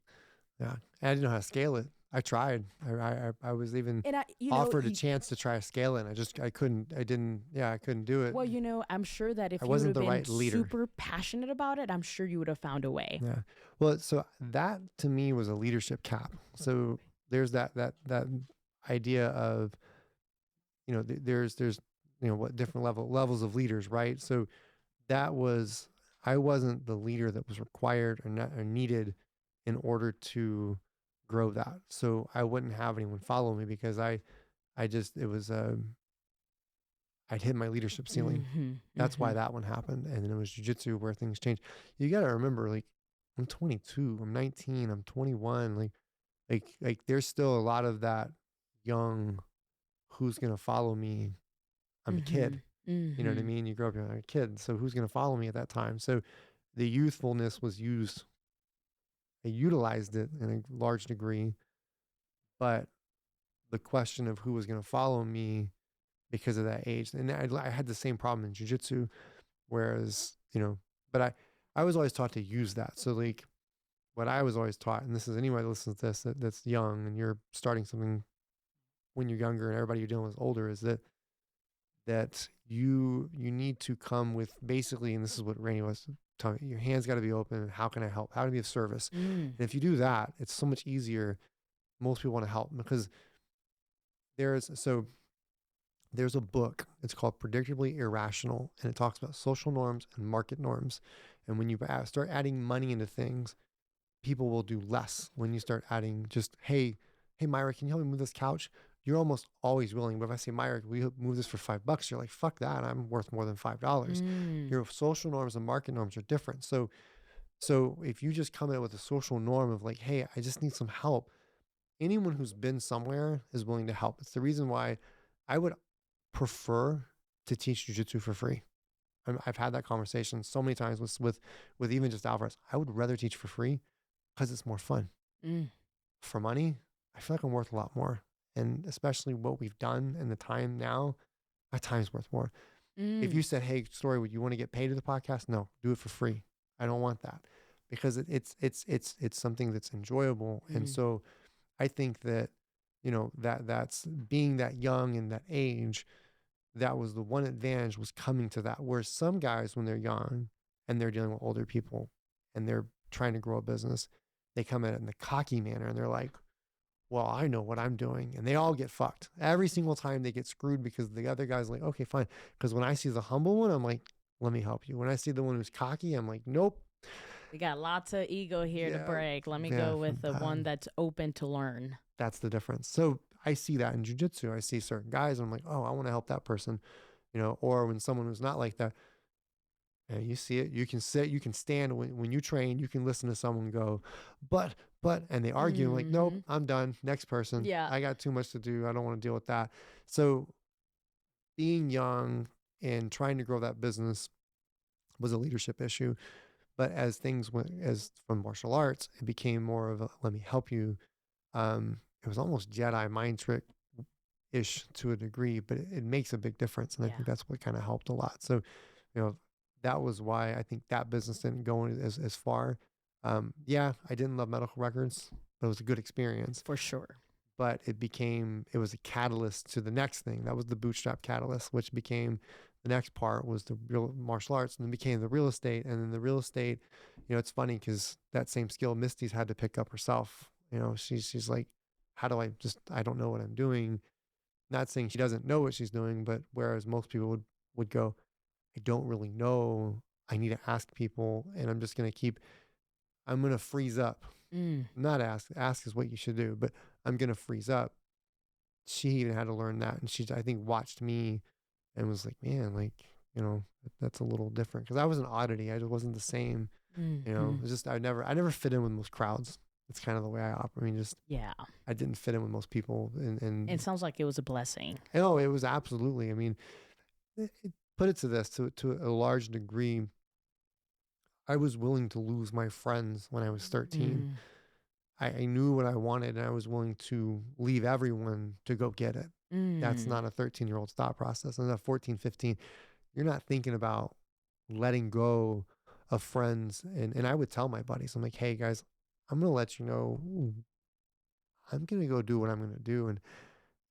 Yeah. And I didn't know how to scale it. I tried. I was even And offered a chance to try to scale it. I couldn't do it. well, you know, I'm sure that if I you would wasn't have the been right leader. super passionate about it, I'm sure you would have found a way. Yeah. Well, so that to me was a leadership cap. So there's that idea of, you know, there's you know, what different levels of leaders, right? So I wasn't the leader that was required or needed in order to grow that. So I wouldn't have anyone follow me because it was I'd hit my leadership ceiling. That's why that one happened. And then it was jiu-jitsu where things changed. You got to remember, like, I'm 22, I'm 19, I'm 21. Like there's still a lot of that young, who's going to follow me? I'm a kid. You know what I mean? You grow up, you're like a kid. So who's going to follow me at that time? So the youthfulness was used. I utilized it in a large degree, but the question of who was going to follow me because of that age. And I had the same problem in jiu-jitsu, whereas, you know, but I was always taught to use that. So like what I was always taught, and this is anyone that listens to this that's young and you're starting something when you're younger and everybody you're dealing with is older, is that you need to come with basically, and this is what Rainey was telling me, your hands got to be open. How can I help? How can I be of service? And if you do that, it's so much easier. Most people want to help because there's a book. It's called Predictably Irrational, and it talks about social norms and market norms. And when you start adding money into things, people will do less. When you start adding just, hey, Myra, can you help me move this couch? You're almost always willing. But if I say, Myra, we move this for $5, you're like, fuck that. I'm worth more than $5. Your social norms and market norms are different. So if you just come in with a social norm of like, hey, I just need some help, anyone who's been somewhere is willing to help. It's the reason why I would prefer to teach jiu-jitsu for free. I've had that conversation so many times with even just Alvarez. I would rather teach for free because it's more fun. For money, I feel like I'm worth a lot more. And especially what we've done and the time now, my time's worth more. If you said, hey, Story, would you want to get paid to the podcast? No, do it for free. I don't want that because it's something that's enjoyable. And so I think that, you know, that's being that young and that age, that was the one advantage, was coming to that. Whereas some guys, when they're young and they're dealing with older people and they're trying to grow a business, they come at it in the cocky manner and they're like, well, I know what I'm doing. And they all get fucked. Every single time they get screwed because the other guy's like, okay, fine. Because when I see the humble one, I'm like, let me help you. When I see the one who's cocky, I'm like, nope. We got lots of ego here to Yeah. break. Let me Yeah. go with the one that's open to learn. That's the difference. So I see that in jiu-jitsu. I see certain guys and I'm like, oh, I want to help that person, or when someone who's not like that, and you see it, you can sit, you can stand when you train, you can listen to someone go, and they argue. I'm like, nope, Hmm. I'm done. Next person. Yeah. I got too much to do. I don't want to deal with that. So being young and trying to grow that business was a leadership issue. But as things went, as from martial arts, it became more of a let me help you. It was almost Jedi mind trick ish to a degree, but it makes a big difference. And I Yeah. think that's what kind of helped a lot. So, you know, that was why I think that business didn't go as far. Yeah, I didn't love medical records, but it was a good experience. For sure. But it was a catalyst to the next thing. That was the bootstrap catalyst, which became the next part was the real martial arts and then became the real estate. And then the real estate, it's funny because that same skill Misty's had to pick up herself. She's like, how do I don't know what I'm doing. Not saying she doesn't know what she's doing, but whereas most people would go, I don't really know. I need to ask people, and I'm gonna freeze up. Mm. Not ask. Ask is what you should do, but I'm gonna freeze up. She even had to learn that, and she I think watched me and was like, man, like that's a little different because I was an oddity. I just wasn't the same. Mm-hmm. It's just I never fit in with most crowds. That's kind of the way I operate. I mean, just Yeah. I didn't fit in with most people, It sounds like it was a blessing. oh, it was absolutely. I mean, put it to this to a large degree. I was willing to lose my friends when I was 13. Mm. I knew what I wanted and I was willing to leave everyone to go get it. That's Mm. not a 13-year-old thought process. And at 14, 15, you're not thinking about letting go of friends. And I would tell my buddies, I'm like, hey guys, I'm going to let you know, I'm going to go do what I'm going to do. And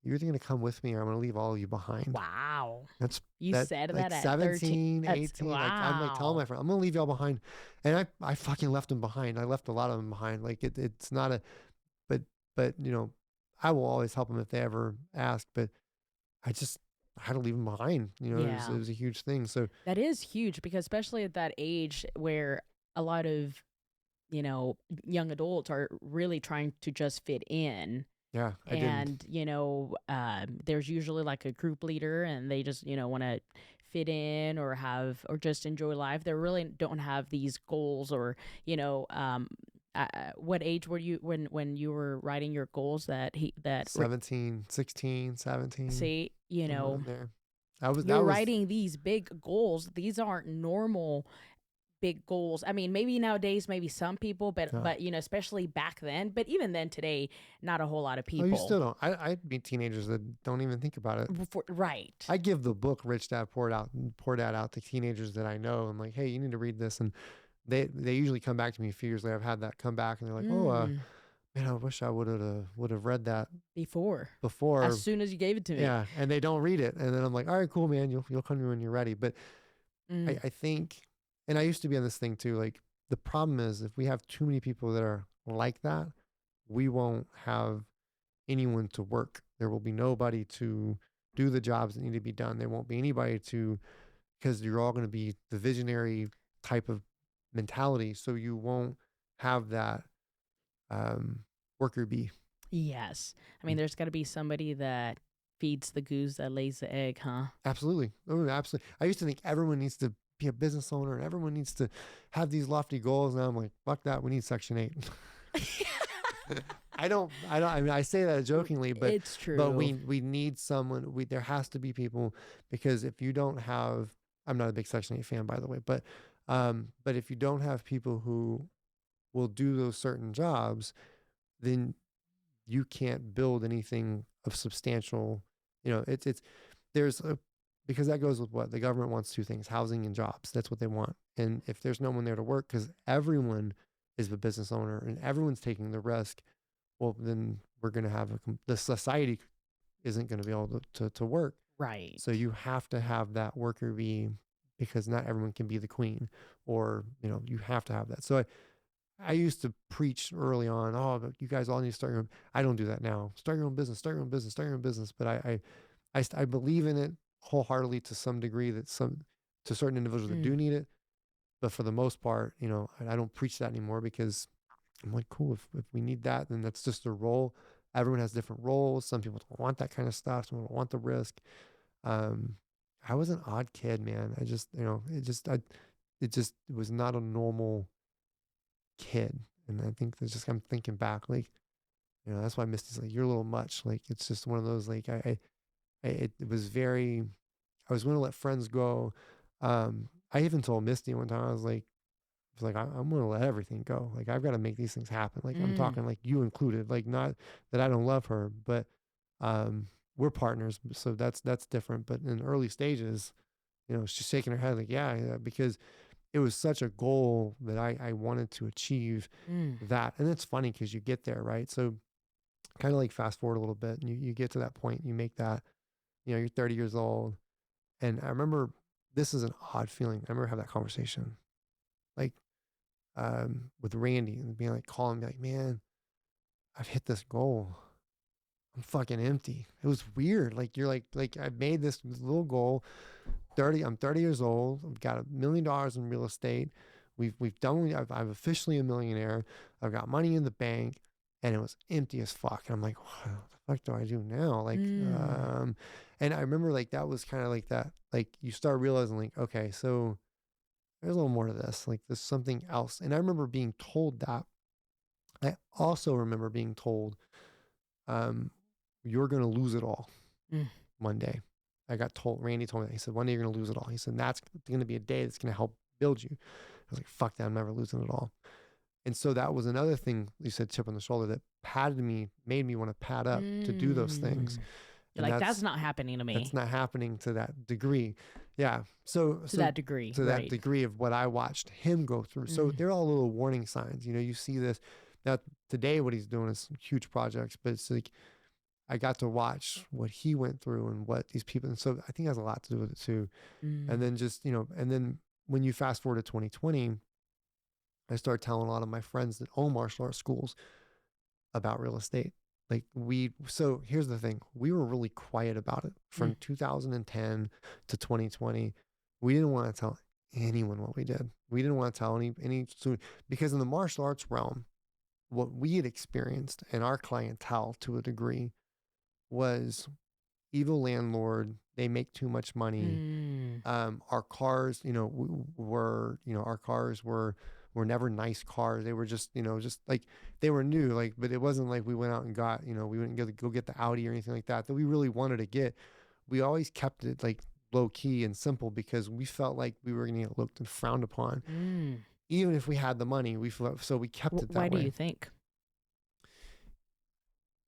you're either going to come with me or I'm going to leave all of you behind. Wow. That's You that said like that at 13. 17, That's 18. Like I'm like telling wow. my friend, I'm gonna leave y'all behind. And I fucking left them behind. I left a lot of them behind. Like it's not a but but I will always help them if they ever ask, but I had to leave them behind. Yeah. It was a huge thing. So That is huge because especially at that age where a lot of, young adults are really trying to just fit in. yeah, I didn't. And, there's usually like a group leader and they just, want to fit in or just enjoy life. They really don't have these goals or, what age were you when you were writing your goals that 17, 16, 17, say, somewhere in there. That you're was writing these big goals. These aren't normal big goals. I mean, maybe nowadays, maybe some people, but no. but especially back then. But even then, today, not a whole lot of Oh, you people. still don't. I meet teenagers that don't even think about it. Right. I give the book Rich Dad Poor Dad out to teenagers that I know. I'm like, hey, you need to read this, and they usually come back to me a few years later. I've had that come back, and they're like, oh, Mm, man, I wish I would have read that before, before. as soon as you gave it to me. Yeah, and they don't read it, and then I'm like, all right, cool, man, you'll come to me when you're ready. But Mm, I think, and I used to be on this thing too. Like the problem is if we have too many people that are like that, we won't have anyone to work. There will be nobody to do the jobs that need to be done. There won't be anybody to, because you're all going to be the visionary type of mentality. So you won't have that worker bee. yes. I mean, there's got to be somebody that feeds the goose that lays the egg, huh? Absolutely. Oh, absolutely. I used to think everyone needs to be a business owner and everyone needs to have these lofty goals. Now I'm like, fuck that. We need Section 8. I mean, I say that jokingly, but It's but true. we need someone. There has to be people because if you don't have, I'm not a big Section 8 fan, by the way, but if you don't have people who will do those certain jobs, then you can't build anything of substantial. It's there's a because that goes with what the government wants: two things: housing and jobs. That's what they want. And if there's no one there to work, because everyone is a business owner and everyone's taking the risk, well, then we're going to have the society isn't going to be able to work. Right. So you have to have that worker bee because not everyone can be the queen, or you have to have that. So I used to preach early on, oh, but you guys all need to start your own. I don't do that now. Start your own business, start your own business, start your own business. But I believe in it wholeheartedly to some degree that to certain individuals that Mm. do need it. But for the most part, I don't preach that anymore because I'm like, cool, if we need that, then that's just their role. Everyone has different roles. Some people don't want that kind of stuff. Some people don't want the risk. Um, I was an odd kid, man. I just, it was not a normal kid. And I think that's just, I'm thinking back, like, that's why Misty's like, you're a little much. Like, it's just one of those, like, it was very, I was willing to let friends go. I even told Misty one time, I'm going to let everything go. Like, I've got to make these things happen. Like, I'm Mm. talking like you included, like, not that I don't love her, but, we're partners. So that's different. But in early stages, she's shaking her head like, yeah, because it was such a goal that I wanted to achieve Mm. that. And it's funny because you get there, right? So kind of like fast forward a little bit and you get to that point, you make that, you're 30 years old. And I remember this is an odd feeling. I remember having that conversation like with Randy and being like, calling me like, man, I've hit this goal. I'm fucking empty. It was weird. Like like I made this little goal. I'm 30 years old. I've got $1 million in real estate. We've done. I'm officially a millionaire. I've got money in the bank, and it was empty as fuck. And I'm like, what the fuck do I do now? Like, Mm. and I remember like that was kind of like that. Like you start realizing like, okay, so there's a little more to this. Like there's something else. And I remember being told that. I also remember being told, um, you're gonna lose it all Mm. one day. Randy told me that. He said, one day you're going to lose it all. He said, that's going to be a day that's going to help build you. I was like, fuck that. I'm never losing it all. And so that was another thing you said, chip on the shoulder, that patted me, made me want to pad up to do those things. Mm. You're And like, that's not happening to that's me not happening to that degree. Yeah. So, to so that degree. to that Right. degree of what I watched him go through. So Mm. they're all little warning signs. You see this. Now, today, what he's doing is huge projects, but it's like, I got to watch what he went through and what these people, and so I think it has a lot to do with it too. And Mm. then just, and then when you fast forward to 2020, I started telling a lot of my friends that own martial arts schools about real estate. So here's the thing. We were really quiet about it Mm. from 2010 to 2020. We didn't want to tell anyone what we did. We didn't want to tell any student because in the martial arts realm, what we had experienced and our clientele to a degree was evil landlord. They make too much money. Mm. Our cars, our cars were never nice cars. They were just, just like they were new, like, but it wasn't like we went out and got, we wouldn't go get the Audi or anything like that we really wanted to get. We always kept it like low key and simple because we felt like we were going to get looked and frowned upon, Mm. even if we had the money. We felt so we kept it Why that do way. you think?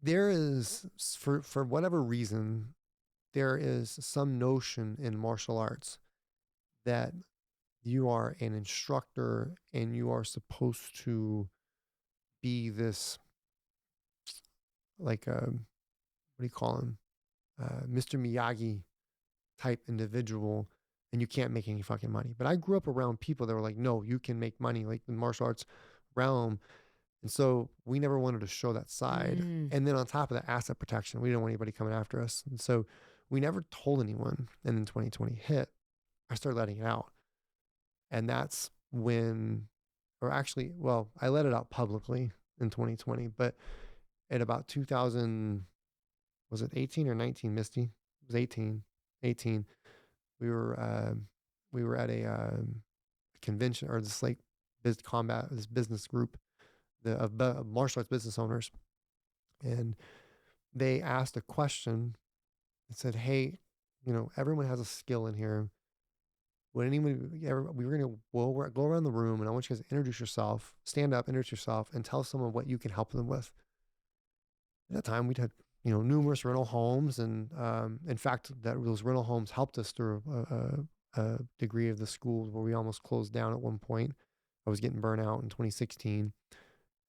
There is for whatever reason, there is some notion in martial arts that you are an instructor and you are supposed to be this like what do you call him, Mr. Miyagi type individual, and you can't make any fucking money. But I grew up around people that were like, no, you can make money, like the martial arts realm. And so we never wanted to show that side. Mm. And then on top of that, asset protection, we didn't want anybody coming after us. And so we never told anyone. And then 2020 hit, I started letting it out. And that's when, or actually, well, I let it out publicly in 2020, but at about 2000, was it 18 or 19, Misty? It was 18. 18. We were, we were at a convention or this like this business group of martial arts business owners. And they asked a question and said, hey, everyone has a skill in here. Would anyone we were gonna go around the room and I want you guys to introduce yourself, stand up, introduce yourself, and tell someone what you can help them with. At that time, we'd had numerous rental homes, and in fact, that those rental homes helped us through a degree of the schools where we almost closed down at one point. I was getting burnt out in 2016,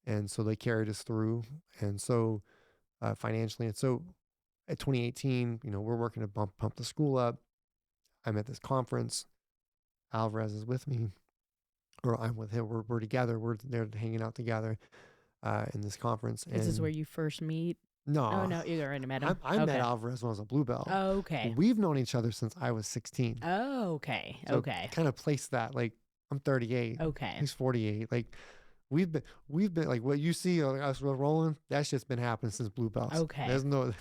and so they carried us through, and so financially, and so at 2018, we're working to pump the school up. I'm at this conference. Alvarez is with me. or I'm with him. We're together. We're there hanging out together in this conference. Is this And where you first meet? Oh, no, no, you already met him. I met Okay. Alvarez when I was a blue belt. Okay. We've known each other since I was 16. Okay. So Okay. kind of place that, like, I'm 38. Okay. He's 48. Like we've been like what you see us rolling. That shit's been happening since blue belts. Okay. There's no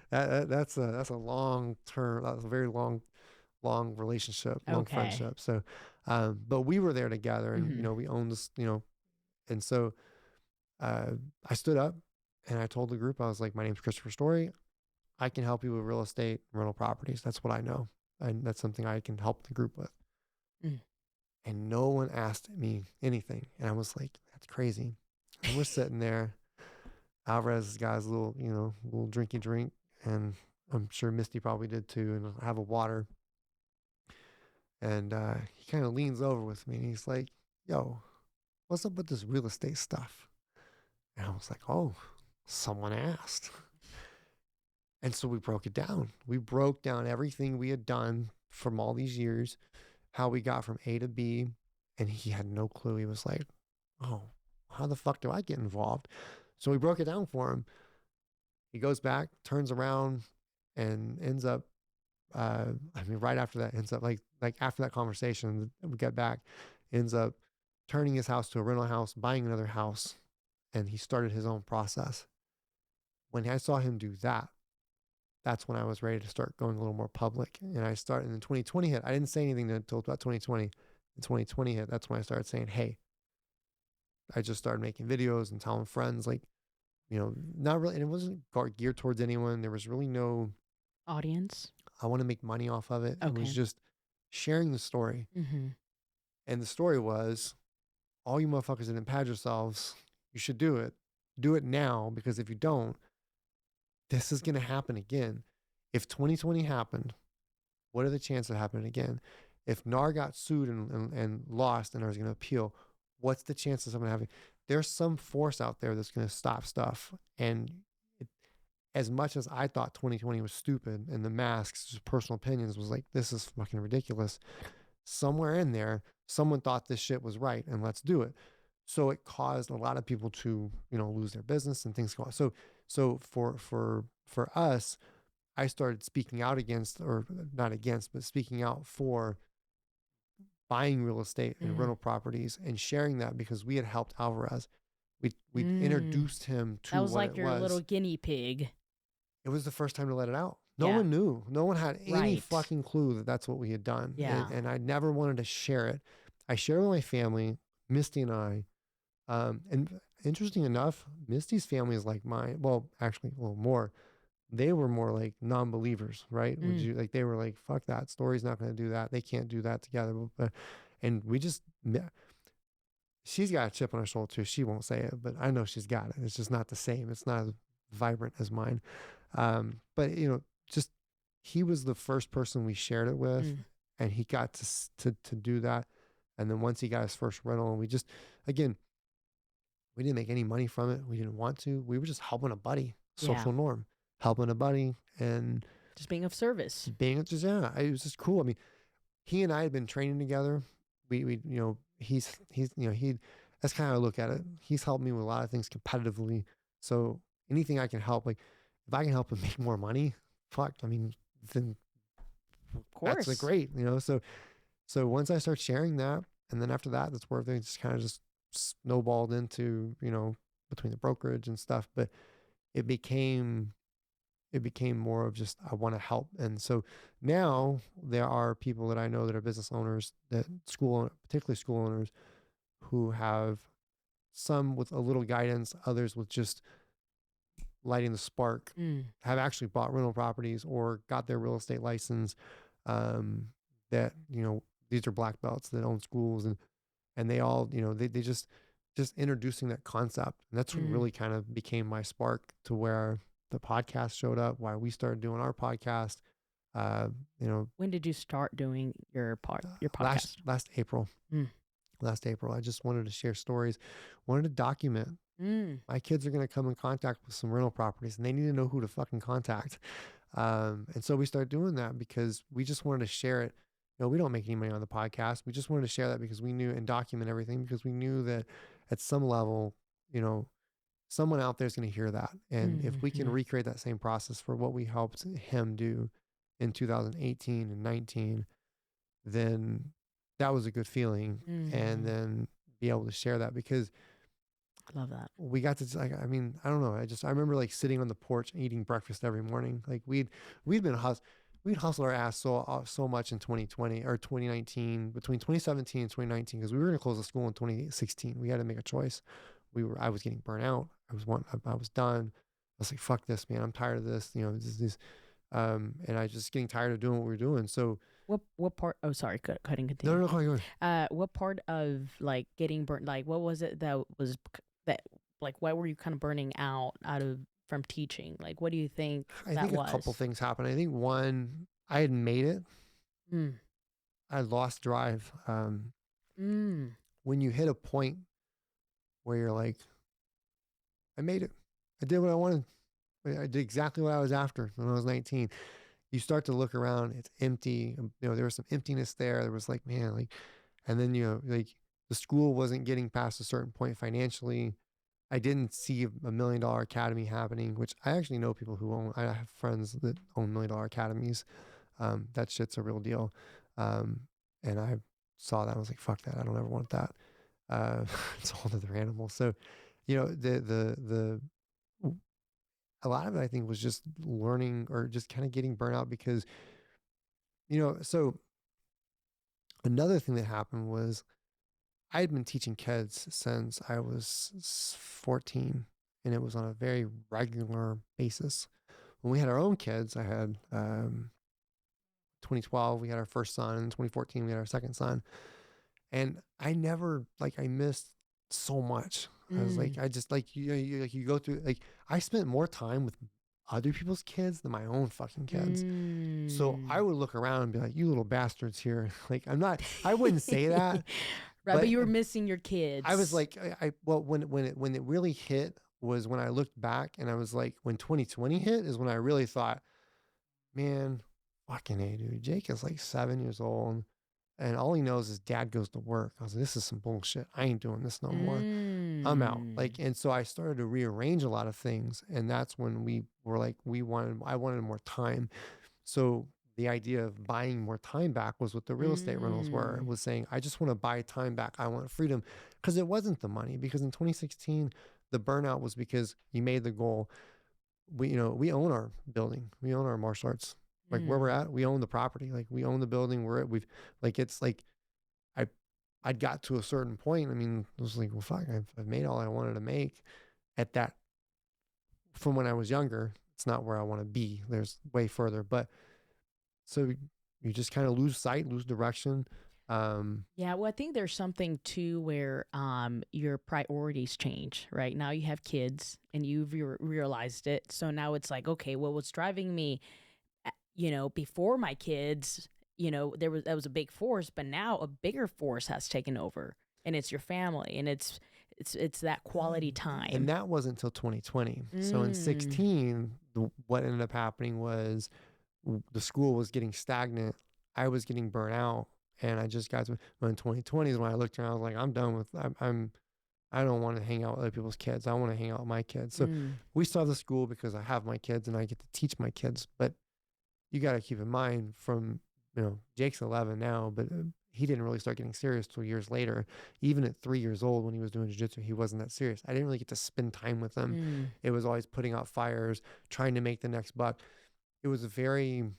that's a long term. That's a very long relationship, long Okay. friendship. So, but we were there together, and Mhm. we owned this, and so I stood up and I told the group, I was like, my name's Christopher Story. I can help you with real estate, rental properties. That's what I know, and that's something I can help the group with. Mm. And no one asked me anything, and I was like, that's crazy. And we're sitting there. Alvarez's got his little, little drinky drink, and I'm sure Misty probably did too, and I have a water. And he kind of leans over with me and he's like, yo, what's up with this real estate stuff? And I was like, oh, someone asked. And so we broke it down. We broke down everything we had done from all these years, how we got from A to B. And he had no clue. He was like, oh, how the fuck do I get involved? So we broke it down for him. He goes back, turns around, and ends up, right after that, ends up like after that conversation, we got back, ends up turning his house to a rental house, buying another house, and he started his own process. When I saw him do that, that's when I was ready to start going a little more public. And I started, in 2020 hit. I didn't say anything until about 2020. In 2020 hit, that's when I started saying, hey, I just started making videos and telling friends, like, not really, and it wasn't geared towards anyone. There was really no Audience. I want to make money off of it. It was Okay. just sharing the story. Mm-hmm. And the story was, all you motherfuckers that didn't pad yourselves, you should do it. Do it now, because if you don't, this is going to happen again. If 2020 happened, what are the chances of happening again? If NAR got sued and lost and I was going to appeal, what's the chances of something happening? There's some force out there that's going to stop stuff. And as much as I thought 2020 was stupid and the masks, just personal opinions, was like, this is fucking ridiculous. Somewhere in there, someone thought this shit was right and let's do it. So it caused a lot of people to, lose their business and things go on. So for us, I started speaking out against, or not against, but speaking out for buying real estate and rental properties and sharing that, because we had helped Alvarez. We introduced him to that was what like it your was. little guinea pig. It was the first time to let it out. No Yeah. one knew. No one had any Right. fucking clue that that's what we had done. Yeah. And I never wanted to share it. I shared with my family, Misty and I. And interesting enough, Misty's family is like mine. Well, actually, a little more. They were more like non-believers, right? Would you like? They were like, "Fuck that. Story's not going to do that. They can't do that together." And we just, she's got a chip on her shoulder too. She won't say it, but I know she's got it. It's just not the same. It's not as vibrant as mine. But just he was the first person we shared it with, and he got to do that. And then once he got his first rental, and we just, again, we didn't make any money from it. We didn't want to. We were just helping a buddy, social norm, helping a buddy, and just being of service. It was just cool. I mean, he and I had been training together. We he's that's kind of how I look at it. He's helped me with a lot of things competitively. So anything I can help, like if I can help him make more money, fuck. I mean, then of course, that's great. So once I start sharing that, and then after that, that's where everything just kind of just snowballed into, between the brokerage and stuff. But it became more of just, I want to help. And so now there are people that I know that are business owners, particularly school owners, who have some with a little guidance, others with just lighting the spark, have actually bought rental properties or got their real estate license. That, these are black belts that own schools, and they all, they just introducing that concept. And that's what really kind of became my spark to where the podcast showed up, why we started doing our podcast. When did you start doing your podcast? Last April. Last April. I just wanted to share stories, wanted to document. My kids are going to come in contact with some rental properties, and they need to know who to fucking contact. And so we started doing that because we just wanted to share it. we don't make any money on the podcast. We just wanted to share that because we knew and document everything because we knew that at some level, you know, someone out there is going to hear that. And if we can Mhm. recreate that same process for what we helped him do in 2018 and 19, then that was a good feeling. And Mhm. then be able to share that because I love that. we got to like, I mean, I don't know. I remember like sitting on the porch eating breakfast every morning. Like we'd been we'd hustle our ass so much in 2020 or 2019, between 2017 and 2019, because we were going to close the school in 2016. We had to make a choice. I was getting burnt out. I was done. I was like, fuck this, man. I'm tired of this. And I just getting tired of doing what we were doing. So What part? Oh, sorry. Couldn't no, continue. no, no, go ahead. What part of like getting burnt? Like, what was it that was that? Like, what were you kind of burning out of from teaching? Like, what do you think I that think a couple was? things happened. I think one, I had made it. Mm. I lost drive. Mm. When you hit a point where you're like, I made it. I did what I wanted. I did exactly what I was after when I was 19. You start to look around, it's empty. There was some emptiness there. There was like, man, like, and then, like the school wasn't getting past a certain point financially. I didn't see $1 million academy happening, which I actually know people who own, I have friends that own $1 million academies. That shit's a real deal. Um, and I saw that. I was like, fuck that. I don't ever want that. It's a whole other animal. So, the a lot of it I think was just learning or just kind of getting burnt out because, so another thing that happened was I had been teaching kids since I was 14 and it was on a very regular basis. When we had our own kids, I had 2012, we had our first son. In 2014, we had our second son. And I never, like, I missed so much. I was like, Mm. I just like, you go through, like, I spent more time with other people's kids than my own fucking kids. So I Mm. would look around and be like, you little bastards here. Like, I wouldn't say that, Right, but but you were missing your I was kids. like, well, when it really hit was when I looked back and I was like, when 2020 hit is when I really thought, man, fucking A, dude. Jake is like 7 years old and all he knows is dad goes to work. I was like, this is some bullshit. I ain't doing this no more. I'm out. Like, Mm. and so I started to rearrange a lot of things. And that's when we were like, I wanted more time. So the idea of buying more time back was what the real estate rentals were. It Mm. was saying, I just want to buy time back. I want freedom. Because it wasn't the money. Because in 2016, the burnout was because you made the goal. We own our building. We own our martial arts. Like where we're Mm. at, we own the property. Like we own the building. It's like I I'd got to a certain point. I mean, it was like, well, fuck, I've made all I wanted to make at that from when I was younger. It's not where I want to be. There's way further. But so you just kind of lose sight, lose direction. Um, Yeah, well, I think there's something too where your priorities change, right? Now you have kids and you've realized it. So now it's like, okay, well, what's driving me, before my kids, that was a big force, but now a bigger force has taken over, and it's your family, and it's that quality and time. that wasn't until 2020. So in Mm. 16, what ended up happening was the school was getting stagnant. I was getting burnt out. And I just got to, when 2020 is when I looked around, I was like, I'm done with, I don't want to hang out with other people's kids. I want to hang out with my kids. So Mm. we still have the school because I have my kids and I get to teach my kids. But you got to keep in mind Jake's 11 now, but he didn't really start getting serious till years later. Even at 3 years old, when he was doing jiu-jitsu, he wasn't that serious. I didn't really get to spend time with him. Mm. It was always putting out fires, trying to make the next buck. It was a very,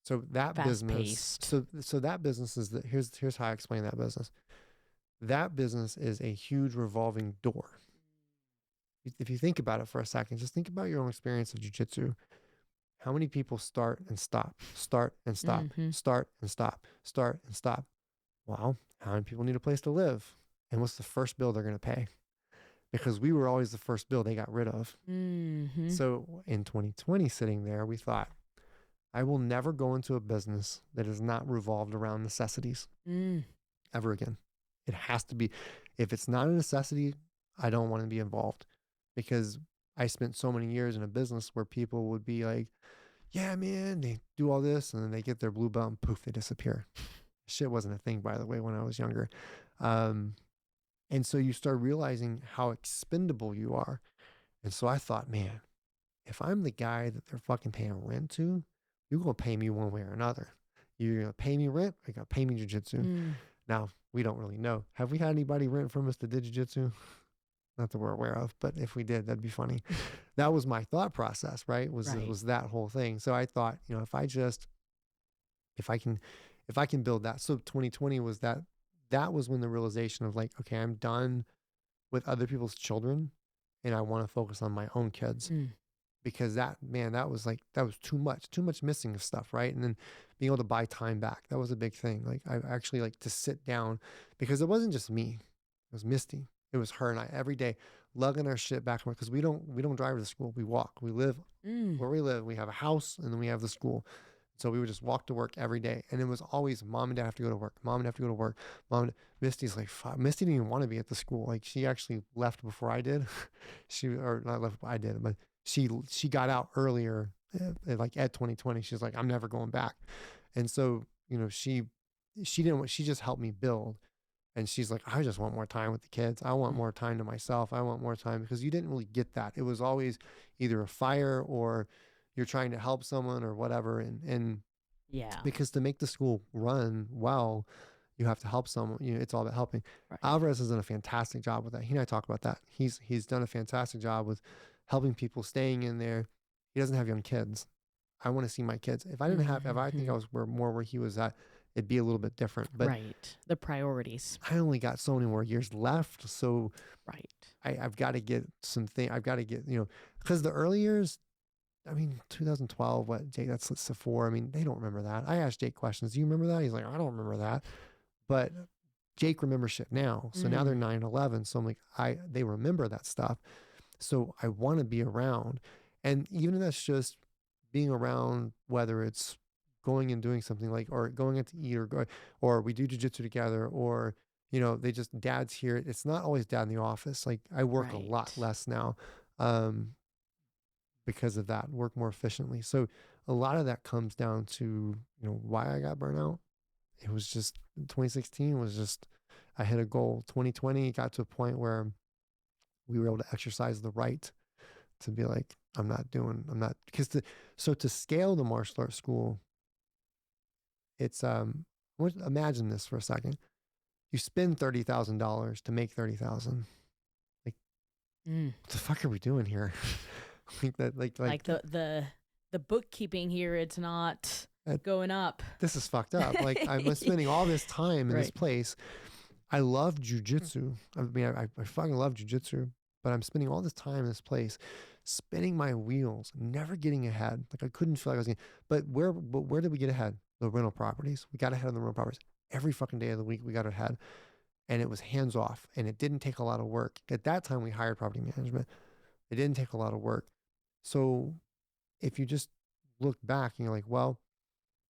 so that Fast business, paced. so that business is that here's how I explain that business. That business is a huge revolving door. If you think about it for a second, just think about your own experience of jiu-jitsu. How many people start and stop, start and stop, Mm-hmm. start and stop, start and stop? Well, how many people need a place to live? And what's the first bill they're going to pay? Because we were always the first bill they got rid of. Mm-hmm. So in 2020, sitting there, we thought, I will never go into a business that is not revolved around necessities Mm. ever again. It has to be. If it's not a necessity, I don't want to be involved because I spent so many years in a business where people would be like, Yeah, man, they do all this and then they get their blue belt and poof, they disappear. Shit wasn't a thing, by the way, when I was younger. Um, and so you start realizing how expendable you are. And so I thought, man, if I'm the guy that they're fucking paying rent to, you're gonna pay me one way or another. You're gonna pay me rent, or you're gonna pay me jujitsu. Mm, Now, we don't really know. Have we had anybody rent from us that did jujitsu? Not that we're aware of, but if we did, that'd be funny. That was my thought process, right? right. Was that whole thing. So I thought, if I can if I can build that. So 2020 was that was when the realization of like, okay, I'm done with other people's children and I want to focus on my own kids. Mm, Because that man, that was too much missing of stuff, right? And then being able to buy time back, that was a big thing. Like I actually like to sit down because it wasn't just me, it was Misty, it was her and I every day lugging our shit back because we don't drive to school, we walk, we live mm, where we live, we have a house and then we have the school. So we would just walk to work every day. And it was always mom and dad have to go to work. Mom and dad have to go to work. Misty's like, fuck. Misty didn't even want to be at the school. Like she actually left before I did. Or not left, I did, but she got out earlier, like at 2020. She's like, I'm never going back. And so, she didn't want, she just helped me build. And she's like, I just want more time with the kids. I want mm. more time to myself. I want more time because you didn't really get that. It was always either a fire or you're trying to help someone or whatever. And Yeah. because to make the school run well, you have to help someone. It's all about helping. Right. Alvarez has done a fantastic job with that. He and I talk about that. He's done a fantastic job with helping people staying in there. He doesn't have young kids. I want to see my kids. If I think Hmm. I was where he was at, it'd be a little bit different. But Right. The priorities. I only got so many more years left. So Right. I've got to get something. I've got to get, because the early years, I mean, 2012, what, Jake, that's Sephora. I mean, they don't remember that. I asked Jake questions. Do you remember that? He's like, I don't remember that. But Jake remembers shit now. So now they're Mm, 9/11. So I'm like, they remember that stuff. So I want to be around. And even if that's just being around, whether it's going and doing something like, or going out to eat or we do jujitsu together, or, they just dad's here. It's not always dad in the office. Like I work a lot right. less now. Um, because of that, work more efficiently. So a lot of that comes down to, why I got burnout. It was just 2016 was just, I hit a goal. 2020 got to a point where we were able to exercise the right to be like, I'm not, because to scale the martial arts school, it's, imagine this for a second. You spend $30,000 to make 30,000. Like, Mm. what the fuck are we doing here? like that, Like the bookkeeping here, it's not that, going up. this is fucked up. Like I'm spending all this time in this Right. place. I love jujitsu. I mean, I fucking love jujitsu, but I'm spending all this time in this place, spinning my wheels, never getting ahead. Like I couldn't feel like I was getting, but where did we get ahead? The rental properties. We got ahead on the rental properties. Every fucking day of the week, we got ahead and it was hands off and it didn't take a lot of work. At that time, we hired property management. It didn't take a lot of work. So if you just look back and you're like, well,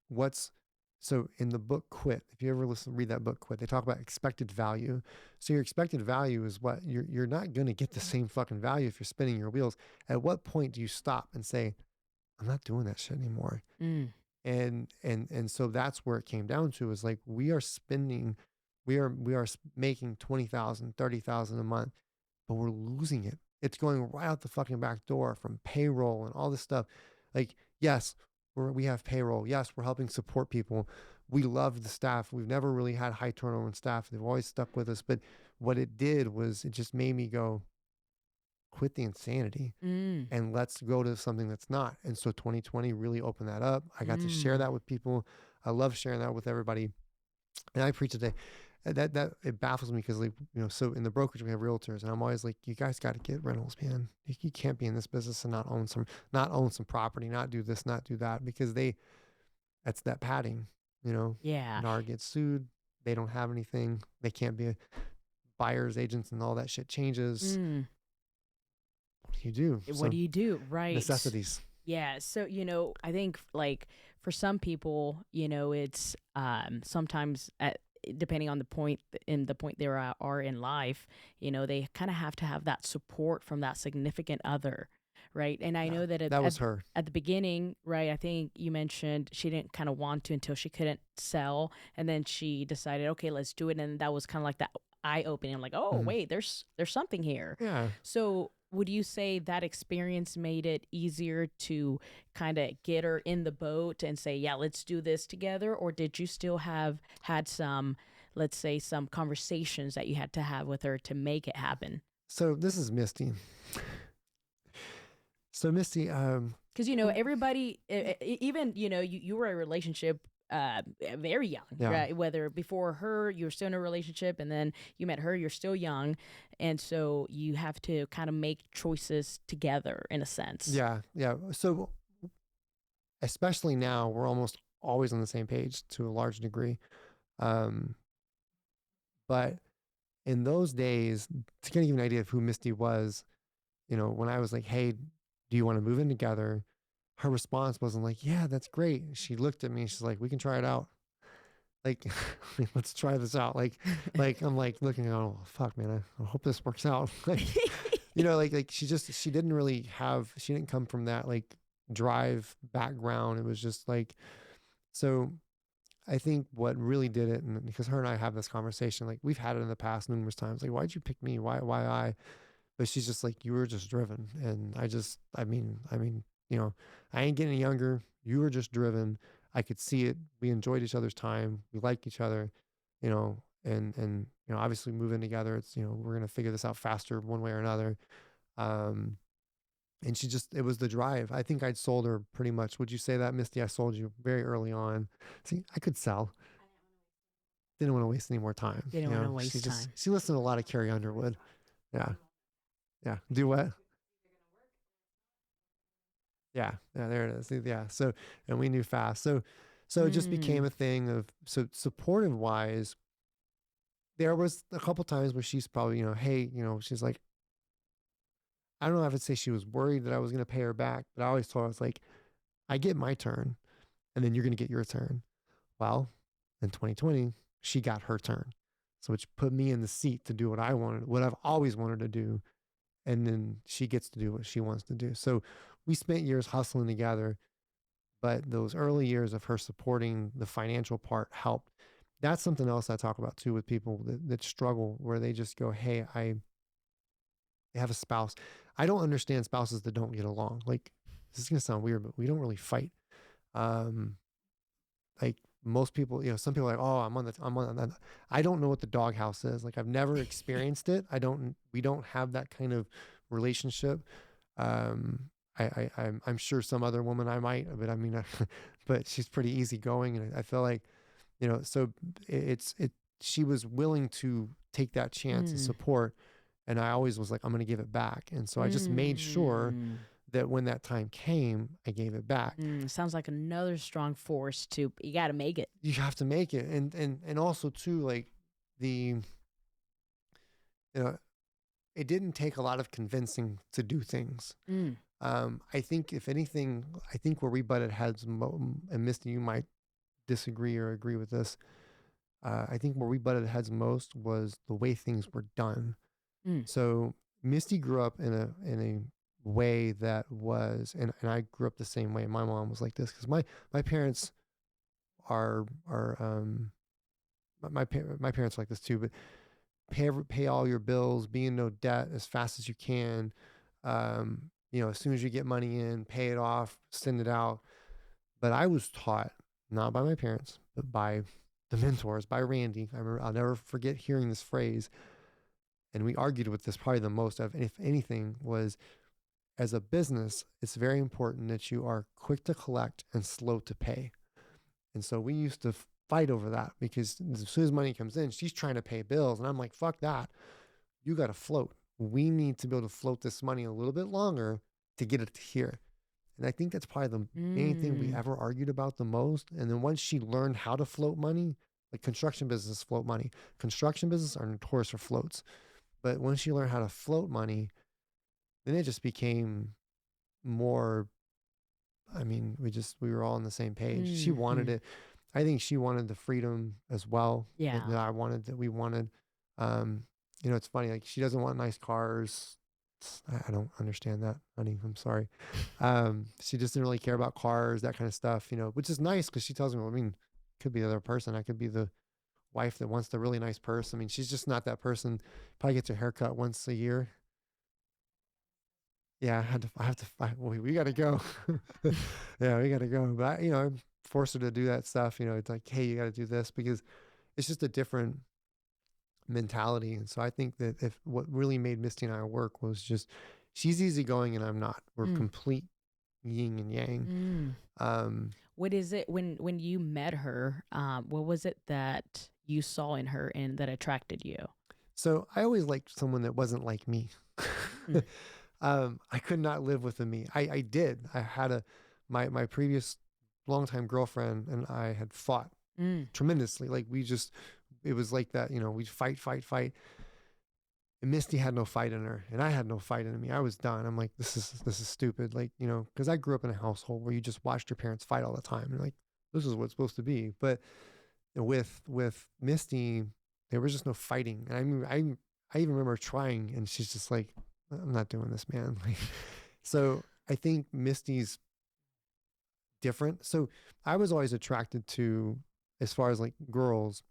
what's so in the book Quit, if you ever read that book Quit, they talk about expected value. So your expected value is what you're not going to get the same fucking value if you're spinning your wheels. At what point do you stop and say, I'm not doing that shit anymore? Mm, And so that's where it came down to is like we are spending, we are making 20,000, 30,000 a month, but we're losing it. It's going right out the fucking back door from payroll and all this stuff. Like, yes, we have payroll. Yes, we're helping support people. We love the staff. We've never really had high turnover in staff. They've always stuck with us. But what it did was it just made me go, quit the insanity mm, and let's go to something that's not. And so 2020 really opened that up. I got to share mm. that with people. I love sharing that with everybody. And I preach today. That it baffles me because, like, so in the brokerage we have realtors, and I'm always like, you guys got to get rentals, man. You can't be in this business and not own some property, not do this, not do that, because that's that padding. Yeah. NAR gets sued. They don't have anything. They can't be buyers agents, and all that shit changes. Mm. What do you do? What So do you do? Right. necessities. Yeah. So, I think like for some people, it's sometimes depending on the point they are in life, they kind of have to have that support from that significant other, right? And I Yeah, know that that was her. at the beginning, right, I think you mentioned she didn't kind of want to until she couldn't sell. And then she decided, okay, let's do it. And that was kind of like that eye opening. I'm like, oh, Mhm. wait, there's something here. Yeah. So would you say that experience made it easier to kind of get her in the boat and say, yeah, let's do this together? Or did you still have had some, let's say, some conversations that you had to have with her to make it happen? So this is Misty. So Misty, Because everybody, even you were in a relationship very young, yeah. right? Whether before her you were still in a relationship, and then you met her, you're still young, and so you have to kind of make choices together in a sense. Yeah. Yeah. So especially now, we're almost always on the same page to a large degree. Um, but in those days, to kind of give you an idea of who Misty was, when I was like, "Hey, do you want to move in together?" Her response wasn't like, "Yeah, that's great." She looked at me and she's like, "We can try it out. Like, let's try this out." Like I'm like looking, oh fuck, man, I hope this works out. Like she didn't really she didn't come from that like drive background. It was just like, so I think what really did it, and because her and I have this conversation, like we've had it in the past numerous times, like, why'd you pick me? Why I? But she's just like, you were just driven. And I mean, I ain't getting younger. You were just driven. I could see it. We enjoyed each other's time. We liked each other, and obviously moving together, it's, we're going to figure this out faster one way or another. Um, and it was the drive. I think I'd sold her pretty much. Would you say that, Misty? I sold you very early on. See, I could sell. Didn't want to waste any more time. Didn't want to waste time. She listened to a lot of Carrie Underwood. Yeah. Yeah. Do what? Yeah, yeah, there it is. Yeah. So, and we knew fast. So it just became Mm. a thing of, so supportive wise, there was a couple times where she's probably, hey, she's like, I don't know if I'd say she was worried that I was going to pay her back, but I always told her, I was like, I get my turn and then you're going to get your turn. Well, in 2020, she got her turn. So which put me in the seat to do what I wanted, what I've always wanted to do. And then she gets to do what she wants to do. So we spent years hustling together, but those early years of her supporting the financial part helped. That's something else I talk about too with people that struggle, where they just go, hey, I have a spouse. I don't understand spouses that don't get along. Like, this is going to sound weird, but we don't really fight. Um, like most people, some people are like, oh, I'm on that. I don't know what the doghouse is. Like, I've never experienced it. We don't have that kind of relationship. Um, I'm sure some other woman I might, but I mean, but she's pretty easygoing, and I feel like, so she was willing to take that chance and Mm. support, and I always was like, I'm going to give it back, and so I just made sure Mm. that when that time came, I gave it back. Sounds like another strong force to, you got to make it. You have to make it, and also too, like the, it didn't take a lot of convincing to do things. Mm. I think if anything, I think where we butted heads, and Misty, you might disagree or agree with this. I think where we butted heads most was the way things were done. Mm. So Misty grew up in a way that was, and I grew up the same way. My mom was like this because my parents are my parents are like this too, but pay all your bills, be in no debt as fast as you can. As soon as you get money in, pay it off, send it out. But I was taught, not by my parents, but by the mentors, by Randy. I'll never forget hearing this phrase. And we argued with this probably the most of, if anything, was, as a business, it's very important that you are quick to collect and slow to pay. And so we used to fight over that, because as soon as money comes in, she's trying to pay bills. And I'm like, fuck that. You got to float. We need to be able to float this money a little bit longer to get it to here. And I think that's probably the main thing we ever argued about the most. And then once she learned how to float money, like construction business float money. Construction business are notorious for floats. But once she learned how to float money, then it just became more, I mean, we were all on the same page. She wanted it. I think she wanted the freedom as well. Yeah. That I wanted, that we wanted. It's funny, like she doesn't want nice cars, I don't understand that, honey. I'm sorry. She just didn't really care about cars, that kind of stuff, you know, which is nice because she tells me, well, I mean, could be the other person. I could be the wife that wants the really nice purse. I mean, she's just not that person. Probably gets her haircut once a year. Yeah, I have to, we got to go. Yeah, we got to go. But, you know, I force her to do that stuff. You know, it's like, hey, you got to do this because it's just a different mentality. And so I think that if what really made Misty and I work was just she's easygoing and I'm not. We're complete yin and yang. What is it when you met her? What was it that you saw in her and that attracted you? So I always liked someone that wasn't like me. I could not live with me. I did. I had my previous longtime girlfriend and I had fought tremendously. Like it was like that, you know, we'd fight. And Misty had no fight in her and I had no fight in me. I was done. I'm like, this is stupid. Like, you know, cause I grew up in a household where you just watched your parents fight all the time. And like, this is what it's supposed to be. But with Misty, there was just no fighting. And I mean, I even remember trying and she's just like, I'm not doing this, man. Like, so I think Misty's different. So I was always attracted to, as far as like girls,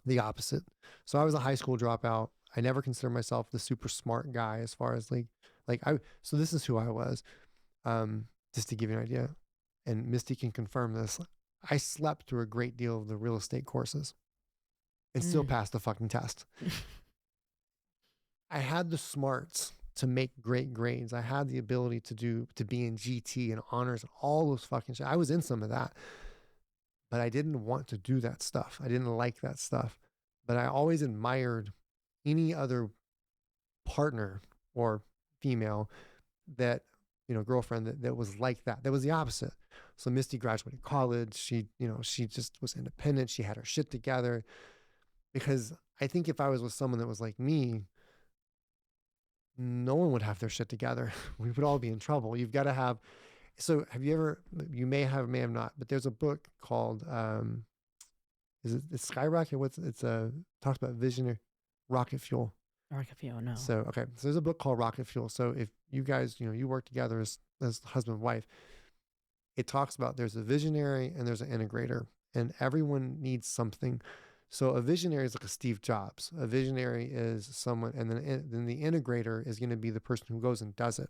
the opposite. So I was a high school dropout. I never considered myself the super smart guy as far as so this is who I was. Just to give you an idea. And Misty can confirm this. I slept through a great deal of the real estate courses and still passed the fucking test. I had the smarts to make great grades. I had the ability to be in GT and honors and all those fucking shit. I was in some of that, but I didn't want to do that stuff. I didn't like that stuff, but I always admired any other partner or female that, you know, girlfriend that was like that. That was the opposite. So Misty graduated college. She, you know, she just was independent. She had her shit together because I think if I was with someone that was like me, no one would have their shit together. We would all be in trouble. You've got to have. So have you ever, you may have not, but there's a book called, it's Skyrocket? Talks about visionary rocket fuel. Rocket fuel, no. So, okay. So there's a book called Rocket Fuel. So if you guys, you know, you work together as husband and wife, it talks about there's a visionary and there's an integrator and everyone needs something. So a visionary is like a Steve Jobs. A visionary is someone, and then the integrator is going to be the person who goes and does it.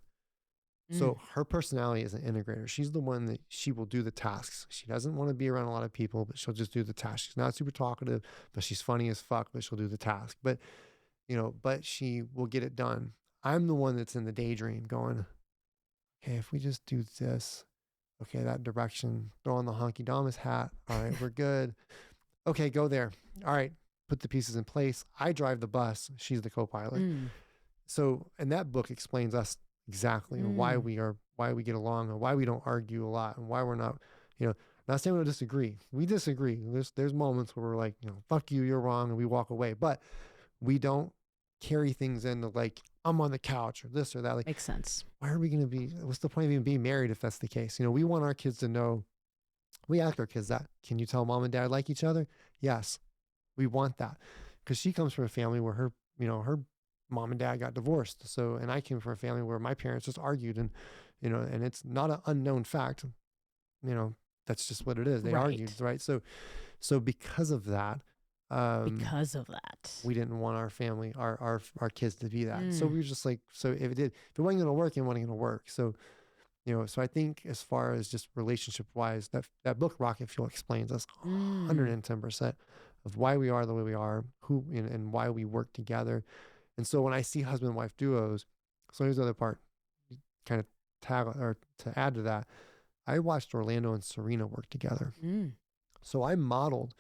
So her personality is an integrator. She's the one that she will do the tasks. She doesn't want to be around a lot of people, but she'll just do the tasks. She's not super talkative, but she's funny as fuck, but she'll do the task. But, you know, but she will get it done. I'm the one that's in the daydream going, okay, if we just do this, okay, that direction, throw on the honky domus hat. All right, we're good. Okay, go there. All right, put the pieces in place. I drive the bus. She's the co-pilot. So, and that book explains us exactly why we get along and why we don't argue a lot and why we're not, you know, not saying we don't disagree. We disagree. There's moments where we're like, you know, fuck you, you're wrong, and we walk away. But we don't carry things into like, I'm on the couch or this or that. Like, makes sense. Why are we going to be, what's the point of even being married if that's the case? You know, we want our kids to know, we ask our kids that. Can you tell mom and dad like each other? Yes. We want that. Because she comes from a family where her mom and dad got divorced. So, and I came from a family where my parents just argued and, you know, and it's not an unknown fact, you know, that's just what it is. They argued, right? So because of that, we didn't want our family, our kids to be that. So we were just like, so if it wasn't going to work, it wasn't going to work. So, you know, so I think as far as just relationship wise, that book Rocket Fuel explains us 110% of why we are the way we are, who and why we work together. And so when I see husband and wife duos, so here's the other part, kind of to add to that, I watched Orlando and Serena work together. So I modeled.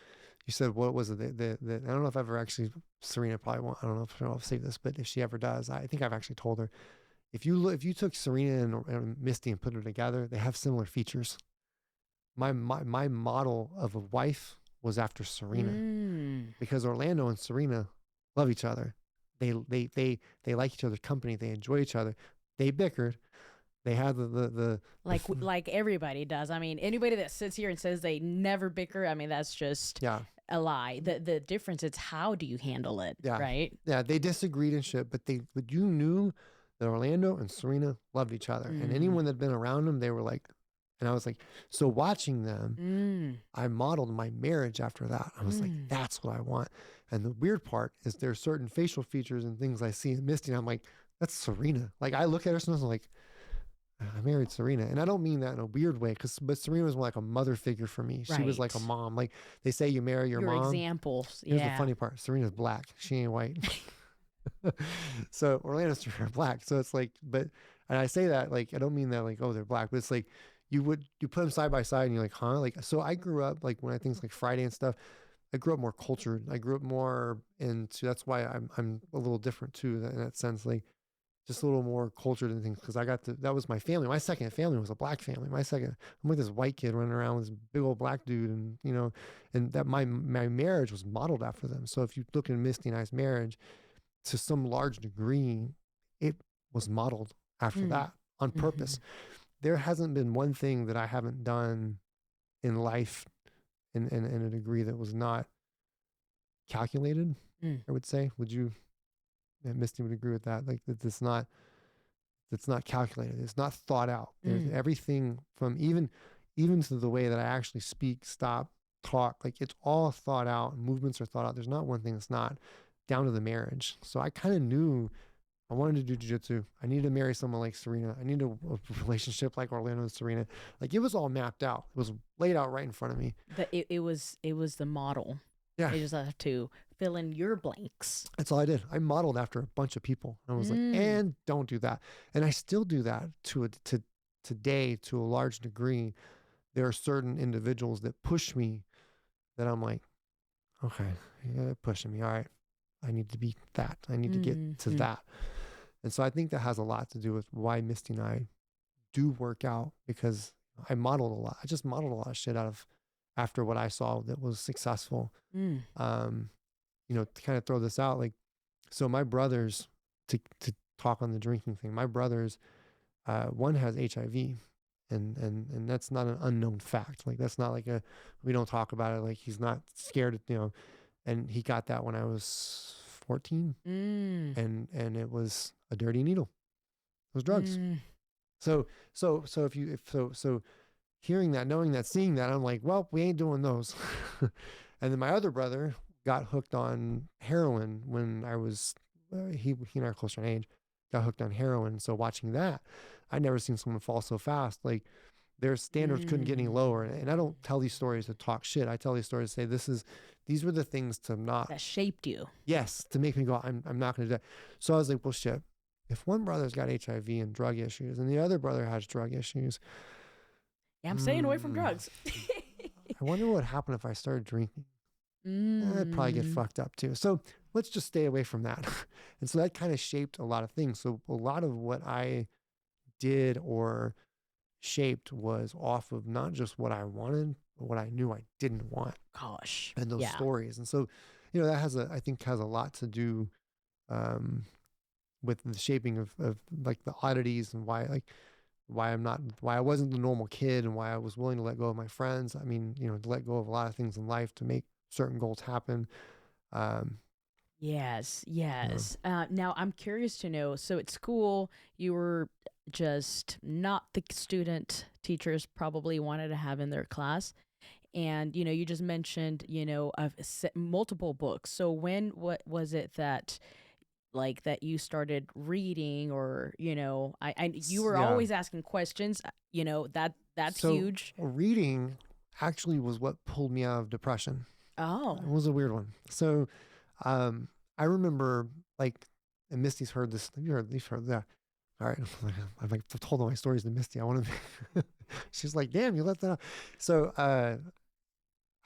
You said, what was it? I don't know if I've ever actually, Serena probably won't, I don't know if I'll say this, but if she ever does, I think I've actually told her, if you took Serena and Misty and put her together, they have similar features. My model of a wife was after Serena because Orlando and Serena love each other. They like each other's company. They enjoy each other. They bickered. They had the like everybody does. I mean, anybody that sits here and says they never bicker, I mean, that's just a lie. The difference is how do you handle it, right? Yeah, they disagreed and shit, but you knew that Orlando and Serena loved each other. And anyone that'd been around them, they were like, and I was like, so watching them, I modeled my marriage after that. I was like, that's what I want. And the weird part is there's certain facial features and things I see in Misty, and I'm like, that's Serena. Like I look at her sometimes, I'm like, I married Serena. And I don't mean that in a weird way, but Serena was like a mother figure for me. She was like a Right. mom. Like they say you marry your mom. examples. Here's the Yeah. funny part. Serena's black. She ain't white. So Orlando and Serena are black. So it's like, and I say that, like, I don't mean that like, oh, they're black, but it's like, you put them side by side and you're like, huh? Like, so I grew up, like when I things like Friday and stuff, I grew up more cultured. I grew up more into, that's why I'm a little different too, in that sense, like just a little more cultured and things. Cause that was my family. My second family was a black family. I'm like this white kid running around with this big old black dude. And, and that my marriage was modeled after them. So if you look at Misty and I's marriage, to some large degree, it was modeled after that on purpose. There hasn't been one thing that I haven't done in life in a degree that was not calculated, I would say. Would you, Misty would agree with that? Like that's not calculated. It's not thought out. There's everything from even to the way that I actually speak, stop, talk, like it's all thought out. Movements are thought out. There's not one thing that's not, down to the marriage. So I kind of knew I wanted to do jiu-jitsu. I needed to marry someone like Serena. I needed a relationship like Orlando and Serena. Like it was all mapped out. It was laid out right in front of me. It was the model. Yeah. You just have to fill in your blanks. That's all I did. I modeled after a bunch of people. I was like, and don't do that. And I still do that to today to a large degree. There are certain individuals that push me that I'm like, okay, yeah, pushing me. All right. I need to be that. I need to get to that. And so I think that has a lot to do with why Misty and I do work out, because I modeled a lot. I just modeled a lot of shit after what I saw that was successful. To kind of throw this out, like, so my brothers, to talk on the drinking thing, my brothers, one has HIV, and that's not an unknown fact. Like that's not like we don't talk about it. Like he's not scared, and he got that when I was 14, and it was a dirty needle. It was drugs. So hearing that, knowing that, seeing that, I'm like, well, we ain't doing those. And then my other brother got hooked on heroin when I was, he and I are closer in age, got hooked on heroin. So watching that, I'd never seen someone fall so fast. Like their standards couldn't get any lower. And I don't tell these stories to talk shit. I tell these stories to say, these were the things that shaped you. Yes. To make me go, I'm not going to do that. So I was like, well, shit, if one brother's got HIV and drug issues and the other brother has drug issues. Yeah, I'm staying away from drugs. I wonder what would happen if I started drinking. I'd probably get fucked up too. So let's just stay away from that. And so that kind of shaped a lot of things. So a lot of what I did or shaped was off of not just what I wanted, but what I knew I didn't want. Gosh. And those stories. And so, that I think has a lot to do with the shaping of like the oddities and why I wasn't the normal kid and why I was willing to let go of my friends. I mean, to let go of a lot of things in life to make certain goals happen. Yes. Now I'm curious to know, so at school, you were just not the student teachers probably wanted to have in their class. And, you just mentioned, of multiple books. So what was it that you started reading, or, you were always asking questions, that's huge. Reading actually was what pulled me out of depression. Oh, it was a weird one. So, I remember, like, and Misty's heard this. You've heard that. All right. I've told all my stories to Misty. I want to, she's like, damn, you let that out. So,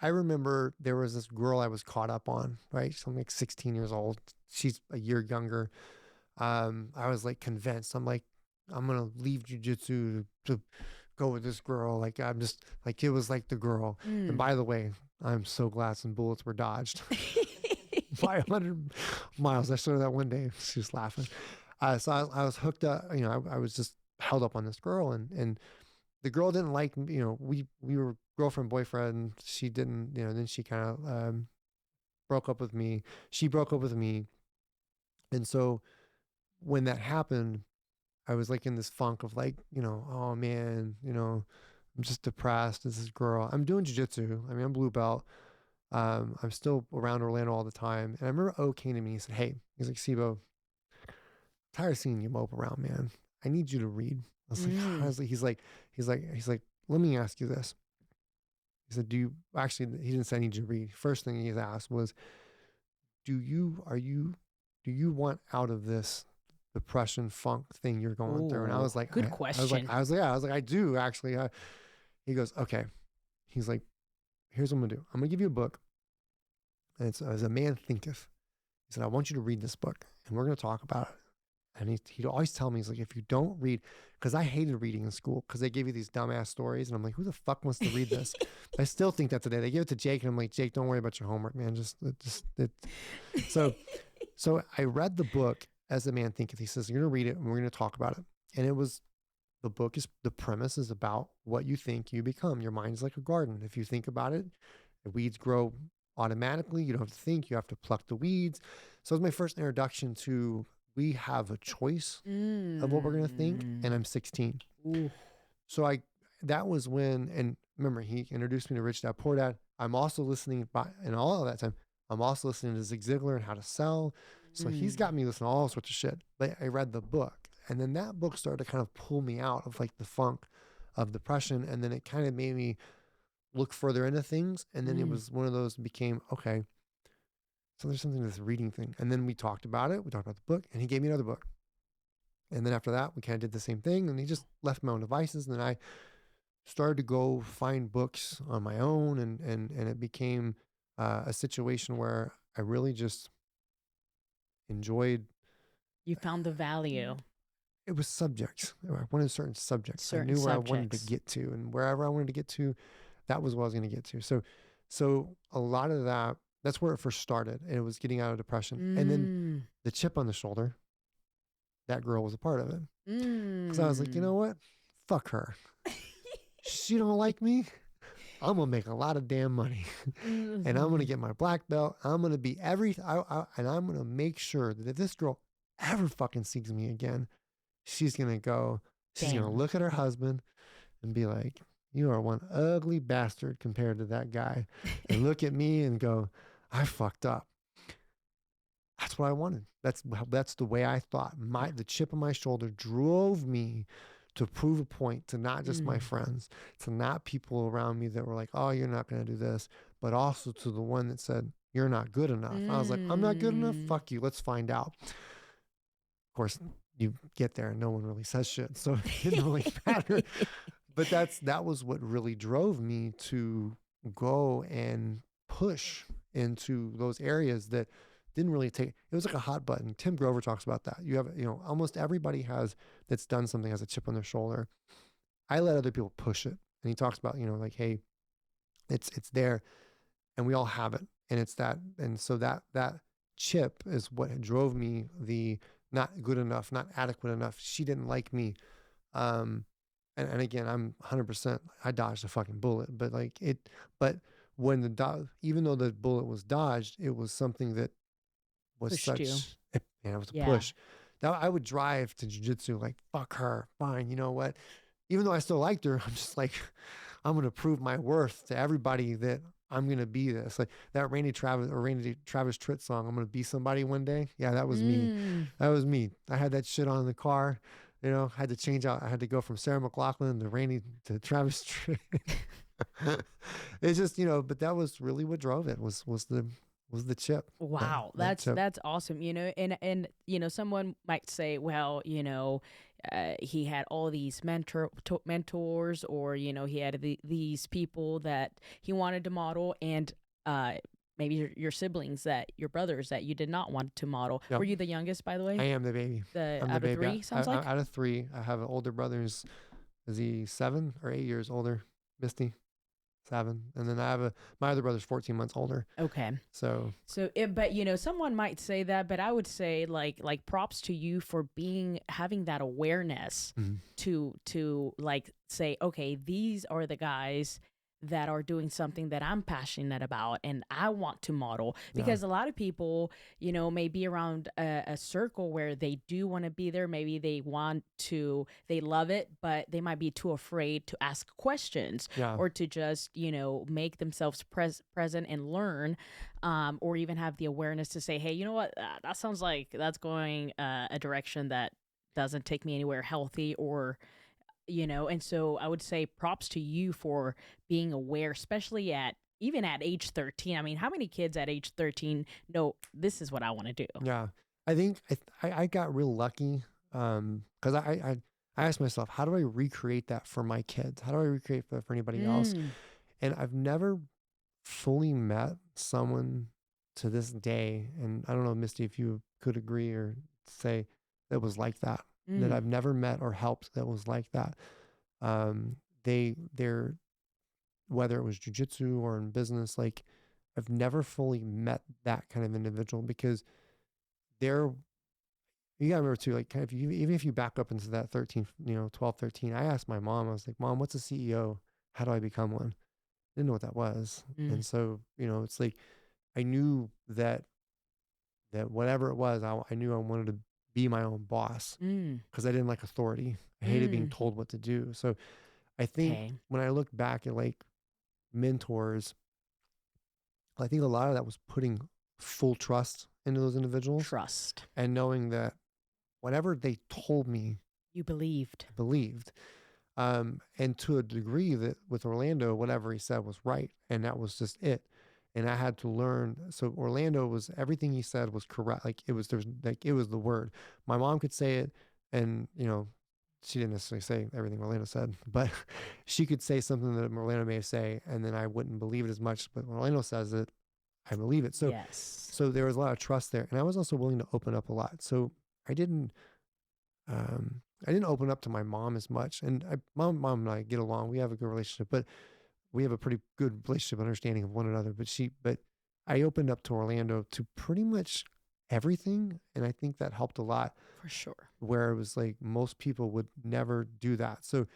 I remember there was this girl I was caught up on, right? So I'm like 16 years old. She's a year younger. I was like convinced. I'm like, I'm going to leave jiu-jitsu to go with this girl. Like, I'm just like, it was like the girl. And by the way, I'm so glad some bullets were dodged by 100 miles. I showed her that one day. She was laughing. So I was hooked up, I was just held up on this girl, and the girl didn't like me. We were girlfriend, boyfriend. She didn't, then she kind of broke up with me. She broke up with me. And so when that happened, I was like in this funk of like, oh man, I'm just depressed. This is girl. I'm doing jiu-jitsu. I mean, I'm blue belt. I'm still around Orlando all the time. And I remember O came to me and said, hey, he's like, Sibo, tired of seeing you mope around, man. I need you to read. I was like, Mm. honestly, he's like, let me ask you this. He said, he didn't say I need you to read. First thing he asked was, do you want out of this depression funk thing you're going through? And I Ooh, was like, good question. I do actually. He goes, okay. He's like, here's what I'm gonna do. I'm gonna give you a book. And it's As a Man Thinketh. He said, I want you to read this book and we're gonna talk about it. And he'd always tell me, he's like, if you don't read, because I hated reading in school because they gave you these dumbass stories. And I'm like, who the fuck wants to read this? I still think that today. They give it to Jake and I'm like, Jake, don't worry about your homework, man. So I read the book As a Man Thinketh. He says, you're going to read it and we're going to talk about it. And the premise is about what you think you become. Your mind is like a garden. If you think about it, the weeds grow automatically. You don't have to think, you have to pluck the weeds. So it was my first introduction to, we have a choice of what we're going to think. And I'm 16. Ooh. So that was when, and remember, he introduced me to Rich Dad Poor Dad. I'm also listening and all of that time, I'm also listening to Zig Ziglar and how to sell. So he's got me listening to all sorts of shit. But I read the book, and then that book started to kind of pull me out of like the funk of depression. And then it kind of made me look further into things. And then it was one of those became, okay, so there's something to this reading thing. And then we talked about it. We talked about the book, and he gave me another book. And then after that, we kind of did the same thing, and he just left my own devices. And then I started to go find books on my own, and it became a situation where I really just enjoyed. You found the value. It was subjects. I wanted certain subjects. I Certain knew where I wanted to subjects. get to, and wherever I wanted to get to, that was what I was going to get to. So a lot of that, that's where it first started. And it was getting out of depression. And then the chip on the shoulder, that girl was a part of it. Because I was like, you know what? Fuck her. She don't like me. I'm gonna make a lot of damn money, and I'm gonna get my black belt. I'm gonna be and I'm gonna make sure that if this girl ever fucking sees me again, she's gonna look at her husband and be like, "You are one ugly bastard compared to that guy," and look at me and go, "I fucked up." That's what I wanted. That's the way I thought. The chip on my shoulder drove me to prove a point to not just my friends, to not people around me that were like, oh, you're not going to do this, but also to the one that said, you're not good enough. I was like, I'm not good enough. Fuck you. Let's find out. Of course, you get there and no one really says shit. So it didn't really matter. But that was what really drove me to go and push into those areas that didn't really take. It was like a hot button. Tim Grover talks about that. You have, almost everybody that's done something has a chip on their shoulder. I let other people push it. And he talks about, like, hey, it's there and we all have it. And it's that. And so that chip is what drove me, the not good enough, not adequate enough. She didn't like me. And again, I'm 100%, I dodged a fucking bullet, but when even though the bullet was dodged, it was something that was it was a push. Now I would drive to jiu-jitsu like, fuck her, fine. You know what? Even though I still liked her, I'm just like, I'm going to prove my worth to everybody that I'm going to be this. Like that Randy Travis Tritt song, I'm going to be somebody one day. Yeah, that was me. That was me. I had that shit on in the car. Had to change out. I had to go from Sarah McLachlan to Travis Tritt. It's just, but that was really what drove it was the chip. Wow, that's awesome. And someone might say, well, he had all these mentors, or he had these people that he wanted to model, and maybe your siblings, your brothers that you did not want to model. Yep. Were you the youngest, by the way? I am the baby. I'm out of baby. 3, sounds like? Out of 3, I have an older brother. Is he 7 or 8 years older? Misty. 7. And then I have my other brother's 14 months older. Okay. But someone might say that, but I would say like props to you for having that awareness to like say, okay, these are the guys that are doing something that I'm passionate about and I want to model. Yeah. Because a lot of people, may be around a circle where they do want to be there. Maybe they love it, but they might be too afraid to ask questions Yeah. or to just, make themselves present and learn, or even have the awareness to say, hey, you know what, that sounds like that's going a direction that doesn't take me anywhere healthy, or and so I would say props to you for being aware, especially at even at age 13. I mean, how many kids at age 13 know this is what I want to do? Yeah. I think I got real lucky. Cause I asked myself, how do I recreate that for my kids? How do I recreate that for anybody else? Mm, And I've never fully met someone to this day. And I don't know, Misty, if you could agree or say that was like that mm, I've never met or helped that was like that. They're, whether it was jujitsu or in business, like I've never fully met that kind of individual because they're, you gotta remember too, like kind of even if you back up into that 13, 12, 13, I asked my mom, I was like, Mom, what's a CEO? How do I become one? Didn't know what that was. mm, And so, it's like, I knew that whatever it was, I knew I wanted to be my own boss mm, because I didn't like authority. I hated being mm. told what to do. So I think Okay. when I look back at like mentors, I think a lot of that was putting full trust into those individuals Trust. and knowing that whatever they told me, You believed. I believed. And to a degree that with Orlando, whatever he said was right. And that was just it. And I had to learn. So Orlando was, everything he said was correct. Like it was the word. My mom could say it and, she didn't necessarily say everything Orlando said, but she could say something that Orlando may say, and then I wouldn't believe it as much. But when Orlando says it, I believe it. So, Yes. so there was a lot of trust there. And I was also willing to open up a lot. So I didn't, I didn't open up to my mom as much. And mom and I get along. We have a good relationship, but we have a pretty good relationship understanding of one another. But I opened up to Orlando to pretty much everything. And I think that helped a lot For sure. where it was like most people would never do that. So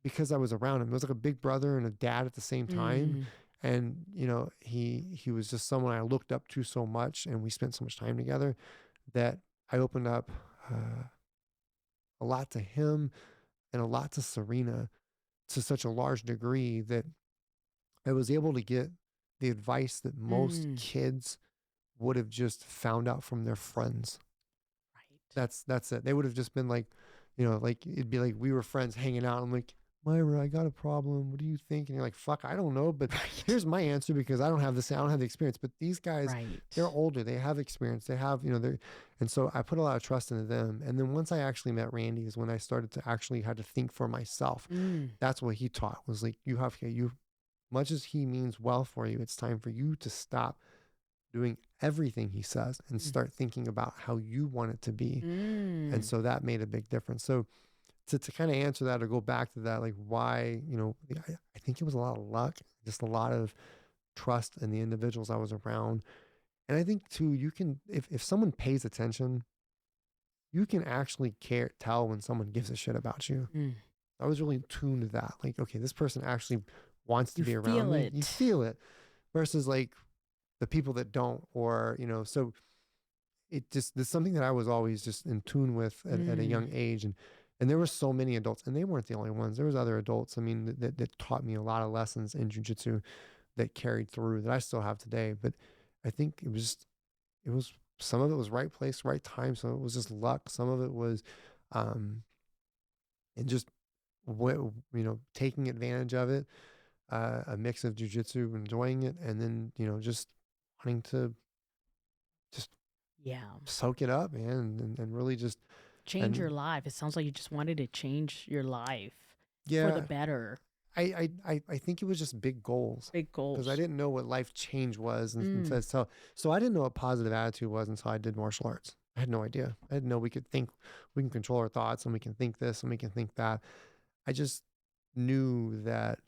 because I was around him, it was like a big brother and a dad at the same time. Mm, And, he was just someone I looked up to so much and we spent so much time together that I opened up, a lot to him and a lot to Serena to such a large degree that I was able to get the advice that most mm. kids would have just found out from their friends. Right. That's it. They would have just been like, like it'd be like we were friends hanging out. I'm like, Myra, I got a problem. What do you think? And you're like, fuck, I don't know, but Right. here's my answer because I don't have the experience. But these guys, Right. they're older. They have experience. They have, and so I put a lot of trust into them. And then once I actually met Randy is when I started to actually had to think for myself. Mm, That's what he taught was like, much as he means well for you, it's time for you to stop doing everything he says and mm, start thinking about how you want it to be. And mm. so that made a big difference. So to kind of answer that or go back to that, like why, I think it was a lot of luck, just a lot of trust in the individuals I was around. And I think too, you can, if someone pays attention, you can actually tell when someone gives a shit about you. Mm. I was really tuned to that. Like, okay, this person actually wants to You be around feel me. You it. feel it versus like the people that don't, or, so there's something that I was always just in tune with at a Mm. young age. And there were so many adults and they weren't the only ones. There was other adults. I mean, that taught me a lot of lessons in jujitsu that carried through that I still have today. But I think it was, some of it was right place, right time. Some of it was just luck. Some of it was, um, and just what, taking advantage of it, a mix of jujitsu, enjoying it. And then, just wanting to just Yeah. soak it up, man, and really just, Change your and life. It sounds like you just wanted to change your life for the yeah, better. I think it was just big goals Big because I goals. didn't know what life change was, and Mm. so I didn't know what positive attitude was until I did martial arts. I had no idea. I didn't know we can control our thoughts, and we can think this, and we can think that. I just knew that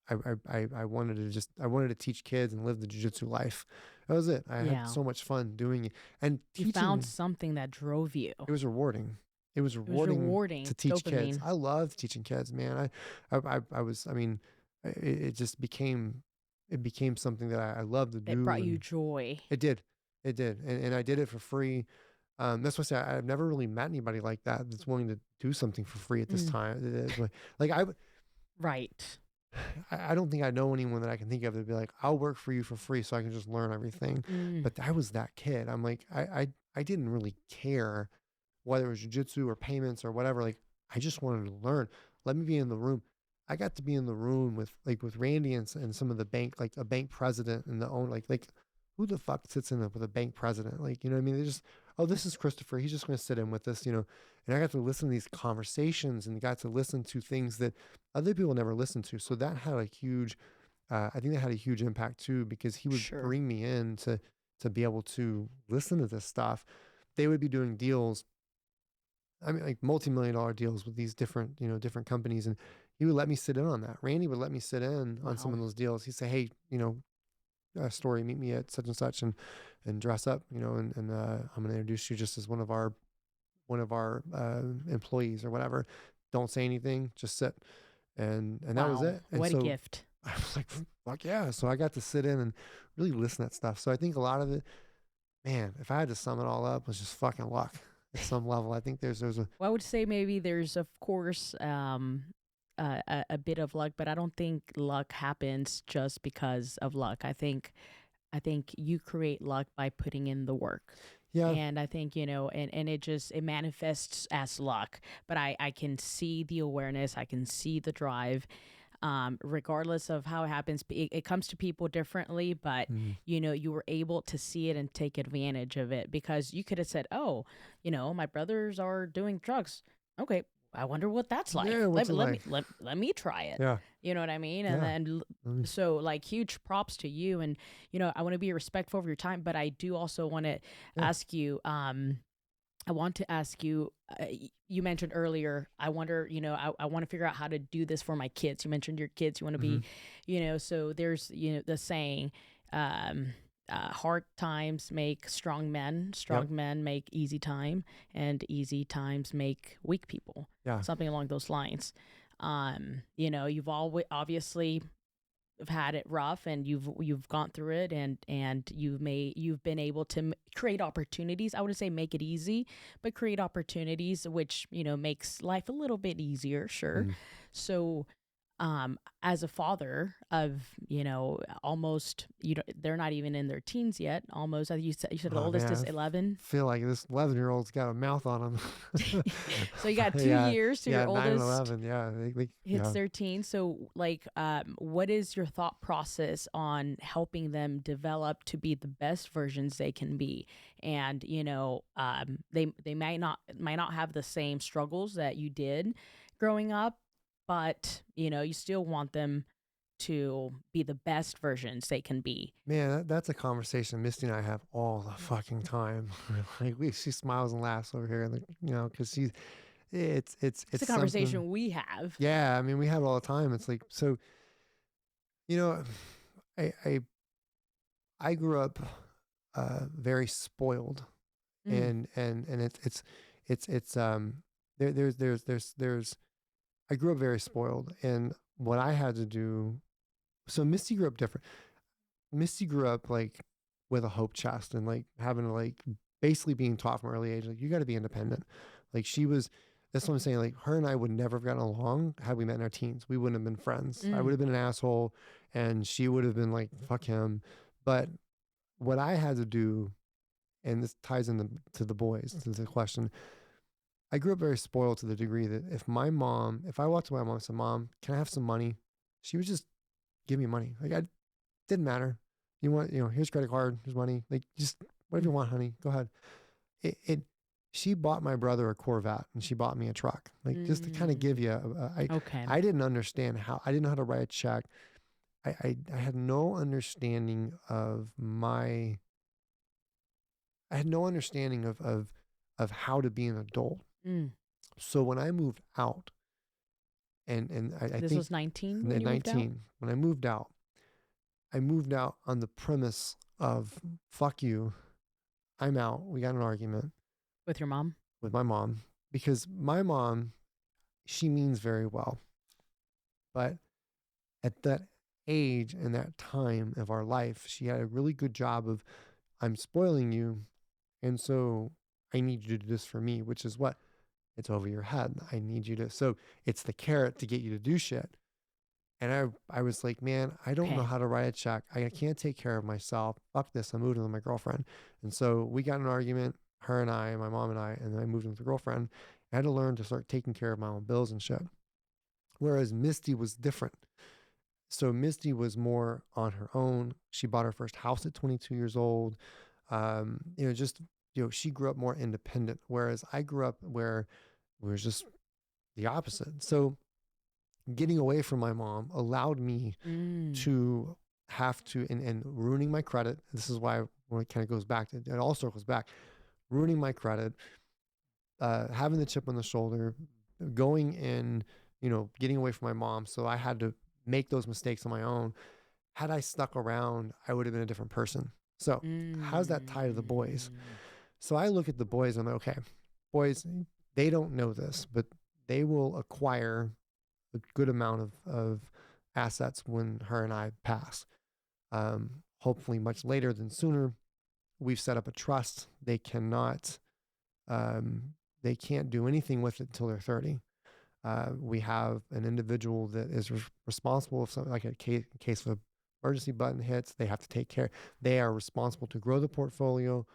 I wanted to teach kids and live the jiu-jitsu life. That was it. I had Yeah. so much fun doing it and You found teaching. something that drove you. It was rewarding. It was It was rewarding to rewarding. teach kids. Dopamine. I love teaching kids, man. I was, I mean, it just became something that I loved to It do, brought you and joy. it did, and I did it for free. That's why I say I've never really met anybody like that that's willing to do something for free at this Mm, time. Like right. I don't think I know anyone that I can think of that'd be like, I'll work for you for free so I can just learn everything. Mm, But I was that kid. I'm like, I didn't really care whether it was jujitsu or payments or whatever. Like, I just wanted to learn. Let me be in the room. I got to be in the room with Randy and some of the bank, like a bank president and the own, like who the fuck sits in with a bank president? Like, you know what I mean? They just, oh, this is Christopher. He's just going to sit in with us, you know. And I got to listen to these conversations and got to listen to things that other people never listen to. So that had a huge, I think that had a huge impact too, because he would sure. bring me in to be able to listen to this stuff. They would be doing deals, I mean, like multi-million dollar deals with these different, you know, different companies. And he would let me sit in on that. Randy would let me sit in on some Wow. of those deals. He'd say, hey, you know, Story, meet me at such and such and dress up, you know, and I'm going to introduce you just as one of our employees or whatever. Don't say anything, just sit. And that was Wow. it. And What a so gift. I was like, fuck yeah. So I got to sit in and really listen to that stuff. So I think a lot of it, man, if I had to sum it all up, was just fucking luck at some level. I think there's a Well, I would say maybe there's, of course, a bit of luck, but I don't think luck happens just because of luck. I think you create luck by putting in the work. yeah. And I think, and it manifests as luck. But I can see the awareness, I can see the drive. Regardless of how it happens, it comes to people differently, but Mm. you were able to see it and take advantage of it because you could have said, oh, my brothers are doing drugs. Okay. I wonder what that's like. Yeah, Let what's me it let like? me let me try it. Yeah. You know what I mean? And Yeah. then Let me, so like huge props to you. And I want to be respectful of your time, but I do also want to yeah. ask you. I want to ask you. You mentioned earlier. I wonder. I want to figure out how to do this for my kids. You mentioned your kids. You want to Mm-hmm. be. So there's the saying. Um, hard times make strong men. Yep. Strong men make easy time, and easy times make weak people. Yeah. Something along those lines. You've always obviously have had it rough, and you've gone through it, and you've been able to create opportunities. I wouldn't say make it easy, but create opportunities, which makes life a little bit easier, sure. Mm. So as a father of almost, they're not even in their teens yet, almost. You said the Oh oldest man, is 11. feel like this 11-year-old's got a mouth on him. So you got 2 Yeah. years to Yeah. your 9 and oldest 11. Yeah. hits Yeah. 13. So like what is your thought process on helping them develop to be the best versions they can be? And they might not have the same struggles that you did growing up, but you still want them to be the best versions they can be. Man, that's a conversation Misty and I have all the fucking time. Like she smiles and laughs over here, like, you know, because It's a it's something. conversation we have. Yeah, I mean, we have it all the time. It's like, so, you know, I I I grew up very spoiled, Mm, and it's there's I grew up very spoiled, and what I had to do. So Misty grew up different. Misty grew up like with a hope chest and like having to like basically being taught from an early age, like you got to be independent. Like she was, that's what I'm saying. Like her and I would never have gotten along had we met in our teens. We wouldn't have been friends. I would mm, have been an asshole and she would have been like, fuck him. But what I had to do, and this ties into to the boys, to the question, I grew up very spoiled to the degree that if I walked to my mom and said, Mom, can I have some money? She would just give me money. Like I didn't matter. You want, here's credit card, here's money. Like just whatever mm. you want, honey. Go ahead. It she bought my brother a Corvette and she bought me a truck. Like just to kind of give you Okay. I didn't understand how I didn't know how to write a check. I had no understanding of I had no understanding of how to be an adult. Mm. So when I moved out and I This think was 19 when at you moved out 19, when I moved out on the premise of fuck you. I'm out. We got in an argument with your mom. with my mom because my mom, she means very well. But at that age and that time of our life, she had a really good job of, I'm spoiling you. And so I need you to do this for me, which is what? It's over your head. I need you to, so it's the carrot to get you to do shit. And I was like, man, I don't know Okay. how to write a check. I can't take care of myself. Fuck this. I'm moving with my girlfriend. And so we got in an argument, her and I, my mom and I, and then I moved in with the girlfriend. I had to learn to start taking care of my own bills and shit. Whereas Misty was different. So Misty was more on her own. She bought her first house at 22 years old. Just, she grew up more independent. Whereas I grew up where we was just the opposite. So getting away from my mom allowed me Mm. to have to, and ruining my credit. This is why when it kind of goes back to, it all circles back, ruining my credit, having the chip on the shoulder, going in, getting away from my mom. So I had to make those mistakes on my own. Had I stuck around, I would have been a different person. So how's that tie to the boys? Mm. So I look at the boys and I'm like, okay, boys, they don't know this, but they will acquire a good amount of assets when her and I pass. Hopefully much later than sooner. We've set up a trust. They can't do anything with it until they're 30. We have an individual that is responsible if something like a case of emergency button hits, they have to take care. They are responsible to grow the portfolio.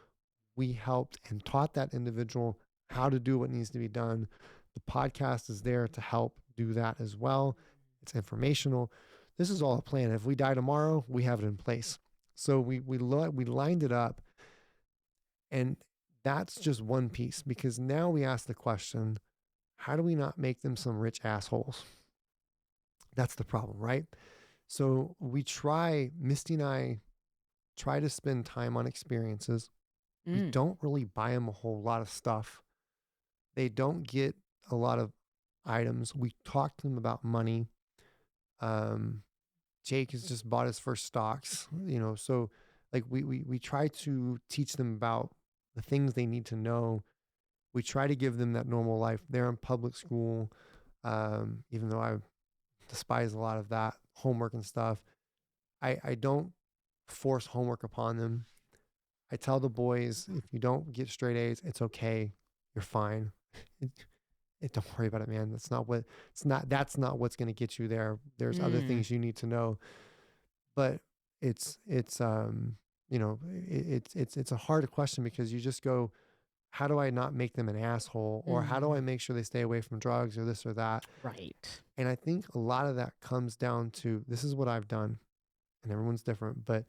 We helped and taught that individual how to do what needs to be done. The podcast is there to help do that as well. It's informational. This is all a plan. If we die tomorrow, we have it in place. So we lined it up, and that's just one piece, because now we ask the question, how do we not make them some rich assholes? That's the problem, right? So Misty and I try to spend time on experiences. We Mm. don't really buy them a whole lot of stuff. They don't get a lot of items. We talk to them about money. Um, Jake has just bought his first stocks, so like we try to teach them about the things they need to know. We try to give them that normal life. They're in public school, even though I despise a lot of that homework and stuff. I don't force homework upon them. I tell the boys, if you don't get straight A's, it's okay. You're fine. Don't worry about it, man. That's not what's going to get you there. There's other Mm. things you need to know. But it's it's a hard question, because you just go, how do I not make them an asshole, or how do I Mm. make sure they stay away from drugs or this or that? Right. And I think a lot of that comes down to, this is what I've done, and everyone's different, but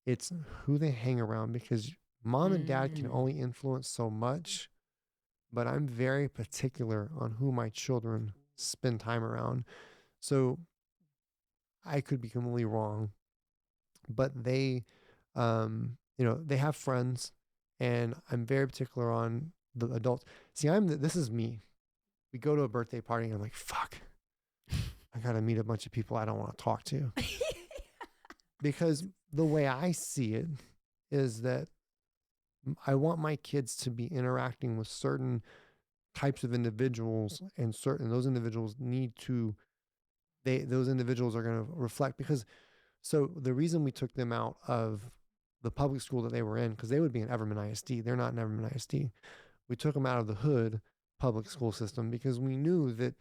it's who they hang around, because mom and dad can Mm. only influence so much, but I'm very particular on who my children spend time around. So I could be completely wrong, but they have friends, and I'm very particular on the adults. See, this is me. We go to a birthday party and I'm like, fuck, I got to meet a bunch of people I don't want to talk to, because the way I see it is that I want my kids to be interacting with certain types of individuals, and those individuals those individuals are going to reflect, because so the reason we took them out of the public school that they were in, because they would be in Everman ISD. They're not in Everman ISD. We took them out of the hood public school system, because we knew that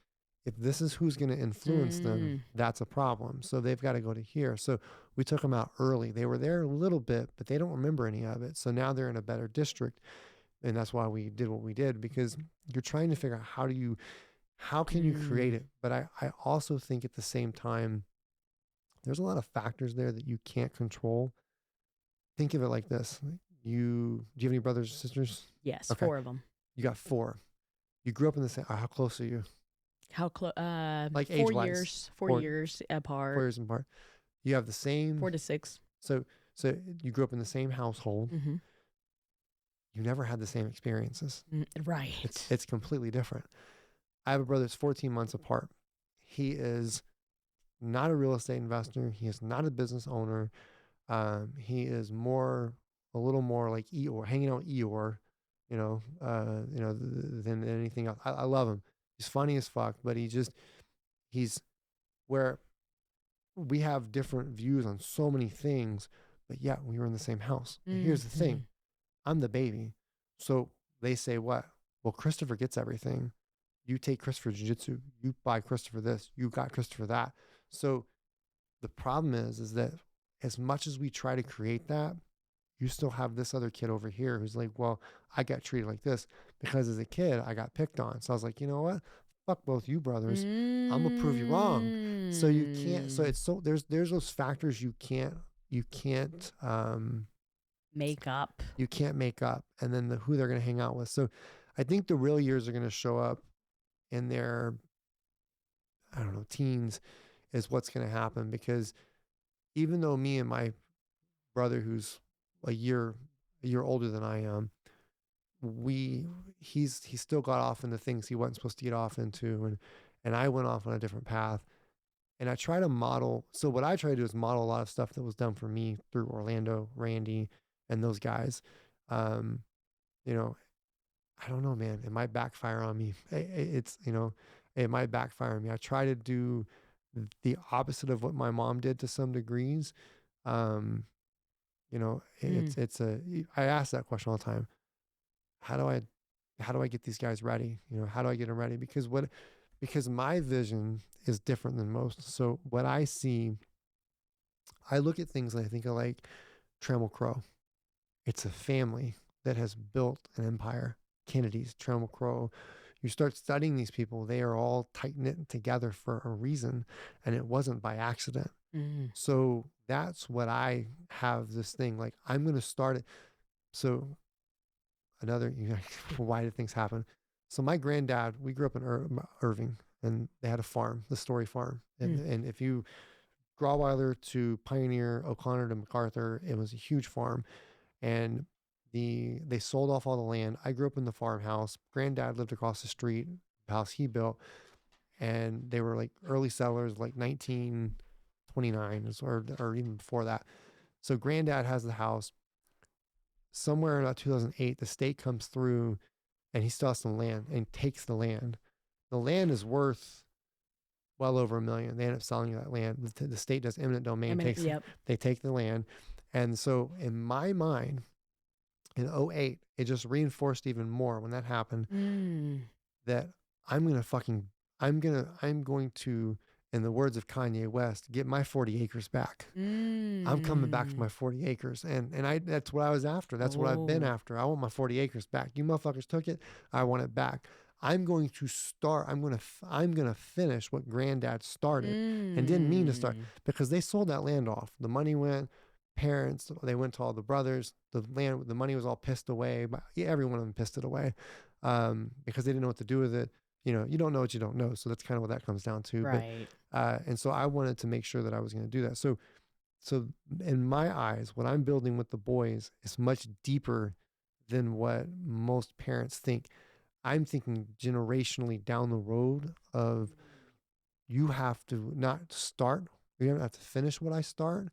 if this is who's going to influence them, Mm. that's a problem. So they've got to go to here. So we took them out early. They were there a little bit, but they don't remember any of it. So now they're in a better district. And that's why we did what we did, because you're trying to figure out how can you create Mm. it? But I also think at the same time, there's a lot of factors there that you can't control. Think of it like this. Do you have any brothers or sisters? Yes, Okay. 4 of them. You got four. You grew up in the same, how close are you? How close? Like age 4 wise? years. 4 4, years 4 apart. years apart. You have the same, 4 to 6. so, so you grew up in the same household. Mm-hmm. You never had the same experiences. Right. It's completely different. I have a brother that's 14 months apart. He is not a real estate investor. He is not a business owner. He is a little more like Eeyore, hanging out with Eeyore, than anything else. I love him. He's funny as fuck, but he's where we have different views on so many things, but yet we were in the same house. But here's the thing. I'm the baby. So they say what? Well, Christopher gets everything. You take Christopher Jiu-Jitsu, you buy Christopher this, you got Christopher that. So the problem is that as much as we try to create that, you still have this other kid over here who's like, well, I got treated like this because as a kid, I got picked on. So I was like, you know what? Fuck both you brothers. I'm gonna prove you wrong. So you can't, so it's so there's those factors you can't make up. you can't make up, and then who they're gonna hang out with. So I think the real years are gonna show up in their, I don't know, teens is what's gonna happen, because even though me and my brother, who's a year older than I am, he's still got off into things he wasn't supposed to get off into, and I went off on a different path. And I try to model. So what I try to do is model a lot of stuff that was done for me through Orlando, Randy, and those guys. Um, you know, I don't know, man. It might backfire on me. It's, it might backfire on me. I try to do the opposite of what my mom did to some degrees. Um, I ask that question all the time. How do I get these guys ready? How do I get them ready? Because my vision is different than most. So what I see, I look at things and I think of like Trammell Crow. It's a family that has built an empire. Kennedy's, Trammell Crow. You start studying these people, they are all tight knit together for a reason, and it wasn't by accident. So that's what I have this thing. Like, I'm going to start it. So why did things happen? So my granddad, we grew up in Irving, and they had a farm, the Story Farm. And if you Grawweiler to Pioneer, O'Connor to MacArthur, it was a huge farm. And they sold off all the land. I grew up in the farmhouse. Granddad lived across the street, the house he built. And they were like early settlers, like 1929 or even before that. So granddad has the house. Somewhere in about 2008, the state comes through and he still has some land and takes the land. The land is worth well over $1 million. They end up selling that land. The state does eminent domain. They take the land. And so in my mind, in 2008, it just reinforced even more when that happened, that I'm going to, in the words of Kanye West, get my 40 acres back. I'm coming back for my 40 acres. And that's what I was after. That's what I've been after. I want my 40 acres back. You motherfuckers took it. I want it back. I'm going to finish what granddad started and didn't mean to start, because they sold that land off. The money went, parents, they went to all the brothers, the money was all pissed away, but every one of them pissed it away, because they didn't know what to do with it. You don't know what you don't know. So that's kind of what that comes down to. Right. But, and so I wanted to make sure that I was going to do that. So in my eyes, what I'm building with the boys is much deeper than what most parents think. I'm thinking generationally down the road of, you have to not start, you don't have to finish what I start.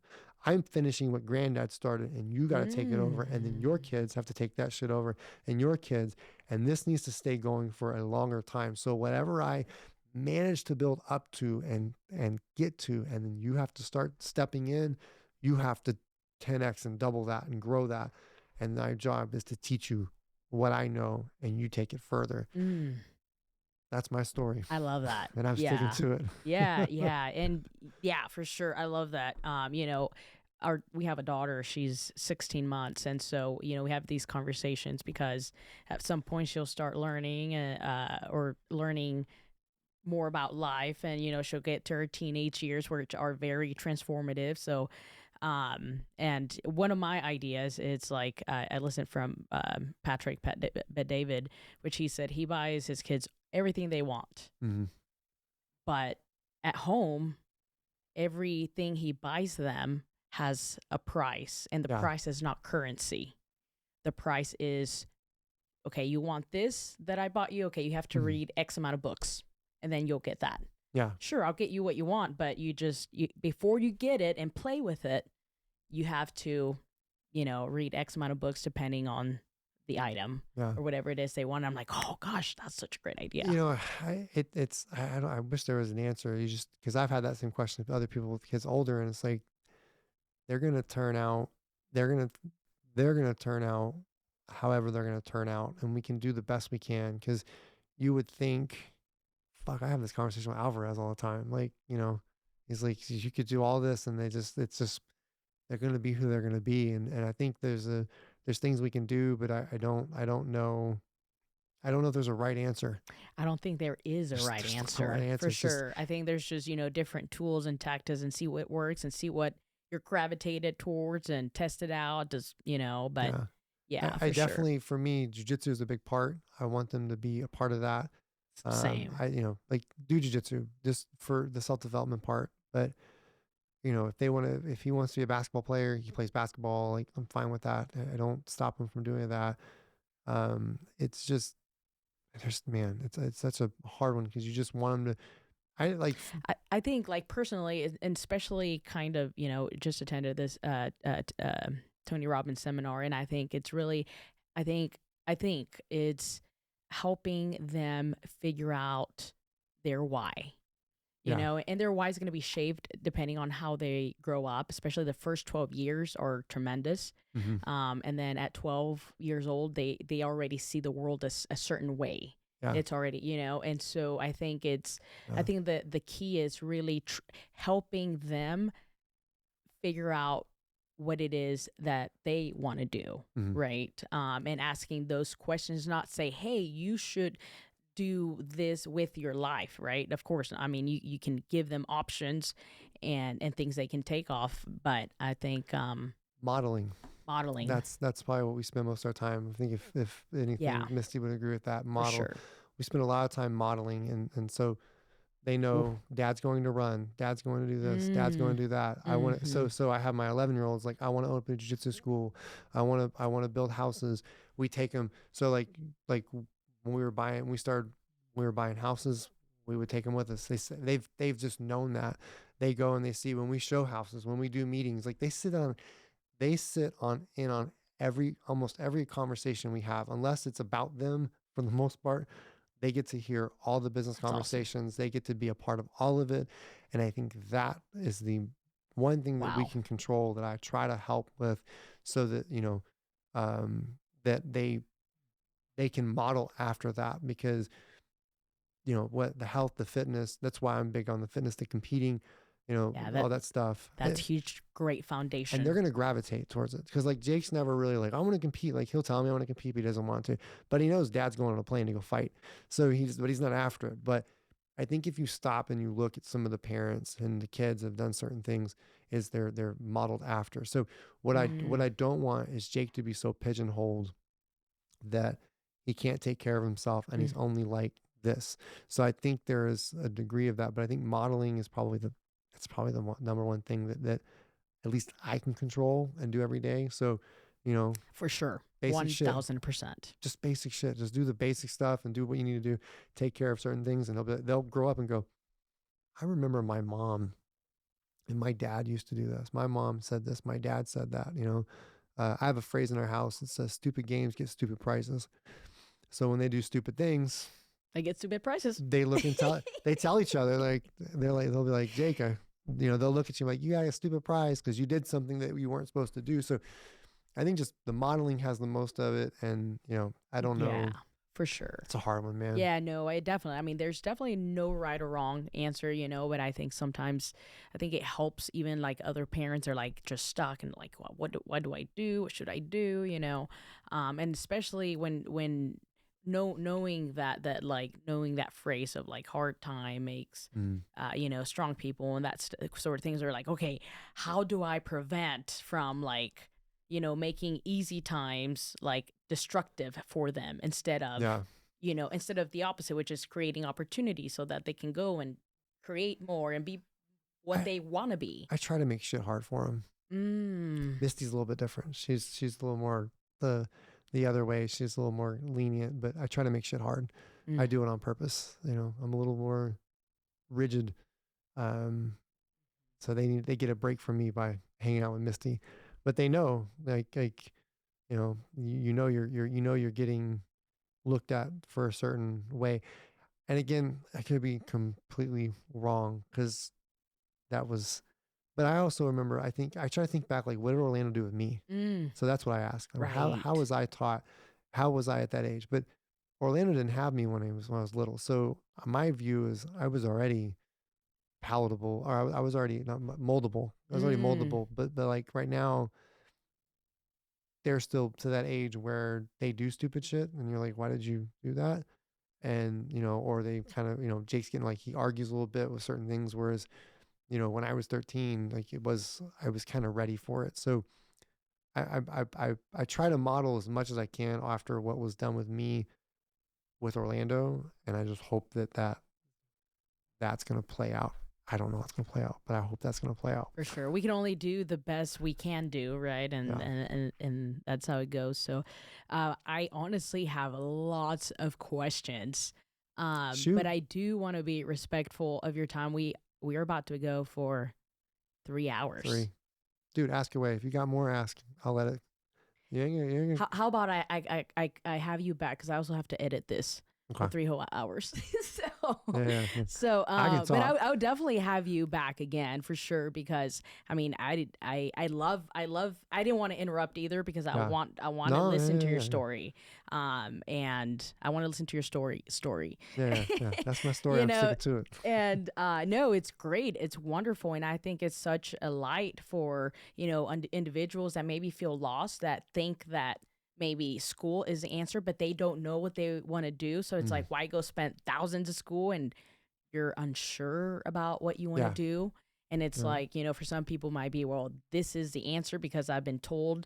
I'm finishing what granddad started, and you got to take it over. And then your kids have to take that shit over, and your kids. And this needs to stay going for a longer time. So whatever I manage to build up to and get to, and then you have to start stepping in, you have to 10x and double that and grow that. And my job is to teach you what I know, and you take it further. That's my story. I love that. And I'm sticking to it. Yeah. And yeah, for sure. I love that. We have a daughter, she's 16 months. And so, we have these conversations because at some point she'll start learning, or learning more about life. And, she'll get to her teenage years, which are very transformative. So, and one of my ideas, it's like, I listened from, Patrick Bet-David, which he said he buys his kids everything they want. But at home, everything he buys them has a price, and the price is not currency. The price is, okay, you want this that I bought you? Okay, you have to read X amount of books, and then you'll get that. Yeah. Sure, I'll get you what you want, but before you get it and play with it, you have to, read X amount of books depending on the item Yeah. or whatever it is they want. I'm like, oh gosh, that's such a great idea. You know, I wish there was an answer. You just, because I've had that same question with other people with kids older, and it's like they're gonna turn out, they're gonna they're gonna turn out however they're gonna turn out, and we can do the best we can. Because you would think, fuck, I have this conversation with Alvarez all the time. Like, you know, he's like, you could do all this, and it's just they're gonna be who they're gonna be, and I think there's things we can do, but I don't know. I don't know if there's a right answer. I don't think there is a right There's not a right answer answer. for It's just, sure. I think there's just, different tools and tactics and see what works and see what you're gravitated towards and test it out. But yeah. yeah, I for sure. definitely, for me, jujitsu is a big part. I want them to be a part of that. Same. Like do jujitsu just for the self-development part. But, if he wants to be a basketball player, he plays basketball. Like, I'm fine with that. I don't stop him from doing that. It's just, man, it's such a hard one because you just want him to, I like, I think like personally, and especially kind of, just attended this Tony Robbins seminar. And I think it's really, I think it's helping them figure out their why. yeah. And their why is going to be shaped depending on how they grow up, especially the first 12 years are tremendous. Hmm. And then at 12 years old, they already see the world a certain way. Yeah. It's already, and so I think I Yeah. think the key is really helping them figure out what it is that they want to do, Mhm. right? And asking those questions, not say, hey, you should do this with your life, right? Of course, I mean, you can give them options and things they can take off, but I think Modeling. modeling, That's probably what we spend most of our time. I think if anything, yeah, Misty would agree with that. for Model. sure. We spend a lot of time modeling, and so they Oof. know dad's going to run, dad's going to do this, dad's going to do that. I want to, Mhm. so I have my 11-year-olds, like, I want to open a jiu-jitsu school. I want to build houses. We take them. So like when we were buying houses, we would take them with us. They've just known that. They go and they see when we show houses, when we do meetings, like they sit on in on almost every conversation we have, unless it's about them for the most part. They get to hear all the business That's awesome. conversations. They get to be a part of all of it. And I think that is the one thing that we Wow. can control, that I try to help with, so that, that they can model after that. Because, what the health, the fitness, that's why I'm big on the fitness, the competing, Yeah, all that stuff. that's huge, great And they're foundation. going to gravitate towards it. Because, like, Jake's never really like, I want to compete. Like, he'll tell me I want to compete, but he doesn't want to. But he knows dad's going on a plane to go fight. So he's not after it. But I think if you stop and you look at some of the parents and the kids have done certain things, is they're modeled after. So what Mm, I don't want is Jake to be so pigeonholed that he can't take care of himself and mm. he's only like this. So I think there is a degree of that, but I think modeling is probably it's probably the number one thing that at least I can control and do every day. So, you know, For sure. basic shit, 1000%. just basic shit. Just do the basic stuff and do what you need to do. Take care of certain things, and they'll grow up and go, I remember my mom and my dad used to do this. My mom said this. My dad said that. I have a phrase in our house that says, "Stupid games get stupid prices." So when they do stupid things, They get stupid prices. they look and they tell each other, like, they'll be like, Jake, they'll look at you like, you got a stupid prize because you did something that you weren't supposed to do. So I think just the modeling has the most of it. And, I don't Yeah, know. for sure. It's a hard one, man. Yeah, no, I mean, there's definitely no right or wrong answer, but I think sometimes, I think it helps even like other parents are like just stuck and like, well, what do I do? What should I do? And especially when knowing knowing that phrase of like hard time makes, Mm. strong people and that sort of things are like, okay, how do I prevent from like, making easy times like destructive for them Yeah. instead of the opposite, which is creating opportunities so that they can go and create more and be what I, they want to be. I try to make shit hard for him. Mm. Misty's a little bit different. She's a little more the other way. She's a little more lenient, but I try to make shit hard. I Mm. do it on purpose. I'm a little more rigid. Um, so they get a break from me by hanging out with Misty, but they know, like you're getting looked at for a certain way. And again, I could be completely wrong because that was, but I also remember, I try to think back, like, what did Orlando do with me? Mm, So that's what I ask. How right. was I taught? How was I at that age? But Orlando didn't have me when I was little. So my view is I was already palatable, or I was already not moldable. I was already Mm, moldable, but like right now, they're still to that age where they do stupid shit, and you're like, why did you do that? And or they kind of, Jake's getting, like, he argues a little bit with certain things, whereas when I was 13, like, I was kind of ready for it. So I try to model as much as I can after what was done with me with Orlando, and I just hope that's gonna play out. I don't know what's gonna play out, but I hope that's gonna play out. for sure. We can only do the best we can do, right? And Yeah. and that's how it goes. So, I honestly have lots of questions, but Shoot. I do want to be respectful of your time. We are about to go for 3 hours. 3. Dude, ask away. If you got more, ask. I'll let it. You ain't How about I have you back because I also have to edit this for okay. 3 whole hours. so Yeah, yeah. so I can but talk. I would definitely have you back again for sure because I mean I didn't want to interrupt either because Yeah. I want to No, yeah, listen to yeah, your yeah, yeah. story and I want to listen to your story Yeah, yeah, yeah. That's my story. you I'm know sticking to it. and no, it's great, it's wonderful, and I think it's such a light for individuals that maybe feel lost, that think that maybe school is the answer but they don't know what they want to do, so it's Mm. like why go spend thousands of school and you're unsure about what you want to Yeah. do. And it's Yeah. like, for some people might be, well, this is the answer because I've been told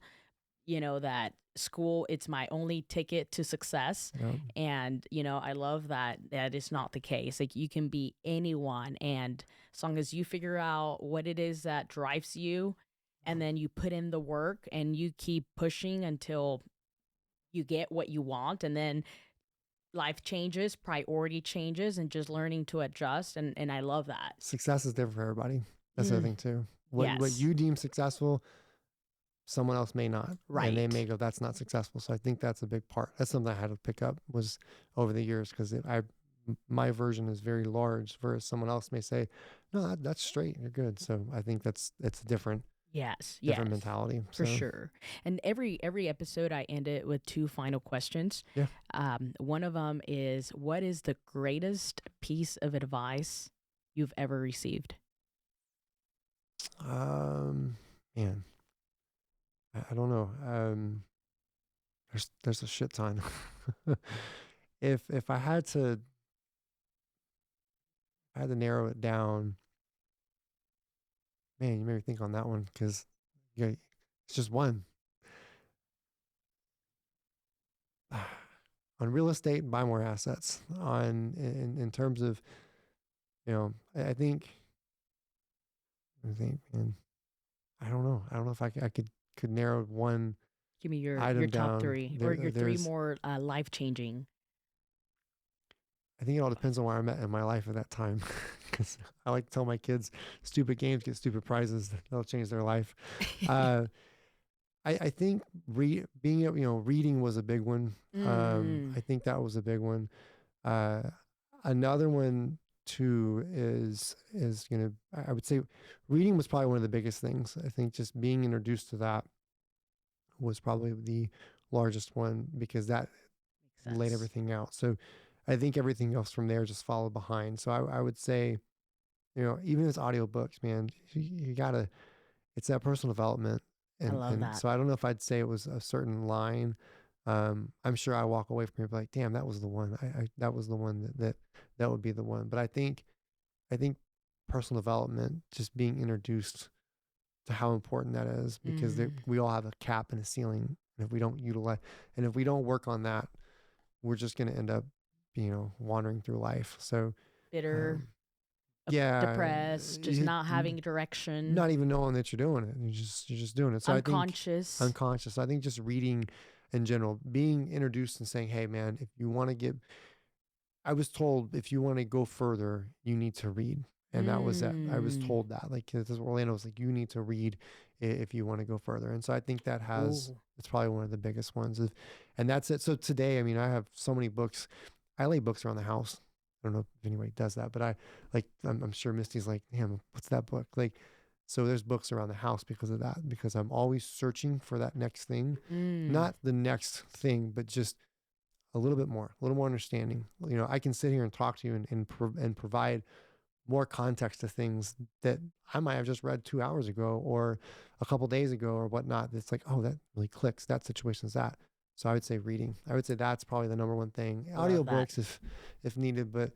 that school, it's my only ticket to success. Yeah. And I love that is not the case. Like, you can be anyone, and as long as you figure out what it is that drives you, and then you put in the work and you keep pushing until you get what you want, and then life changes, priority changes, and just learning to adjust, and I love that. Success is different for everybody. That's the other Mm, thing too. What yes. you deem successful, someone else may not, and they may Right. go, that's not successful. So I think that's a big part. That's something I had to pick up was over the years, because my version is very large, whereas someone else may say, no, that's straight, you're good. So I think it's a Yes. different Yes. mentality. For So sure. And every episode I end it with two final questions. yeah. One of them is, what is the greatest piece of advice you've ever received? um Man, I don't know. There's a shit ton. If I had to narrow it down, man, you made me think on that one, because it's just one. On real estate, buy more assets. In terms of, I think, man, I don't know. I don't know if I could narrow one Give me your item top down. three, or your three There's, more life changing. I think it all depends on where I'm at in my life at that time. Because I like to tell my kids, stupid games get stupid prizes. That'll change their life. Uh, I think reading was a big one. mm, I think that was a big one. Uh, Another one too is I would say reading was probably one of the biggest things. I think just being introduced to that was probably the largest one, because that makes laid sense. everything out. So I think everything else from there just followed behind. So I would say, even as audiobooks, man, you gotta, it's that personal development. I And love that. so I don't know if I'd say it was a certain line. I'm sure I walk away from here like, damn, that was the one. That was the one that would be the one. But I think personal development, just being introduced to how important that is, because Mm, we all have a cap and a ceiling. And if we don't utilize, and if we don't work on that, we're just going to end up, wandering through life. So, bitter, um, yeah, depressed, just not having direction, not even knowing that you're doing it. You're just doing it. So I think unconscious. unconscious. I think just reading in general, being introduced and saying, "Hey, man, if you want to get," I was told, if you want to go further, you need to read, and that was that. I was Mm, told that, like, this Orlando was like, you need to read if you want to go further. And so I think that has, Ooh. it's probably one of the biggest ones. And that's it. So today, I mean, I have so many books. I lay books around the house. I don't know if anybody does that, but I'm sure Misty's like, damn, what's that book? Like, so there's books around the house because of that, because I'm always searching for that next thing, not the next thing, but just a little bit more, a little more understanding. You know, I can sit here and talk to you and provide more context to things that I might have just read 2 hours ago or a couple days ago or whatnot. It's like, oh, that really clicks. That situation is that. So I would say reading. I would say that's probably the number one thing. Love that. Audiobooks if needed, but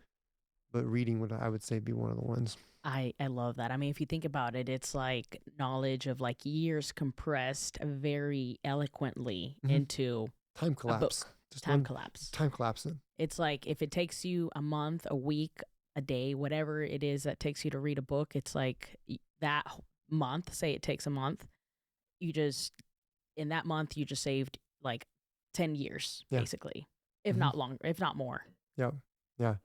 reading would, I would say, be one of the ones. I love that. I mean, if you think about it, it's like knowledge of like years compressed very eloquently into Time a collapse. book. Just Time collapse. Time collapse. It's like if it takes you a month, a week, a day, whatever it is that takes you to read a book, it's like that month, say it takes a month, you just, in that month, you just saved like 10 years, basically, if not longer, if not more. Yep. Yeah.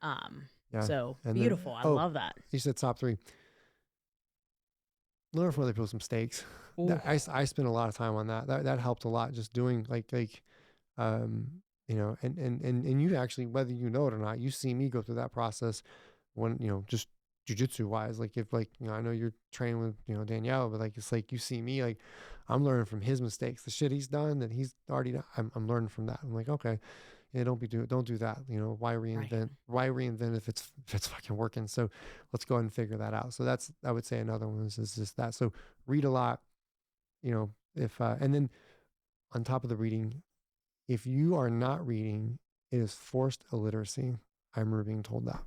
Yeah. So And beautiful. then, I love that. You said top 3. Learn from other people's mistakes. I spent a lot of time on that. That helped a lot. Just doing you know, and you actually, whether you know it or not, you see me go through that process when, you know, just Jiu-Jitsu wise, like if like, you know, I know you're training with, you know, Danielle, but like, it's like, you see me, like I'm learning from his mistakes, the shit he's done that he's already done. I'm learning from that. I'm like, okay, yeah, don't do that. You know, why reinvent, if it's fucking working? So let's go ahead and figure that out. So that's, I would say another one is just that. So read a lot, you know, and then on top of the reading, if you are not reading, it is forced illiteracy. I remember being told that.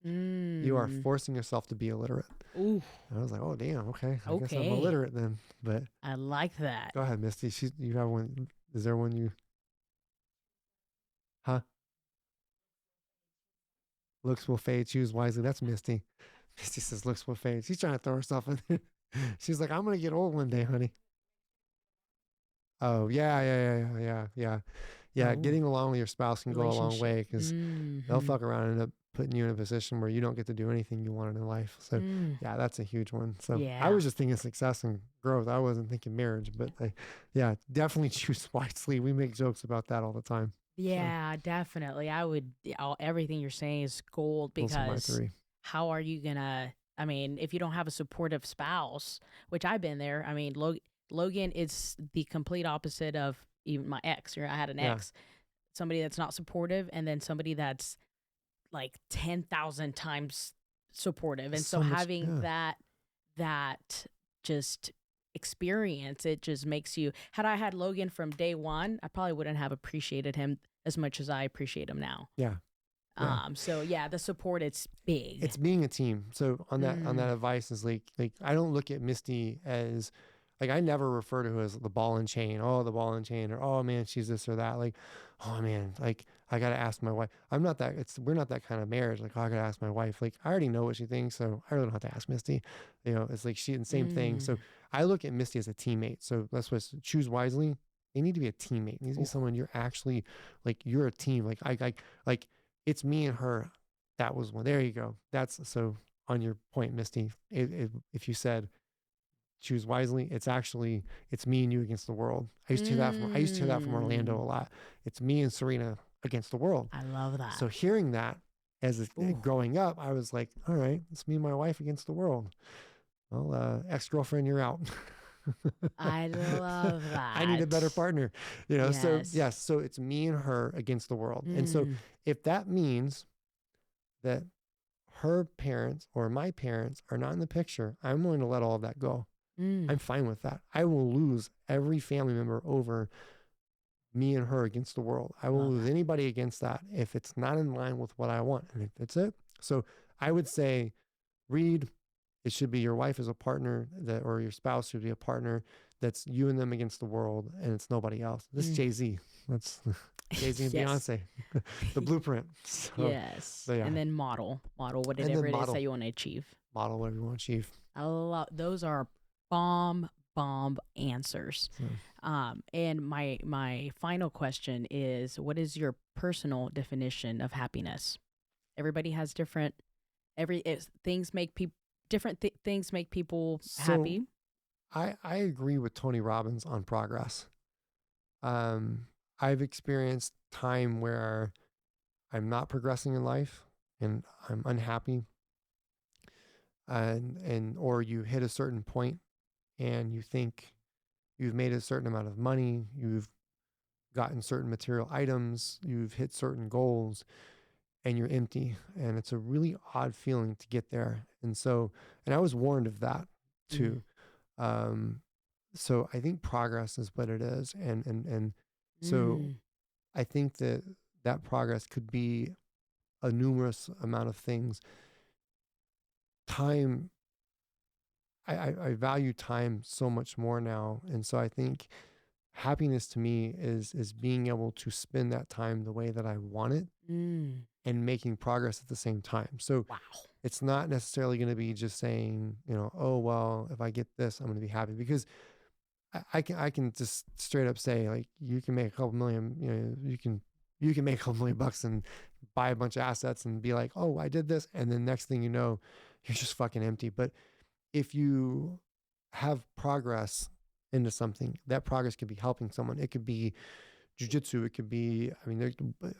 You are forcing yourself to be illiterate. Ooh. And I was like, oh, damn, okay. I guess I'm illiterate then. But I like that. go ahead, Misty. You have one. Is there one you... Huh? Looks will fade, choose wisely. That's Misty. Misty says looks will fade. She's trying to throw herself in there. She's like, I'm going to get old one day, honey. Oh, yeah. Getting along with your spouse can go a long way because they'll fuck around and end up putting you in a position where you don't get to do anything you wanted in life. So yeah, that's a huge one. So I was just thinking success and growth. I wasn't thinking marriage, but definitely choose wisely. We make jokes about that all the time. Yeah, definitely. I would, everything you're saying is gold, because how are you gonna, I mean, if you don't have a supportive spouse, which I've been there. I mean, Logan is the complete opposite of even my ex. I had an ex, somebody that's not supportive, and then somebody that's like 10,000 times supportive. And so having that just experience, it just makes you, had I had Logan from day one, I probably wouldn't have appreciated him as much as I appreciate him now. So yeah, the support, it's big. It's being a team. So on that advice is like I don't look at Misty as like, I never refer to her as the ball and chain. Oh, the ball and chain, or oh man, she's this or that. Like, oh man, like I gotta ask my wife. I'm not that. We're not that kind of marriage. Like, oh, I gotta ask my wife. Like, I already know what she thinks, so I really don't have to ask Misty. You know, it's like the same thing. So I look at Misty as a teammate. So that's what, choose wisely. They need to be a teammate. It needs to be someone you're actually like. You're a team. Like it's me and her. That was one. There you go. That's so on your point, Misty. If you said choose wisely, it's me and you against the world. I used to hear that from Orlando a lot. It's me and Serena against the world. I love that. So hearing that growing up, I was like, all right, it's me and my wife against the world. Well, ex-girlfriend, you're out. I love that. I need a better partner. You know, so yes, so it's me and her against the world. And so if that means that her parents or my parents are not in the picture, I'm willing to let all of that go. I'm fine with that. I will lose every family member over me and her against the world. I will lose anybody against that if it's not in line with what I want. And if it's it. So I would say read. It should be your wife as a partner or your spouse should be a partner that's you and them against the world, and it's nobody else. This is Jay-Z. That's Jay-Z and Beyonce, the blueprint. So, and then model whatever it is that you want to achieve. Model whatever you want to achieve. Those are bomb answers. And my final question is, what is your personal definition of happiness? Everybody has different. Things make people different things make people happy. I agree with Tony Robbins on progress. Um, I've experienced time where I'm not progressing in life and I'm unhappy, and or you hit a certain point and you think you've made a certain amount of money, you've gotten certain material items, you've hit certain goals, and you're empty. And it's a really odd feeling to get there. And I was warned of that Mm. too. Um, so I think progress is what it is. And so Mm. I think that that progress could be a numerous amount of things. Time, I value time so much more now. And so I think happiness to me is being able to spend that time the way that I want it Mm. and making progress at the same time. So Wow. it's not necessarily going to be just saying, oh well, if I get this, I'm going to be happy, because I can just straight up say, like, you can make a couple million, you can make a couple million bucks and buy a bunch of assets and be like, oh, I did this, and then next thing you know, you're just fucking empty. But if you have progress into something, that progress could be helping someone. It could be jujitsu. It could be, I mean, there's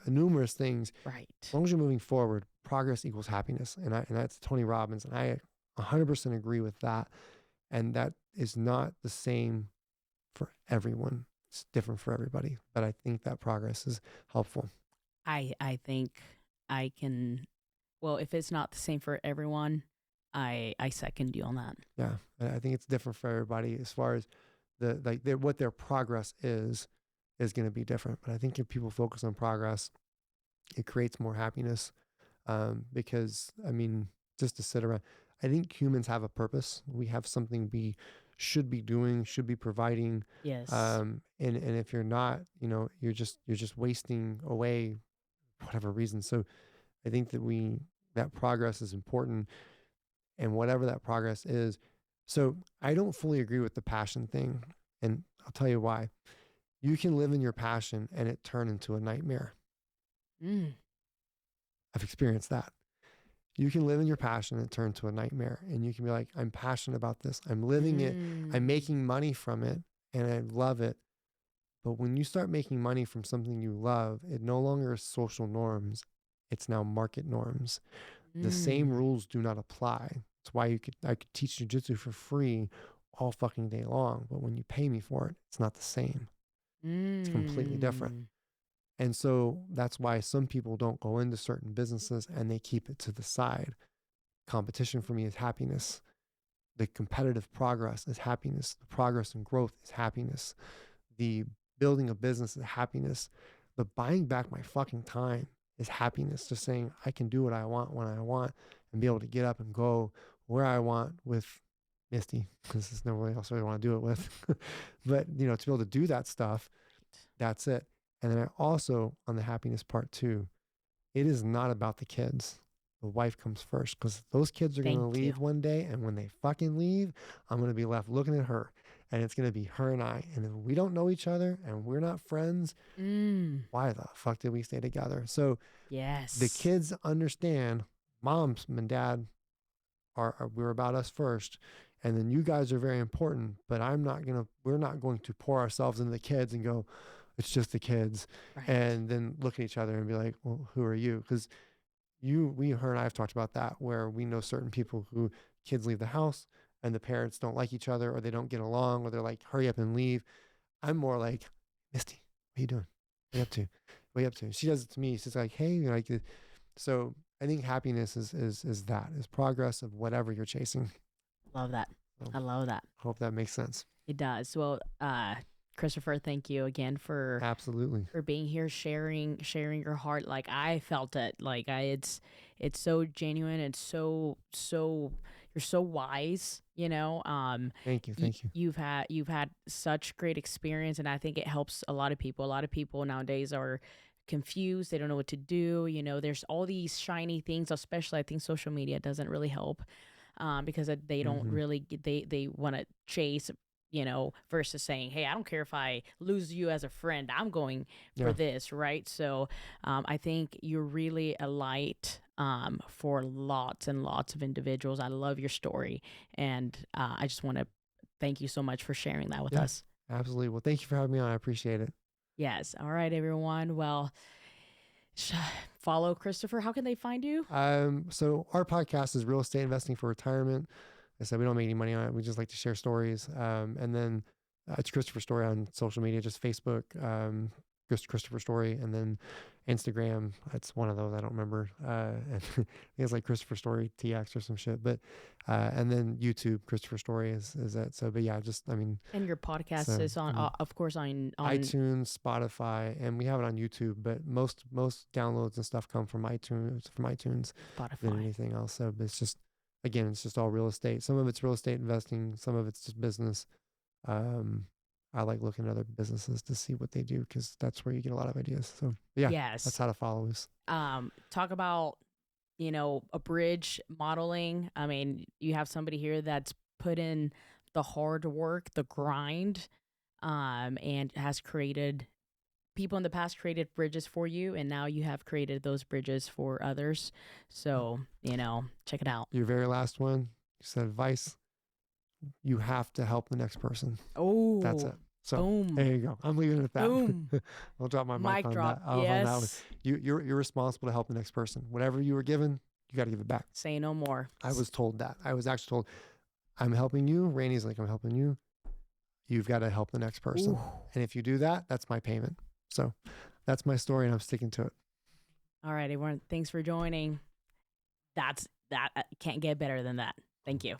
numerous things. As Right. long as you're moving forward, progress equals happiness. And that's Tony Robbins. And I 100% agree with that. And that is not the same for everyone. It's different for everybody. But I think that progress is helpful. I think I can. Well, if it's not the same for everyone, I second you on that. Yeah. I think it's different for everybody as far as what their progress is going to be different. But I think if people focus on progress, it creates more happiness. Because I mean, just to sit around, I think humans have a purpose. We have something we should be doing, should be providing. Yes. And if you're not, you're just wasting away for whatever reason. So I think that progress is important, and whatever that progress is. So I don't fully agree with the passion thing, and I'll tell you why. You can live in your passion and it turn into a nightmare. Mm. I've experienced that. You can live in your passion and turn to a nightmare. And you can be like, I'm passionate about this. I'm living it. I'm Mm. making money from it and I love it. But when you start making money from something you love, it no longer is social norms. It's now market norms. The same Mm. rules do not apply. That's why I could teach jujitsu for free all fucking day long. But when you pay me for it, it's not the same. It's completely different. Mm. And so that's why some people don't go into certain businesses and they keep it to the side. Competition for me is happiness. The competitive progress is happiness. The progress and growth is happiness. The building a business is happiness. The buying back my fucking time is happiness. Just saying I can do what I want when I want and be able to get up and go where I want with Misty, because there's nobody else I want to do it with. But, to be able to do that stuff, that's it. And then I also, on the happiness part too, it is not about the kids. The wife comes first, because those kids are going to Thank you. leave one day. And when they fucking leave, I'm going to be left looking at her, and it's going to be her and I. And if we don't know each other and we're not friends, Mm. why the fuck did we stay together? So the Yes. kids understand moms and dad we're about us first. And then you guys are very important, but we're not going to pour ourselves into the kids and go, it's just the kids. Right. And then look at each other and be like, well, who are you? Because her and I have talked about that, where we know certain people who kids leave the house and the parents don't like each other, or they don't get along, or they're like, hurry up and leave. I'm more like, Misty, what are you doing? What are you up to? What are you up to? She does it to me. She's like, hey, so I think happiness is progress of whatever you're chasing. Love that. So I love that. hope that makes sense. It does. Well, Christopher, thank you again Absolutely. for being here, sharing your heart. Like, I felt it. Like, it's so genuine. It's so you're so wise. Thank you. Thank you. You've had such great experience, and I think it helps a lot of people. A lot of people nowadays are confused. They don't know what to do. There's all these shiny things. Especially, I think social media doesn't really help, because they don't Hmm. really they want to chase, versus saying, hey, I don't care if I lose you as a friend, I'm going for Yeah. this, right? So I think you're really a light, for lots and lots of individuals. I love your story, and I just want to thank you so much for sharing that with Yeah, us. absolutely. Well, thank you for having me on. I appreciate it. Yes. All right, everyone. Well, follow Christopher. How can they find you? So our podcast is Real Estate Investing for Retirement. I said we don't make any money on it. We just like to share stories. And then it's Christopher Story on social media, just Facebook, just Christopher Story, and then Instagram. It's one of those. I don't remember. And I think it's like Christopher Story TX or some shit. But and then YouTube, Christopher Story is that. So, but yeah, just I mean, And your podcast so is on, of course, on iTunes, Spotify, and we have it on YouTube. But most downloads and stuff come from iTunes than Spotify. anything else. So it's just again, it's just all real estate. Some of it's real estate investing. Some of it's just business. I like looking at other businesses to see what they do because that's where you get a lot of ideas. So yeah, Yes. that's how to follow us. Talk about, a bridge modeling. I mean, you have somebody here that's put in the hard work, the grind, and has created people in the past created bridges for you, and now you have created those bridges for others. So, check it out. Your very last one, you said advice. You have to help the next person. Oh, that's it. So boom. There you go. I'm leaving it at that. Boom. I'll drop my mic on drop. that. On Yes. that one. You're responsible to help the next person. Whatever you were given, you got to give it back. Say no more. I was told that. I was actually told, I'm helping you. Randy's like, I'm helping you. You've got to help the next person. Ooh. And if you do that, that's my payment. So that's my story and I'm sticking to it. All right, everyone. Thanks for joining. That can't get better than that. Thank you.